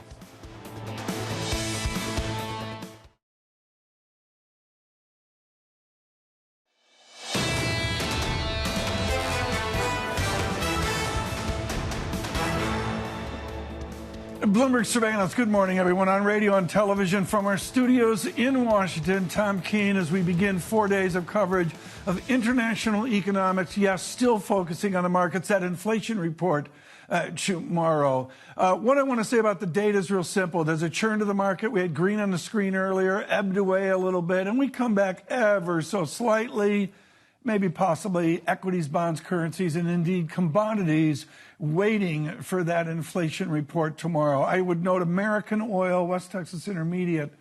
Bloomberg Surveillance. Good morning, everyone. On radio and television from our studios in Washington, Tom Keene, as we begin 4 days of coverage of international economics. Yes, still focusing on the markets. That inflation report tomorrow. What I want to say about the data is real simple. There's a churn to the market. We had green on the screen earlier, ebbed away a little bit, and we come back ever so slightly. Maybe possibly equities, bonds, currencies, and indeed commodities waiting for that inflation report tomorrow. I would note American oil, West Texas Intermediate,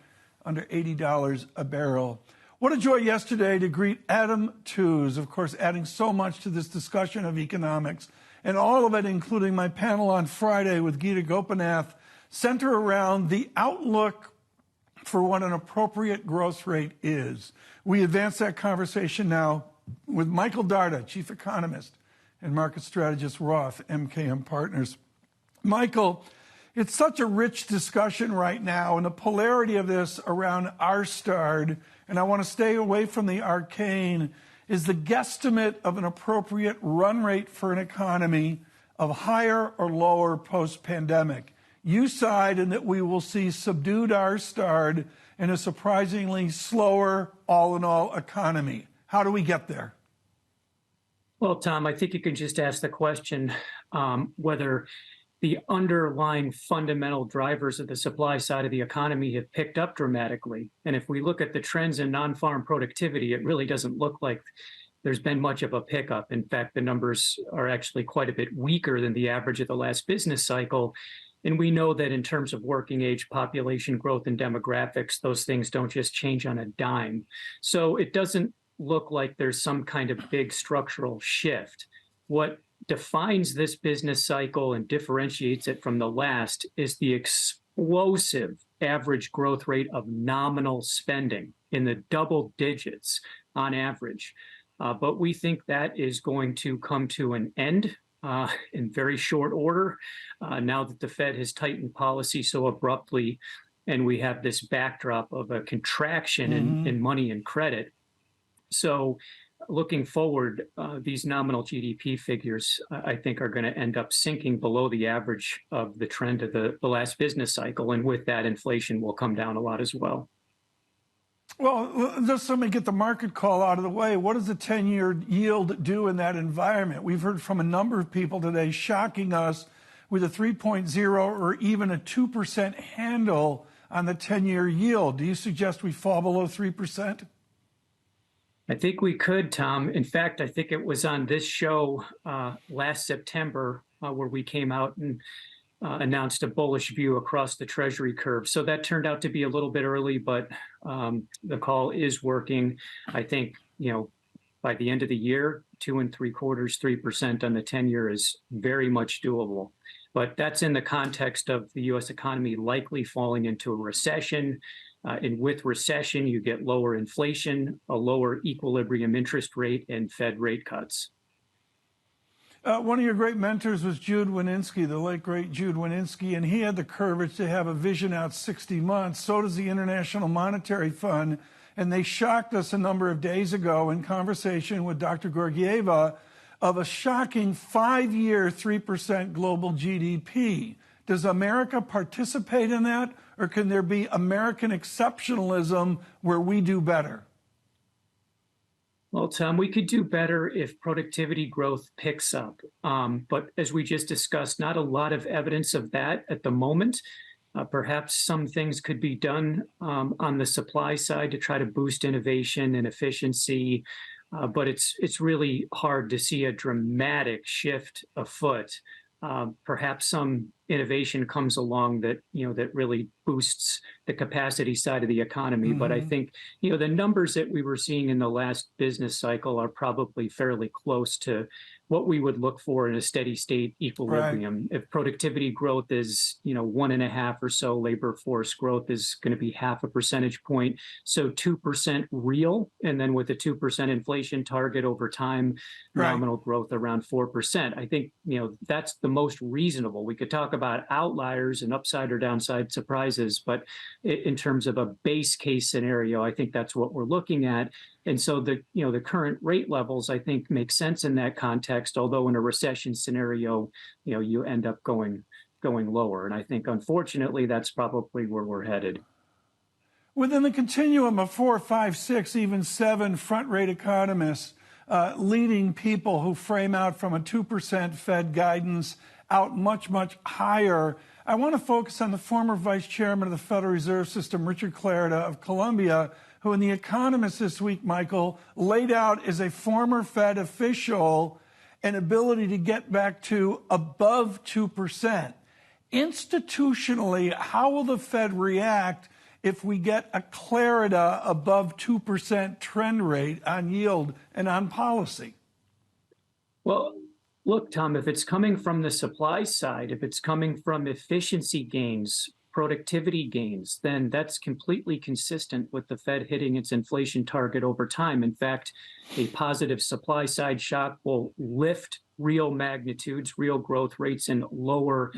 under $80 a barrel. What a joy yesterday to greet Adam Tooze, of course, adding so much to this discussion of economics, and all of it, including my panel on Friday with Geeta Gopinath, center around the outlook for what an appropriate growth rate is? We advance that conversation now with Michael Darda, chief economist and market strategist, Roth MKM Partners. Michael, it's such a rich discussion right now, and the polarity of this around R-starred, and I want to stay away from the arcane, is the guesstimate of an appropriate run rate for an economy of higher or lower post-pandemic. You side in that we will see subdued R-starred and a surprisingly slower all-in-all economy. How do we get there? Well, Tom, I think you can just ask the question whether the underlying fundamental drivers of the supply side of the economy have picked up dramatically. And if we look at the trends in non-farm productivity, it really doesn't look like there's been much of a pickup. In fact, the numbers are actually quite a bit weaker than the average of the last business cycle. And we know that in terms of working age population growth and demographics, those things don't just change on a dime. So it doesn't look like there's some kind of big structural shift. What defines this business cycle and differentiates it from the last is the explosive average growth rate of nominal spending in the double digits on average. But we think that is going to come to an end in very short order now that the Fed has tightened policy so abruptly, and we have this backdrop of a contraction in money and credit. So looking forward, these nominal GDP figures, I think, are going to end up sinking below the average of the trend of the last business cycle. And with that, inflation will come down a lot as well. Well, just let me get the market call out of the way. What does the 10-year yield do in that environment? We've heard from a number of people today shocking us with a 3.0 or even a 2% handle on the 10-year yield. Do you suggest we fall below 3%? I think we could, Tom. In fact, I think it was on this show last September where we came out and announced a bullish view across the Treasury curve. So that turned out to be a little bit early, but the call is working. I think, by the end of the year, 2.75%, 3% on the 10-year is very much doable. But that's in the context of the U.S. economy likely falling into a recession. And with recession, you get lower inflation, a lower equilibrium interest rate, and Fed rate cuts. One of your great mentors was Jude Wanniski, the late, great Jude Wanniski, and he had the courage to have a vision out 60 months. So does the International Monetary Fund. And they shocked us a number of days ago in conversation with Dr. Georgieva of a shocking 5-year 3% global GDP. Does America participate in that, or can there be American exceptionalism where we do better? Well, Tom, we could do better if productivity growth picks up. But as we just discussed, not a lot of evidence of that at the moment. Perhaps some things could be done on the supply side to try to boost innovation and efficiency. But it's really hard to see a dramatic shift afoot. Perhaps some innovation comes along that that really boosts the capacity side of the economy. But I think the numbers that we were seeing in the last business cycle are probably fairly close to what we would look for in a steady state equilibrium. Right. If productivity growth is 1.5 or so, labor force growth is going to be 0.5 percentage point. So 2% real, and then with a 2% inflation target over time, nominal growth around 4%. I think that's the most reasonable. We could talk about outliers and upside or downside surprises, but in terms of a base case scenario, I think that's what we're looking at. And so the current rate levels, I think, make sense in that context, although in a recession scenario, you end up going lower. And I think, unfortunately, that's probably where we're headed. Within the continuum of 4, 5, 6, even 7 front-rate economists, leading people who frame out from a 2% Fed guidance out much, much higher, I want to focus on the former vice chairman of the Federal Reserve System, Richard Clarida of Columbia, who in The Economist this week, Michael, laid out as a former Fed official an ability to get back to above 2%. Institutionally, how will the Fed react if we get a Clarida above 2% trend rate on yield and on policy? Well, look, Tom, if it's coming from the supply side, if it's coming from efficiency gains, productivity gains, then that's completely consistent with the Fed hitting its inflation target over time. In fact, a positive supply side shock will lift real magnitudes, real growth rates, and lower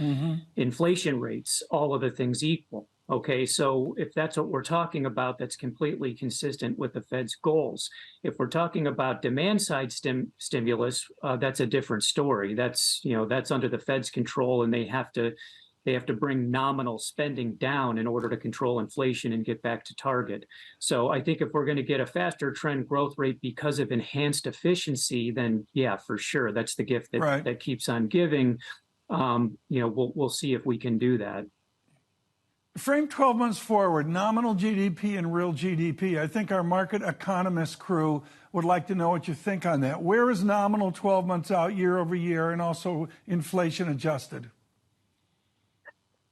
inflation rates, all other things equal. Okay, so if that's what we're talking about, that's completely consistent with the Fed's goals. If we're talking about demand side stimulus, that's a different story. That's under the Fed's control, and they have to bring nominal spending down in order to control inflation and get back to target. So I think if we're going to get a faster trend growth rate because of enhanced efficiency, then yeah, for sure, that's the gift that keeps on giving. We'll see if we can do that. Frame 12 months forward, nominal GDP and real GDP. I think our market economist crew would like to know what you think on that. Where is nominal 12 months out year over year, and also inflation adjusted?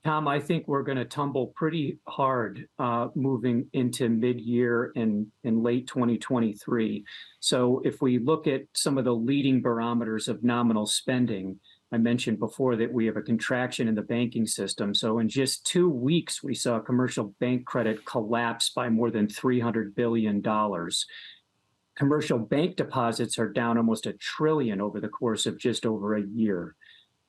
Tom, I think we're going to tumble pretty hard moving into mid-year and in late 2023. So if we look at some of the leading barometers of nominal spending, I mentioned before that we have a contraction in the banking system. So in just 2 weeks, we saw commercial bank credit collapse by more than $300 billion. Commercial bank deposits are down almost $1 trillion over the course of just over a year.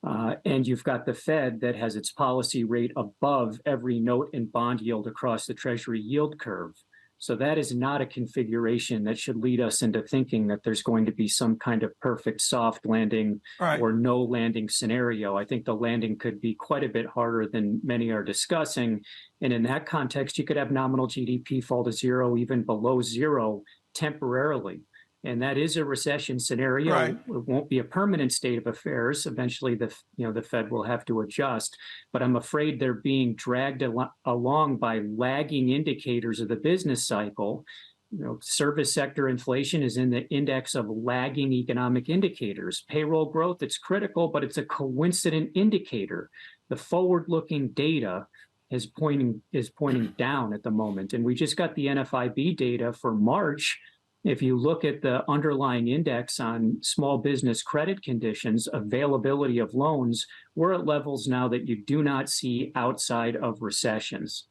And you've got the Fed that has its policy rate above every note and bond yield across the Treasury yield curve. So that is not a configuration that should lead us into thinking that there's going to be some kind of perfect soft landing or no landing scenario. I think the landing could be quite a bit harder than many are discussing. And in that context, you could have nominal GDP fall to zero, even below zero temporarily. And that is a recession scenario. It won't be a permanent state of affairs. Eventually, the Fed will have to adjust. But I'm afraid they're being dragged along by lagging indicators of the business cycle. Service sector inflation is in the index of lagging economic indicators. Payroll growth, it's critical, but it's a coincident indicator. The forward-looking data is pointing down at the moment. And we just got the NFIB data for March. If you look at the underlying index on small business credit conditions, availability of loans, we're at levels now that you do not see outside of recessions.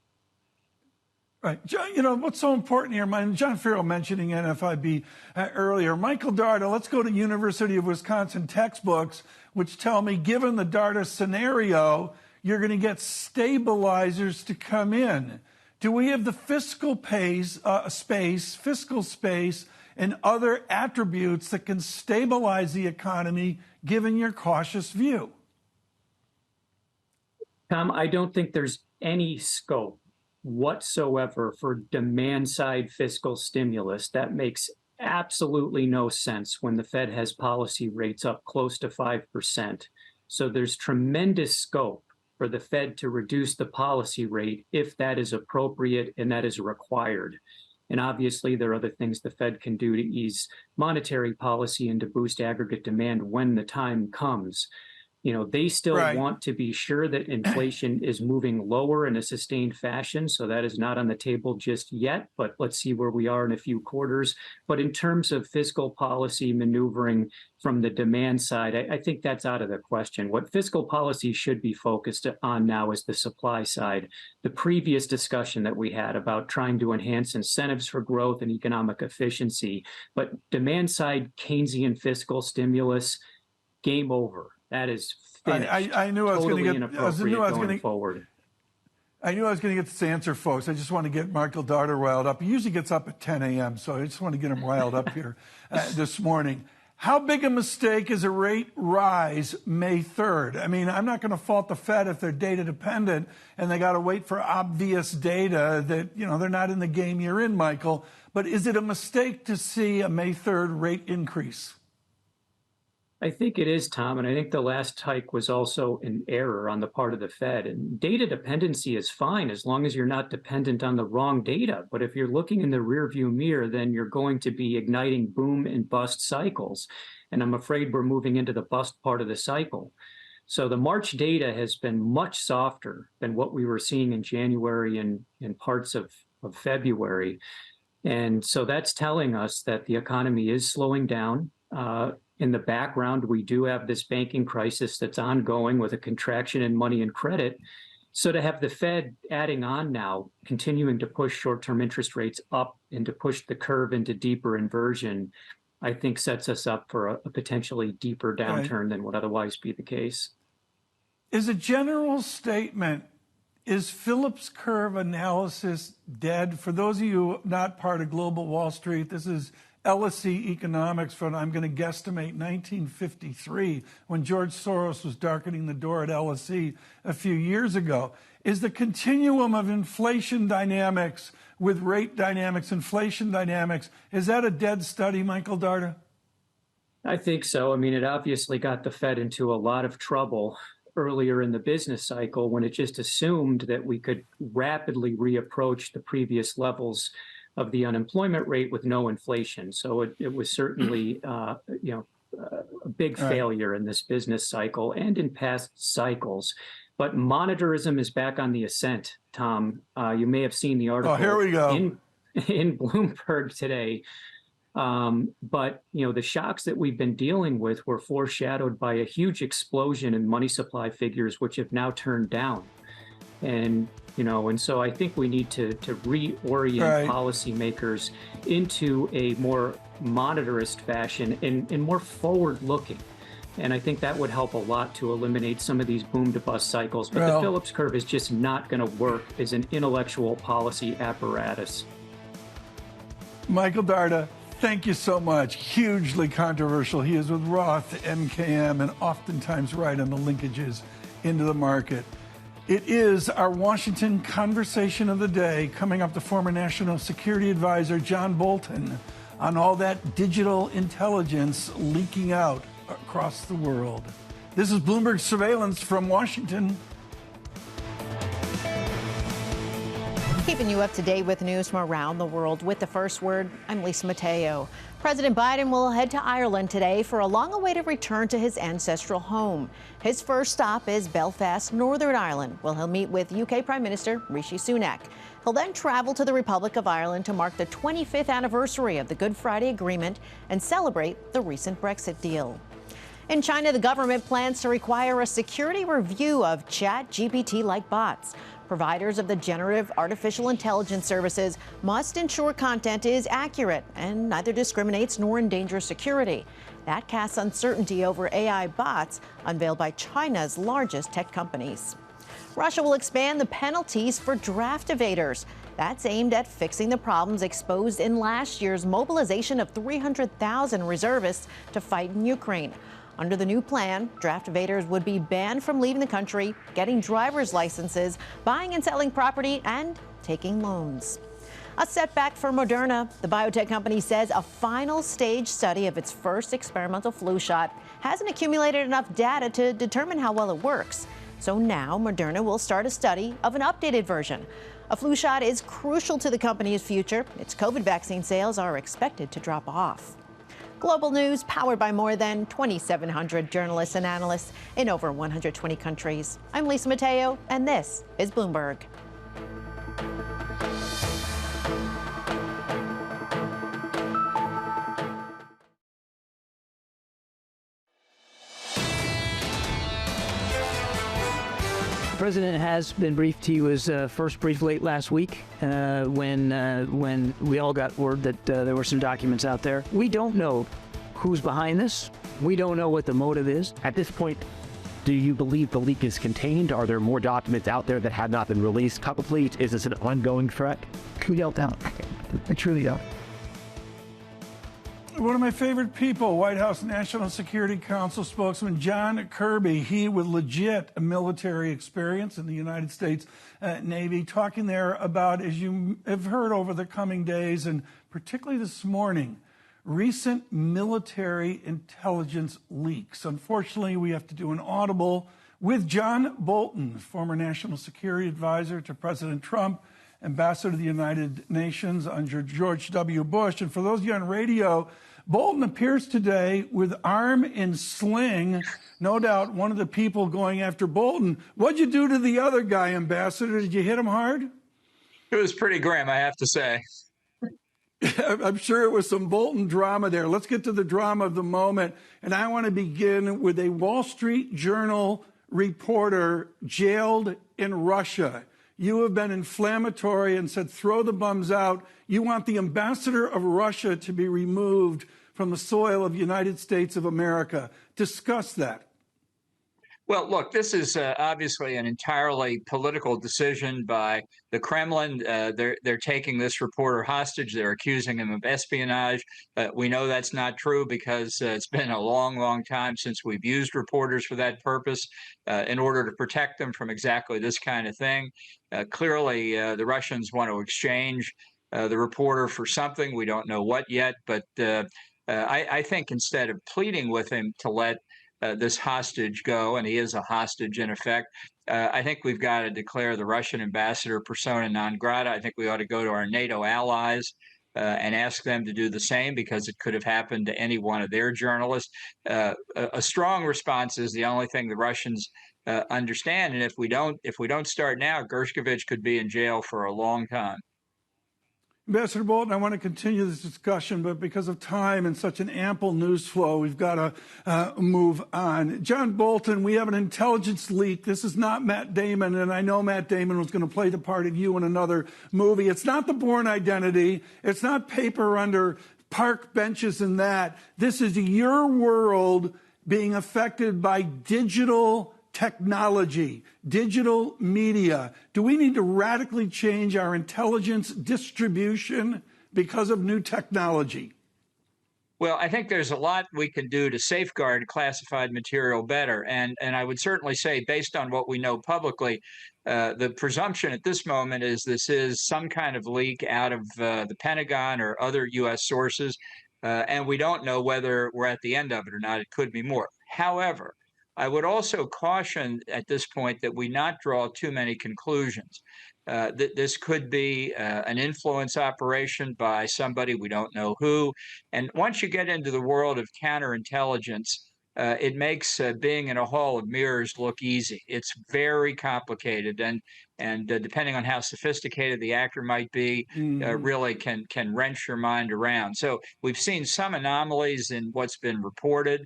Right. What's so important here, John Ferro mentioning NFIB earlier. Michael Darda, let's go to University of Wisconsin textbooks, which tell me, given the Darda scenario, you're going to get stabilizers to come in. Do we have the fiscal space, and other attributes that can stabilize the economy, given your cautious view? Tom, I don't think there's any scope whatsoever for demand-side fiscal stimulus. That makes absolutely no sense when the Fed has policy rates up close to 5%. So there's tremendous scope for the Fed to reduce the policy rate if that is appropriate and that is required. And obviously, there are other things the Fed can do to ease monetary policy and to boost aggregate demand when the time comes. They still want to be sure that inflation is moving lower in a sustained fashion. So that is not on the table just yet, but let's see where we are in a few quarters. But in terms of fiscal policy maneuvering from the demand side, I think that's out of the question. What fiscal policy should be focused on now is the supply side. The previous discussion that we had about trying to enhance incentives for growth and economic efficiency, but demand side Keynesian fiscal stimulus, game over. That is finished. I knew I was going to get going forward. I knew I was going to get this answer, folks. I just want to get Michael Darda riled up. He usually gets up at 10 a.m., so I just want to get him riled up here this morning. How big a mistake is a rate rise May 3rd? I mean, I'm not going to fault the Fed if they're data dependent and they got to wait for obvious data that, they're not in the game you're in, Michael. But is it a mistake to see a May 3rd rate increase? I think it is, Tom, and I think the last hike was also an error on the part of the Fed. And data dependency is fine as long as you're not dependent on the wrong data. But if you're looking in the rearview mirror, then you're going to be igniting boom and bust cycles. And I'm afraid we're moving into the bust part of the cycle. So the March data has been much softer than what we were seeing in January and parts of February. And so that's telling us that the economy is slowing down. In the background, we do have this banking crisis that's ongoing with a contraction in money and credit. So to have the Fed adding on now, continuing to push short-term interest rates up and to push the curve into deeper inversion, I think sets us up for a potentially deeper downturn than would otherwise be the case. Is a general statement, is Phillips curve analysis dead? For those of you not part of Global Wall Street, this is LSE economics from, I'm going to guesstimate, 1953, when George Soros was darkening the door at LSE a few years ago. Is the continuum of inflation dynamics with rate dynamics, inflation dynamics, is that a dead study, Michael Darda? I think so. I mean, it obviously got the Fed into a lot of trouble earlier in the business cycle when it just assumed that we could rapidly reapproach the previous levels of the unemployment rate with no inflation. So it was certainly, a big failure in this business cycle and in past cycles. But monetarism is back on the ascent, Tom. You may have seen the article here we go. in Bloomberg today. But, the shocks that we've been dealing with were foreshadowed by a huge explosion in money supply figures, which have now turned down. And so I think we need to reorient policymakers into a more monetarist fashion and more forward-looking. And I think that would help a lot to eliminate some of these boom-to-bust cycles. But the Phillips curve is just not going to work as an intellectual policy apparatus. Michael Darda, thank you so much. Hugely controversial. He is with Roth, MKM, and oftentimes right on the linkages into the market. It is our Washington conversation of the day. Coming up, the former National Security Advisor, John Bolton, on all that digital intelligence leaking out across the world. This is Bloomberg Surveillance from Washington. Keeping you up to date with news from around the world with the first word, I'm Lisa Mateo. President Biden will head to Ireland today for a long-awaited return to his ancestral home. His first stop is Belfast, Northern Ireland, where he'll meet with UK Prime Minister Rishi Sunak. He'll then travel to the Republic of Ireland to mark the 25th anniversary of the Good Friday Agreement and celebrate the recent Brexit deal. In China, the government plans to require a security review of ChatGPT-like bots. Providers of the generative artificial intelligence services must ensure content is accurate and neither discriminates nor endangers security. That casts uncertainty over AI bots unveiled by China's largest tech companies. Russia will expand the penalties for draft evaders. That's aimed at fixing the problems exposed in last year's mobilization of 300,000 reservists to fight in Ukraine. Under the new plan, draft evaders would be banned from leaving the country, getting driver's licenses, buying and selling property, and taking loans. A setback for Moderna. The biotech company says a final stage study of its first experimental flu shot hasn't accumulated enough data to determine how well it works. So now Moderna will start a study of an updated version. A flu shot is crucial to the company's future. Its COVID vaccine sales are expected to drop off. Global news powered by more than 2,700 journalists and analysts in over 120 countries. I'm Lisa Mateo, and this is Bloomberg. The president has been briefed. He was first briefed late last week when we all got word that there were some documents out there. We don't know who's behind this. We don't know what the motive is. At this point, do you believe the leak is contained? Are there more documents out there that have not been released? Complete? Is this an ongoing threat? We don't know. I truly don't. One of my favorite people, White House National Security Council spokesman John Kirby, he with legit military experience in the United States Navy, talking there about, as you have heard over the coming days, and particularly this morning, recent military intelligence leaks. Unfortunately, we have to do an audible with John Bolton, former National Security Advisor to President Trump, Ambassador to the United Nations under George W. Bush. And for those of you on radio, Bolton appears today with arm in sling. No doubt one of the people going after Bolton. What'd you do to the other guy, Ambassador? Did you hit him hard? It was pretty grim, I have to say. I'm sure it was some Bolton drama there. Let's get to the drama of the moment. And I want to begin with a Wall Street Journal reporter jailed in Russia. You have been inflammatory and said, throw the bums out. You want the ambassador of Russia to be removed from the soil of the United States of America. Discuss that. Well, look, this is obviously an entirely political decision by the Kremlin. They're taking this reporter hostage. They're accusing him of espionage. We know that's not true because it's been a long, long time since we've used reporters for that purpose in order to protect them from exactly this kind of thing. Clearly, the Russians want to exchange the reporter for something. We don't know what yet, but I think instead of pleading with him to let this hostage go, and he is a hostage in effect, I think we've got to declare the Russian ambassador persona non grata. I think we ought to go to our NATO allies and ask them to do the same, because it could have happened to any one of their journalists. A strong response is the only thing the Russians understand, and if we don't start now, Gershkovich could be in jail for a long time. Ambassador Bolton, I want to continue this discussion, but because of time and such an ample news flow, we've got to move on. John Bolton, we have an intelligence leak. This is not Matt Damon, and I know Matt Damon was going to play the part of you in another movie. It's not The Bourne Identity. It's not paper under park benches and that. This is your world being affected by digital technology, digital media. Do we need to radically change our intelligence distribution because of new technology? Well, I think there's a lot we can do to safeguard classified material better. And I would certainly say, based on what we know publicly, the presumption at this moment is this is some kind of leak out of the Pentagon or other U.S. sources. And we don't know whether we're at the end of it or not. It could be more. However, I would also caution at this point that we not draw too many conclusions. This could be an influence operation by somebody, we don't know who. And once you get into the world of counterintelligence, it makes being in a hall of mirrors look easy. It's very complicated, and depending on how sophisticated the actor might be, really can wrench your mind around. So we've seen some anomalies in what's been reported.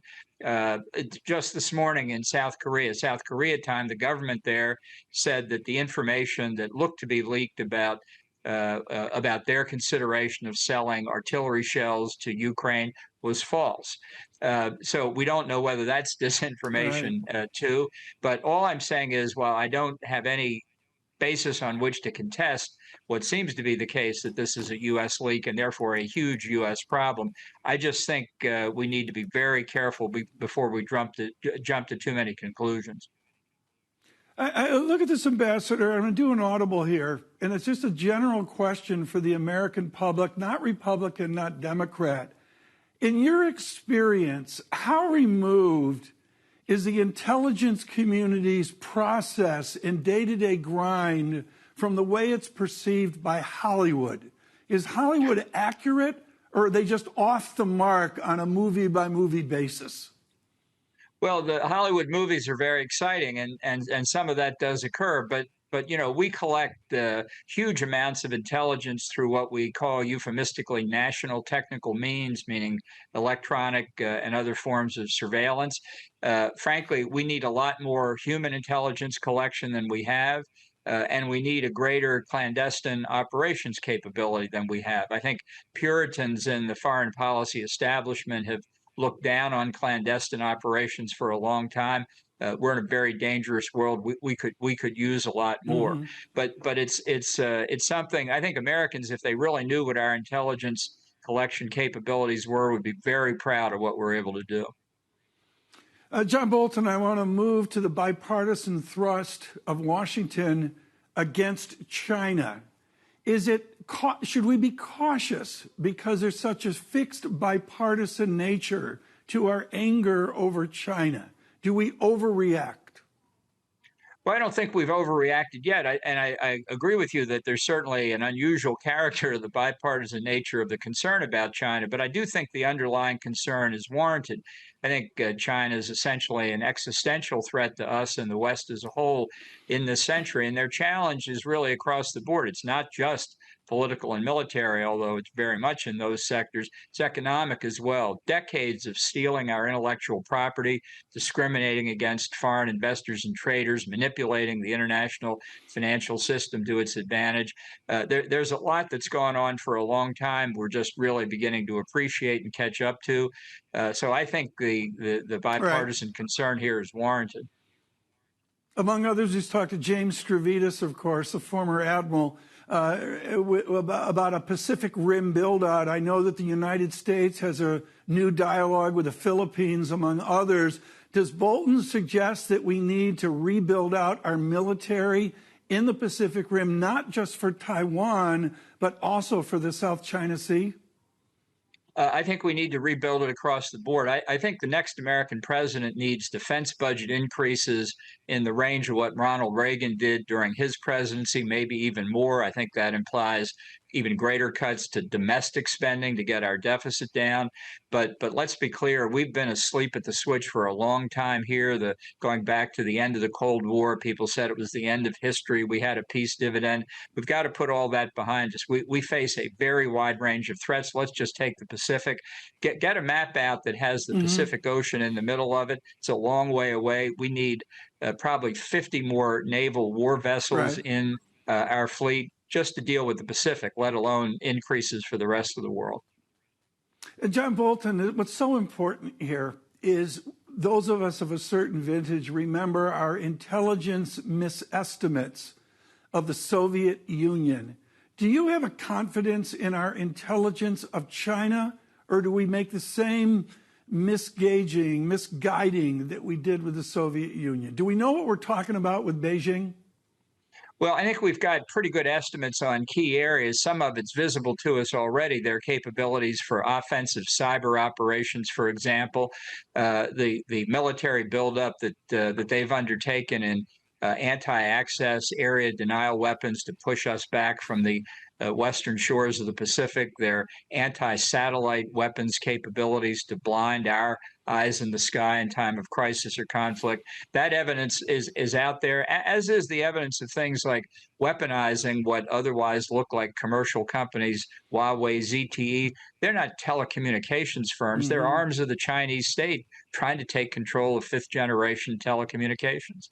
Just this morning in South Korea time, the government there said that the information that looked to be leaked about their consideration of selling artillery shells to Ukraine was false. So we don't know whether that's disinformation too. But all I'm saying is, while I don't have any basis on which to contest what seems to be the case, that this is a U.S. leak and therefore a huge U.S. problem, I just think we need to be very careful before we jump to too many conclusions. I look at this, Ambassador. I'm going to do an audible here, and it's just a general question for the American public, not Republican, not Democrat. In your experience, how removed is the intelligence community's process and day-to-day grind from the way it's perceived by Hollywood? Is Hollywood accurate, or are they just off the mark on a movie-by-movie basis? Well, the Hollywood movies are very exciting, and some of that does occur, but you know, we collect huge amounts of intelligence through what we call euphemistically national technical means, meaning electronic and other forms of surveillance. Frankly, we need a lot more human intelligence collection than we have. And we need a greater clandestine operations capability than we have. I think Puritans in the foreign policy establishment have looked down on clandestine operations for a long time. We're in a very dangerous world. We could use a lot more. But it's something I think Americans, if they really knew what our intelligence collection capabilities were, would be very proud of what we're able to do. John Bolton, I want to move to the bipartisan thrust of Washington against China. Should we be cautious because there's such a fixed bipartisan nature to our anger over China? Do we overreact? Well, I don't think we've overreacted yet. I agree with you that there's certainly an unusual character to the bipartisan nature of the concern about China, but I do think the underlying concern is warranted. I think China is essentially an existential threat to us and the West as a whole in this century, and their challenge is really across the board. It's not just political and military, although it's very much in those sectors. It's economic as well. Decades of stealing our intellectual property, discriminating against foreign investors and traders, manipulating the international financial system to its advantage. There's a lot that's gone on for a long time. We're just really beginning to appreciate and catch up to. So I think the bipartisan concern here is warranted. Among others, he's talked to James Stavridis, of course, a former admiral, about a Pacific Rim build-out. I know that the United States has a new dialogue with the Philippines, among others. Does Bolton suggest that we need to rebuild out our military in the Pacific Rim, not just for Taiwan, but also for the South China Sea? I think we need to rebuild it across the board. I think the next American president needs defense budget increases in the range of what Ronald Reagan did during his presidency, maybe even more. I think that implies even greater cuts to domestic spending to get our deficit down. But let's be clear, we've been asleep at the switch for a long time here. Going back to the end of the Cold War, people said it was the end of history. We had a peace dividend. We've got to put all that behind us. We face a very wide range of threats. Let's just take the Pacific. Get a map out that has the Pacific Ocean in the middle of it. It's a long way away. We need probably 50 more naval war vessels in our fleet just to deal with the Pacific, let alone increases for the rest of the world. John Bolton, what's so important here is those of us of a certain vintage remember our intelligence misestimates of the Soviet Union. Do you have a confidence in our intelligence of China, or do we make the same misguiding that we did with the Soviet Union? Do we know what we're talking about with Beijing? Well, I think we've got pretty good estimates on key areas. Some of it's visible to us already. Their capabilities for offensive cyber operations, for example, the military buildup that they've undertaken in anti-access area denial weapons to push us back from the western shores of the Pacific, their anti-satellite weapons capabilities to blind our eyes in the sky in time of crisis or conflict. That evidence is out there, as is the evidence of things like weaponizing what otherwise look like commercial companies, Huawei, ZTE. They're not telecommunications firms. They're arms of the Chinese state trying to take control of fifth-generation telecommunications.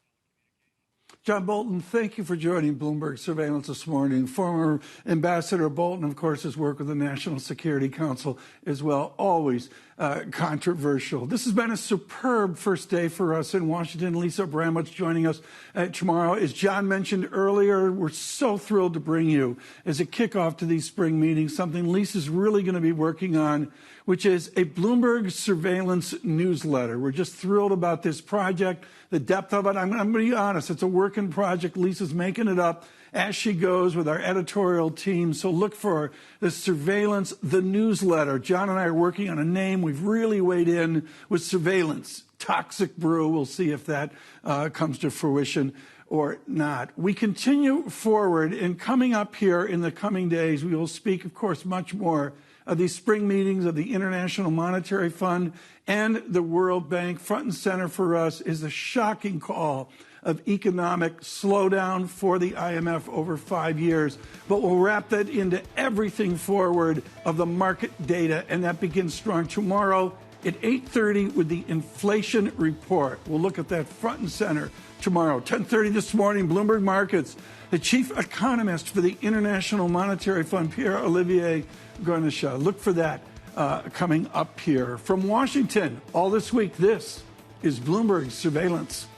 John Bolton, thank you for joining Bloomberg Surveillance this morning. Former Ambassador Bolton, of course, has worked with the National Security Council as well, always controversial. This has been a superb first day for us in Washington. Lisa Abramowicz joining us tomorrow. As John mentioned earlier, we're so thrilled to bring you, as a kickoff to these spring meetings, something Lisa's really going to be working on, which is a Bloomberg Surveillance newsletter. We're just thrilled about this project, the depth of it. I'm going to be honest, it's a working project. Lisa's making it up as she goes with our editorial team. So look for the Surveillance, the newsletter. John and I are working on a name. We've really weighed in with Surveillance. Toxic Brew. We'll see if that comes to fruition or not. We continue forward, and coming up here in the coming days, we will speak, of course, much more of these spring meetings of the International Monetary Fund and the World Bank. Front and center for us is the shocking call of economic slowdown for the IMF over 5 years. But we'll wrap that into everything forward of the market data, and that begins strong tomorrow at 8:30 with the inflation report. We'll look at that front and center tomorrow. 10:30 this morning, Bloomberg Markets. The chief economist for the International Monetary Fund, Pierre-Olivier Garnichat. Look for that coming up here. From Washington, all this week, this is Bloomberg Surveillance.